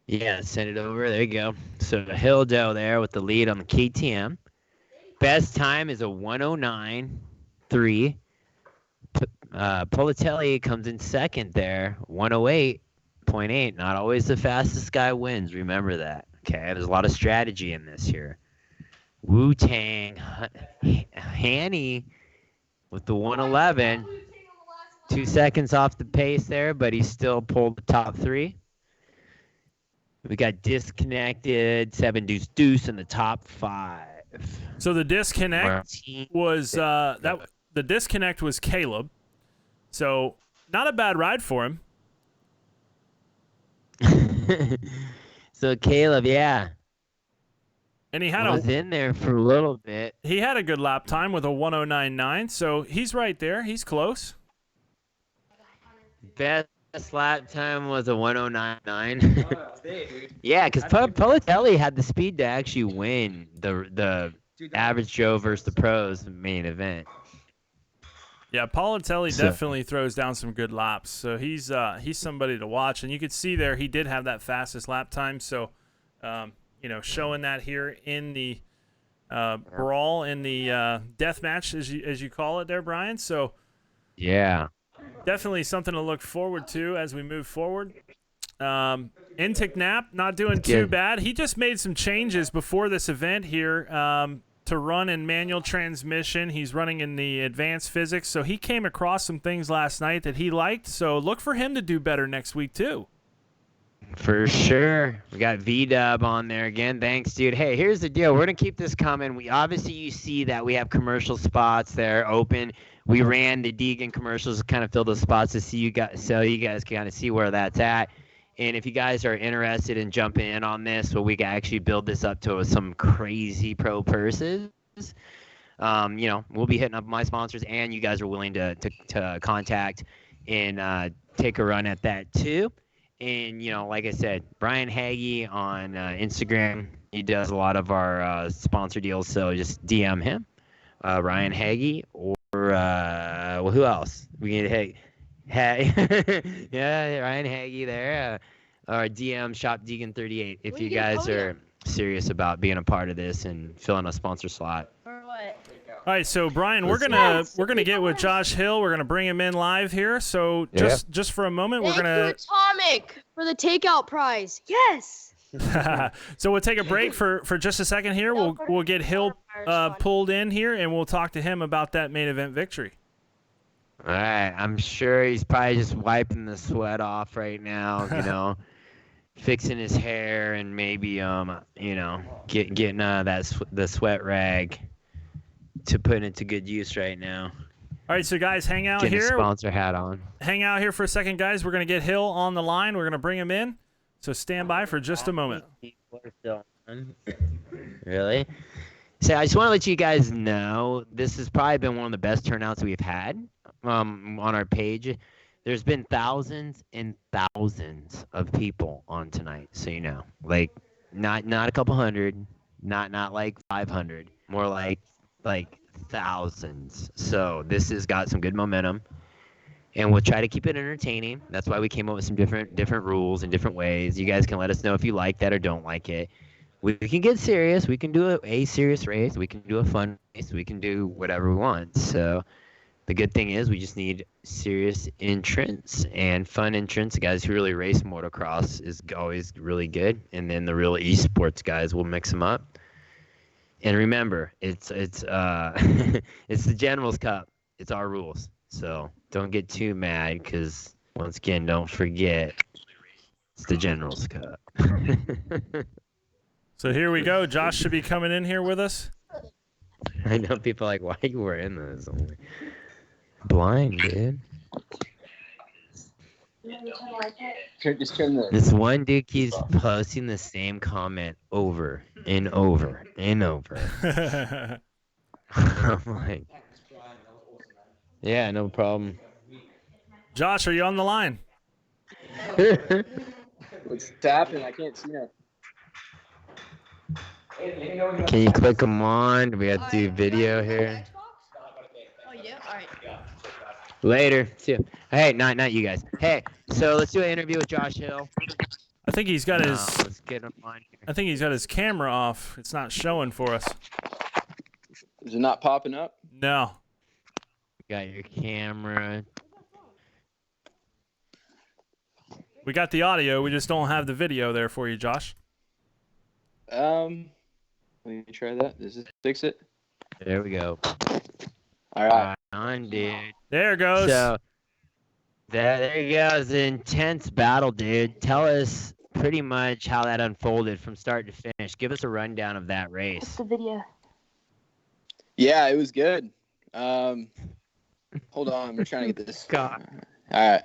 Yeah, send it over. There you go. So Hill Doe there with the lead on the KTM. Best time is a 109.3. Politelli comes in second there, 108.8. Not always the fastest guy wins. Remember that. Okay, there's a lot of strategy in this here. Wu-Tang, Hanny with the 111. 2 seconds off the pace there, but he still pulled the top 3. We got disconnected, 7 Deuce Deuce in the top 5. So the disconnect was the disconnect was Caleb. So not a bad ride for him. So Caleb, yeah. And he had was in there for a little bit. He had a good lap time with a 109.9, so he's right there. He's close. Best lap time was a 109.9. Yeah, because Politelli had the speed to actually win the average Joe versus the pros main event. Yeah, Politelli definitely throws down some good laps. So he's somebody to watch. And you could see there he did have that fastest lap time. So, showing that here in the brawl, in the death match, as you call it there, Brian. So, yeah, definitely something to look forward to as we move forward. Intic Knapp not doing too bad. He just made some changes before this event here to run in manual transmission. He's running in the advanced physics. So he came across some things last night that he liked. So look for him to do better next week too. For sure. We got V-Dub on there again. Thanks, dude. Hey, here's the deal. We're going to keep this coming. You see that we have commercial spots there open. We ran the Deegan commercials to kind of fill those spots to see you guys, so you guys can kind of see where that's at. And if you guys are interested in jumping in on this, so we can actually build this up to some crazy pro purses, we'll be hitting up my sponsors, and you guys are willing to contact and take a run at that too. And, like I said, Brian Hagee on Instagram, he does a lot of our sponsor deals, so just DM him, Ryan Hagee, or who else? We get Ryan Hagee there. or DM Shop Deegan 38 if When you you get a guys are podium. serious about being a part of this and filling a sponsor slot. Or what? All right, so Brian, we're Let's gonna get with Josh Hill. We're gonna bring him in live here. So just for a moment, Thank we're gonna you, Atomic, for the takeout prize. Yes. so we'll take a break for just a second here. We'll get Hill pulled in here, and we'll talk to him about that main event victory. All right, I'm sure he's probably just wiping the sweat off right now, you know, fixing his hair and maybe you know, getting the sweat rag to put into good use right now. All right, so guys, hang out Getting here. his sponsor hat on. Hang out here for a second, guys. We're gonna get Hill on the line. We're gonna bring him in. So stand by for just a moment. Really? So I just want to let you guys know this has probably been one of the best turnouts we've had on our page. There's been thousands and thousands of people on tonight, so you know, like not a couple hundred, not like 500, more like thousands. So this has got some good momentum. And we'll try to keep it entertaining. That's why we came up with some different rules and different ways. You guys can let us know if you like that or don't like it. We can get serious. We can do a serious race. We can do a fun race. We can do whatever we want. So the good thing is we just need serious entrants and fun entrants. Guys who really race motocross is always really good. And then the real esports guys, we'll mix them up. And remember, it's it's the General's Cup. It's our rules. So don't get too mad because, once again, don't forget, it's the General's Cup. So here we go. Josh should be coming in here with us. I know people are like, why are you wearing this? I'm like, blind, dude. Just turn the. This one dude keeps posting the same comment over and over and over. I'm like, yeah, no problem. Josh, are you on the line? What's happening? I can't see that. Can you click them on? Do we have to do video here? Oh yeah. All right. Later. See you. Hey, not you guys. Hey, so let's do an interview with Josh Hill. I think he's got his. Let's get him on here. I think he's got his camera off. It's not showing for us. Is it not popping up? No. Got your camera. We got the audio. We just don't have the video there for you, Josh. Let me try that. Does this fix it? There we go. All right. On, dude. There it goes. So there you go. It's an intense battle, dude. Tell us pretty much how that unfolded from start to finish. Give us a rundown of that race. The video. Yeah, it was good. Hold on, we're trying to get this. God. All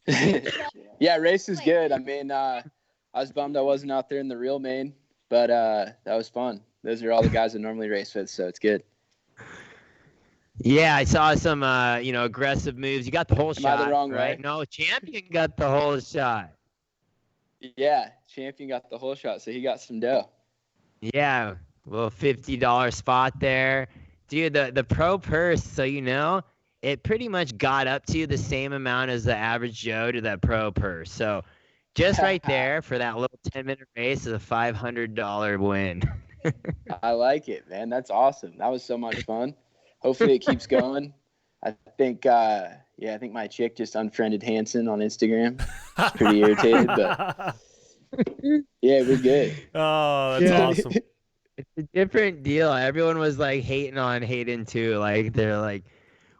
right. Yeah, race is good. I mean, I was bummed I wasn't out there in the real main, but that was fun. Those are all the guys I normally race with, so it's good. Yeah, I saw some, aggressive moves. You got the whole shot, the wrong right? way? No, Champion got the whole shot. Yeah, Champion got the whole shot, so he got some dough. Yeah, little $50 spot there. Dude, the pro purse, so you know, it pretty much got up to the same amount as the average Joe to that pro purse. So just right there for that little 10-minute race is a $500 win. I like it, man. That's awesome. That was so much fun. Hopefully it keeps going. I think my chick just unfriended Hanson on Instagram. She's pretty irritated, but yeah, we're good. Oh, that's awesome. It's a different deal. Everyone was like hating on Hayden too. Like they're like,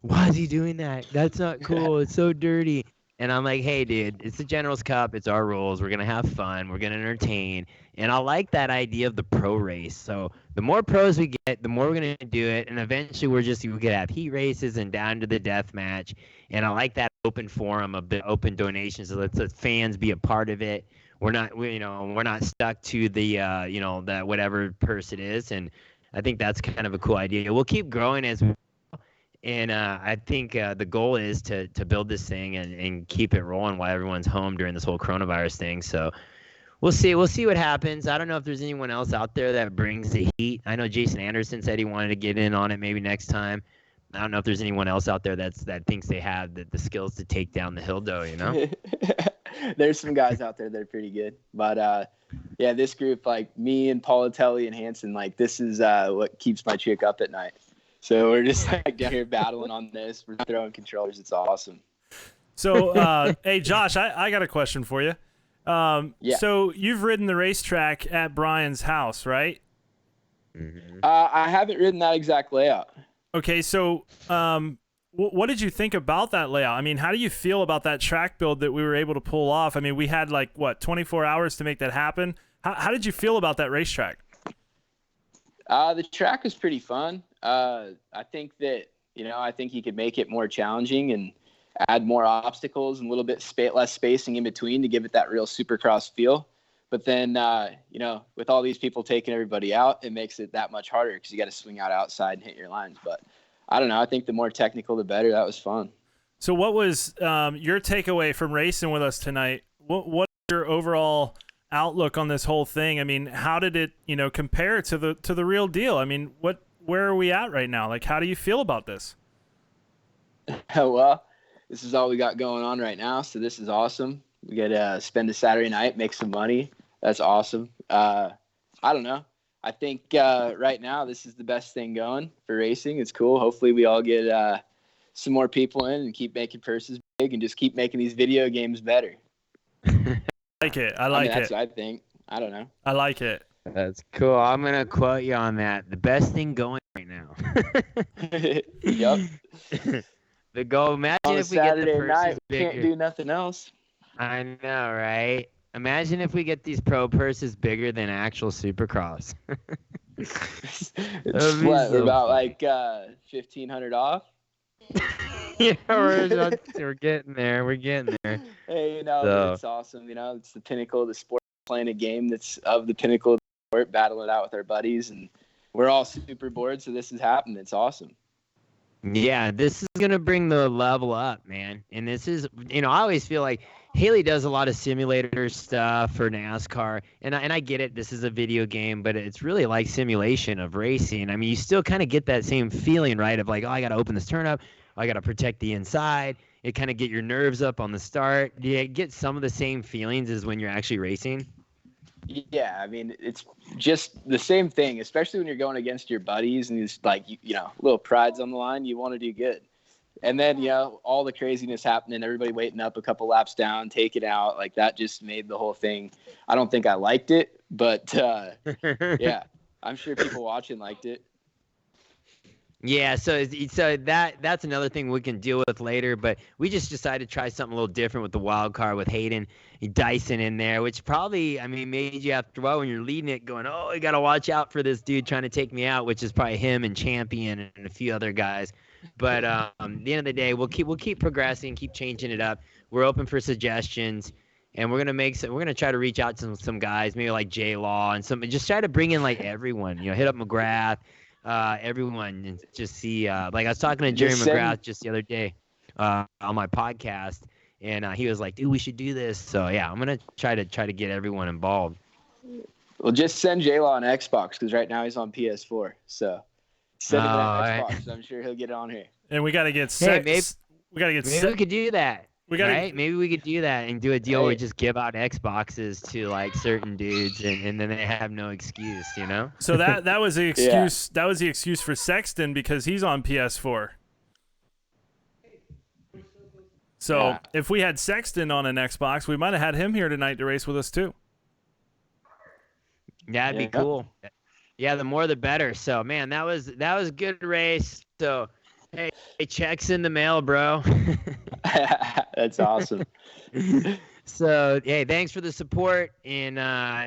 why is he doing that? That's not cool. It's so dirty. And I'm like, hey, dude, it's the General's Cup. It's our rules. We're going to have fun. We're going to entertain. And I like that idea of the pro race. So the more pros we get, the more we're going to do it. And eventually we could have heat races and down to the death match. And I like that open forum of the open donations. So let fans be a part of it. We're not stuck to the, that whatever purse it is. And I think that's kind of a cool idea. We'll keep growing as we And I think the goal is to build this thing and keep it rolling while everyone's home during this whole coronavirus thing. So we'll see what happens. I don't know if there's anyone else out there that brings the heat. I know Jason Anderson said he wanted to get in on it maybe next time. I don't know if there's anyone else out there that thinks they have the skills to take down the hill, though, you know? There's some guys out there that are pretty good, but yeah, this group, like me and Paulatelli and Hanson, like this is what keeps my chick up at night. So we're just like down here battling on this. We're throwing controllers. It's awesome. So, hey, Josh, I got a question for you. Yeah. So you've ridden the racetrack at Brian's house, right? Mm-hmm. I haven't ridden that exact layout. Okay, so what did you think about that layout? I mean, how do you feel about that track build that we were able to pull off? I mean, we had 24 hours to make that happen. How did you feel about that racetrack? The track was pretty fun. I think that, I think you could make it more challenging and add more obstacles and a little bit less spacing in between to give it that real supercross feel. But then, with all these people taking everybody out, it makes it that much harder because you got to swing out outside and hit your lines. But I don't know. I think the more technical, the better. That was fun. So what was your takeaway from racing with us tonight? What's your overall outlook on this whole thing? I mean, how did it, compare to the real deal? I mean, where are we at right now? Like, how do you feel about this? Well, this is all we got going on right now. So this is awesome. We get to spend a Saturday night, make some money. That's awesome. I don't know. I think right now this is the best thing going for racing. It's cool. Hopefully we all get some more people in and keep making purses big and just keep making these video games better. I like it. That's what I think. I don't know. I like it. That's cool. I'm going to quote you on that. The best thing going right now. Yep. The goal. Imagine On if a we get the Saturday purses night, we bigger. can't do nothing else. I know, right? Imagine if we get these pro purses bigger than actual Supercross. It's That'd be what, we're so about funny. like $1,500 off. Yeah, we're getting there. We're getting there. Hey, So- it's awesome. It's the pinnacle of the sport. Playing a game that's of the pinnacle of the sport, battling it out with our buddies, and we're all super bored. So this is happening. It's awesome. Yeah, this is going to bring the level up, man. And this is, I always feel like Haley does a lot of simulator stuff for NASCAR. And I get it. This is a video game, but it's really like simulation of racing. I mean, you still kind of get that same feeling, right? Of like, oh, I got to open this turn up. I got to protect the inside. It kind of get your nerves up on the start. Do you get some of the same feelings as when you're actually racing? Yeah, I mean, it's just the same thing, especially when you're going against your buddies and it's like, little pride's on the line. You want to do good. And then, all the craziness happening, everybody waiting up a couple laps down, take it out. Like that just made the whole thing. I don't think I liked it, but yeah, I'm sure people watching liked it. Yeah, so that's another thing we can deal with later, but we just decided to try something a little different with the wild card with Hayden Dyson in there, which probably, made you after a while when you're leading it going, oh, you got to watch out for this dude trying to take me out, which is probably him and Champion and a few other guys. But at the end of the day, we'll keep progressing, keep changing it up. We're open for suggestions. And we're gonna try to reach out to some guys, maybe like J Law and just try to bring in like everyone, hit up McGrath, everyone, and just see. Like I was talking to Jerry McGrath just the other day on my podcast, and he was like, "Dude, we should do this." So yeah, I'm gonna try to get everyone involved. Well, just send J-Law on Xbox because right now he's on PS4. So send him on Xbox. So I'm sure he'll get it on here. And we got to get Hey, maybe we got to get we could do that. right? Maybe we could do that and do a deal where we just give out Xboxes to like certain dudes, and then they have no excuse, So that was the excuse. That was the excuse for Sexton because he's on PS4. So if we had Sexton on an Xbox, we might have had him here tonight to race with us too. That'd be cool. Yeah, the more the better. So man, that was a good race. So hey, checks in the mail, bro. That's awesome. So hey, thanks for the support, and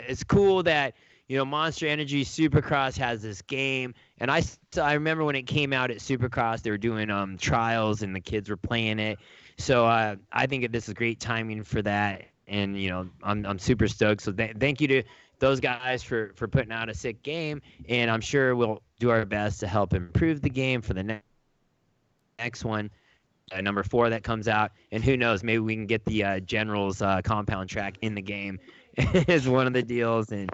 it's cool that Monster Energy Supercross has this game, and I remember when it came out at Supercross, they were doing trials and the kids were playing it. So I think this is great timing for that, and I'm super stoked. So thank you to those guys for putting out a sick game, and I'm sure we'll do our best to help improve the game for the next one. Number 4 that comes out, and who knows, maybe we can get the Generals compound track in the game is one of the deals, and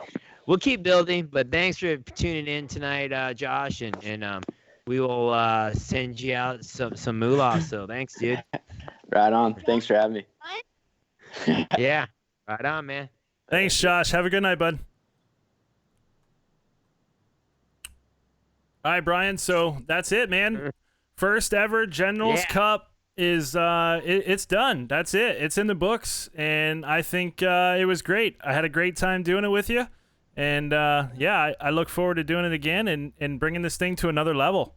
we'll keep building. But thanks for tuning in tonight, Josh, and we will send you out some moolah. So thanks, dude. Right on. Thanks for having me. Yeah. Right on, man. Thanks, Josh. Have a good night, bud. All right, Brian. So that's it, man. First ever Generals Yeah. Cup is it's done. That's it. It's in the books, and I think it was great. I had a great time doing it with you, and I look forward to doing it again and bringing this thing to another level.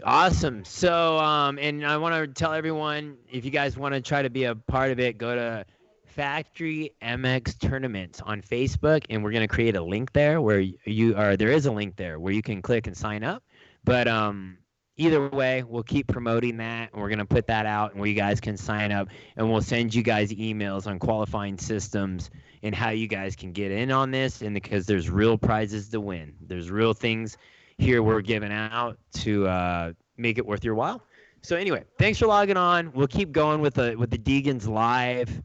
Awesome. So, and I want to tell everyone, if you guys want to try to be a part of it, go to Factory MX Tournaments on Facebook, and we're going to create a link there where there is a link there where you can click and sign up. But either way, we'll keep promoting that, and we're going to put that out, and where you guys can sign up, and we'll send you guys emails on qualifying systems and how you guys can get in on this, and because there's real prizes to win. There's real things here we're giving out to make it worth your while. So anyway, thanks for logging on. We'll keep going with the Deegans live.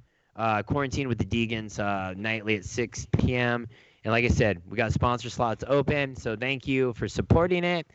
Quarantine with the Deegans nightly at 6 p.m. And like I said, we got sponsor slots open, so thank you for supporting it.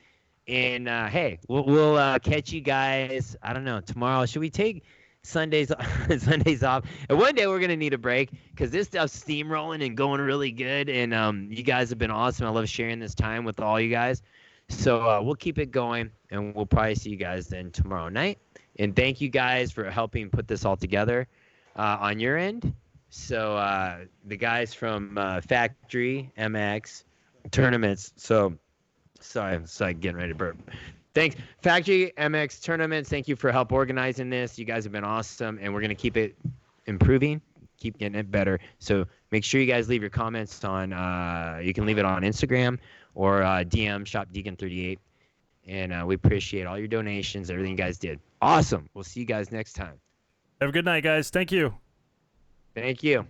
And hey, we'll catch you guys. I don't know, tomorrow. Should we take Sundays off? And one day we're gonna need a break because this stuff's steamrolling and going really good. And you guys have been awesome. I love sharing this time with all you guys. So we'll keep it going, and we'll probably see you guys then tomorrow night. And thank you guys for helping put this all together. On your end. So the guys from Factory MX Tournaments. So sorry, I'm getting ready to burp. Thanks, Factory MX Tournaments. Thank you for help organizing this. You guys have been awesome, and we're gonna keep it improving, keep getting it better. So make sure you guys leave your comments on. You can leave it on Instagram or DM Shop Deegan38. And we appreciate all your donations, everything you guys did. Awesome. We'll see you guys next time. Have a good night, guys. Thank you. Thank you.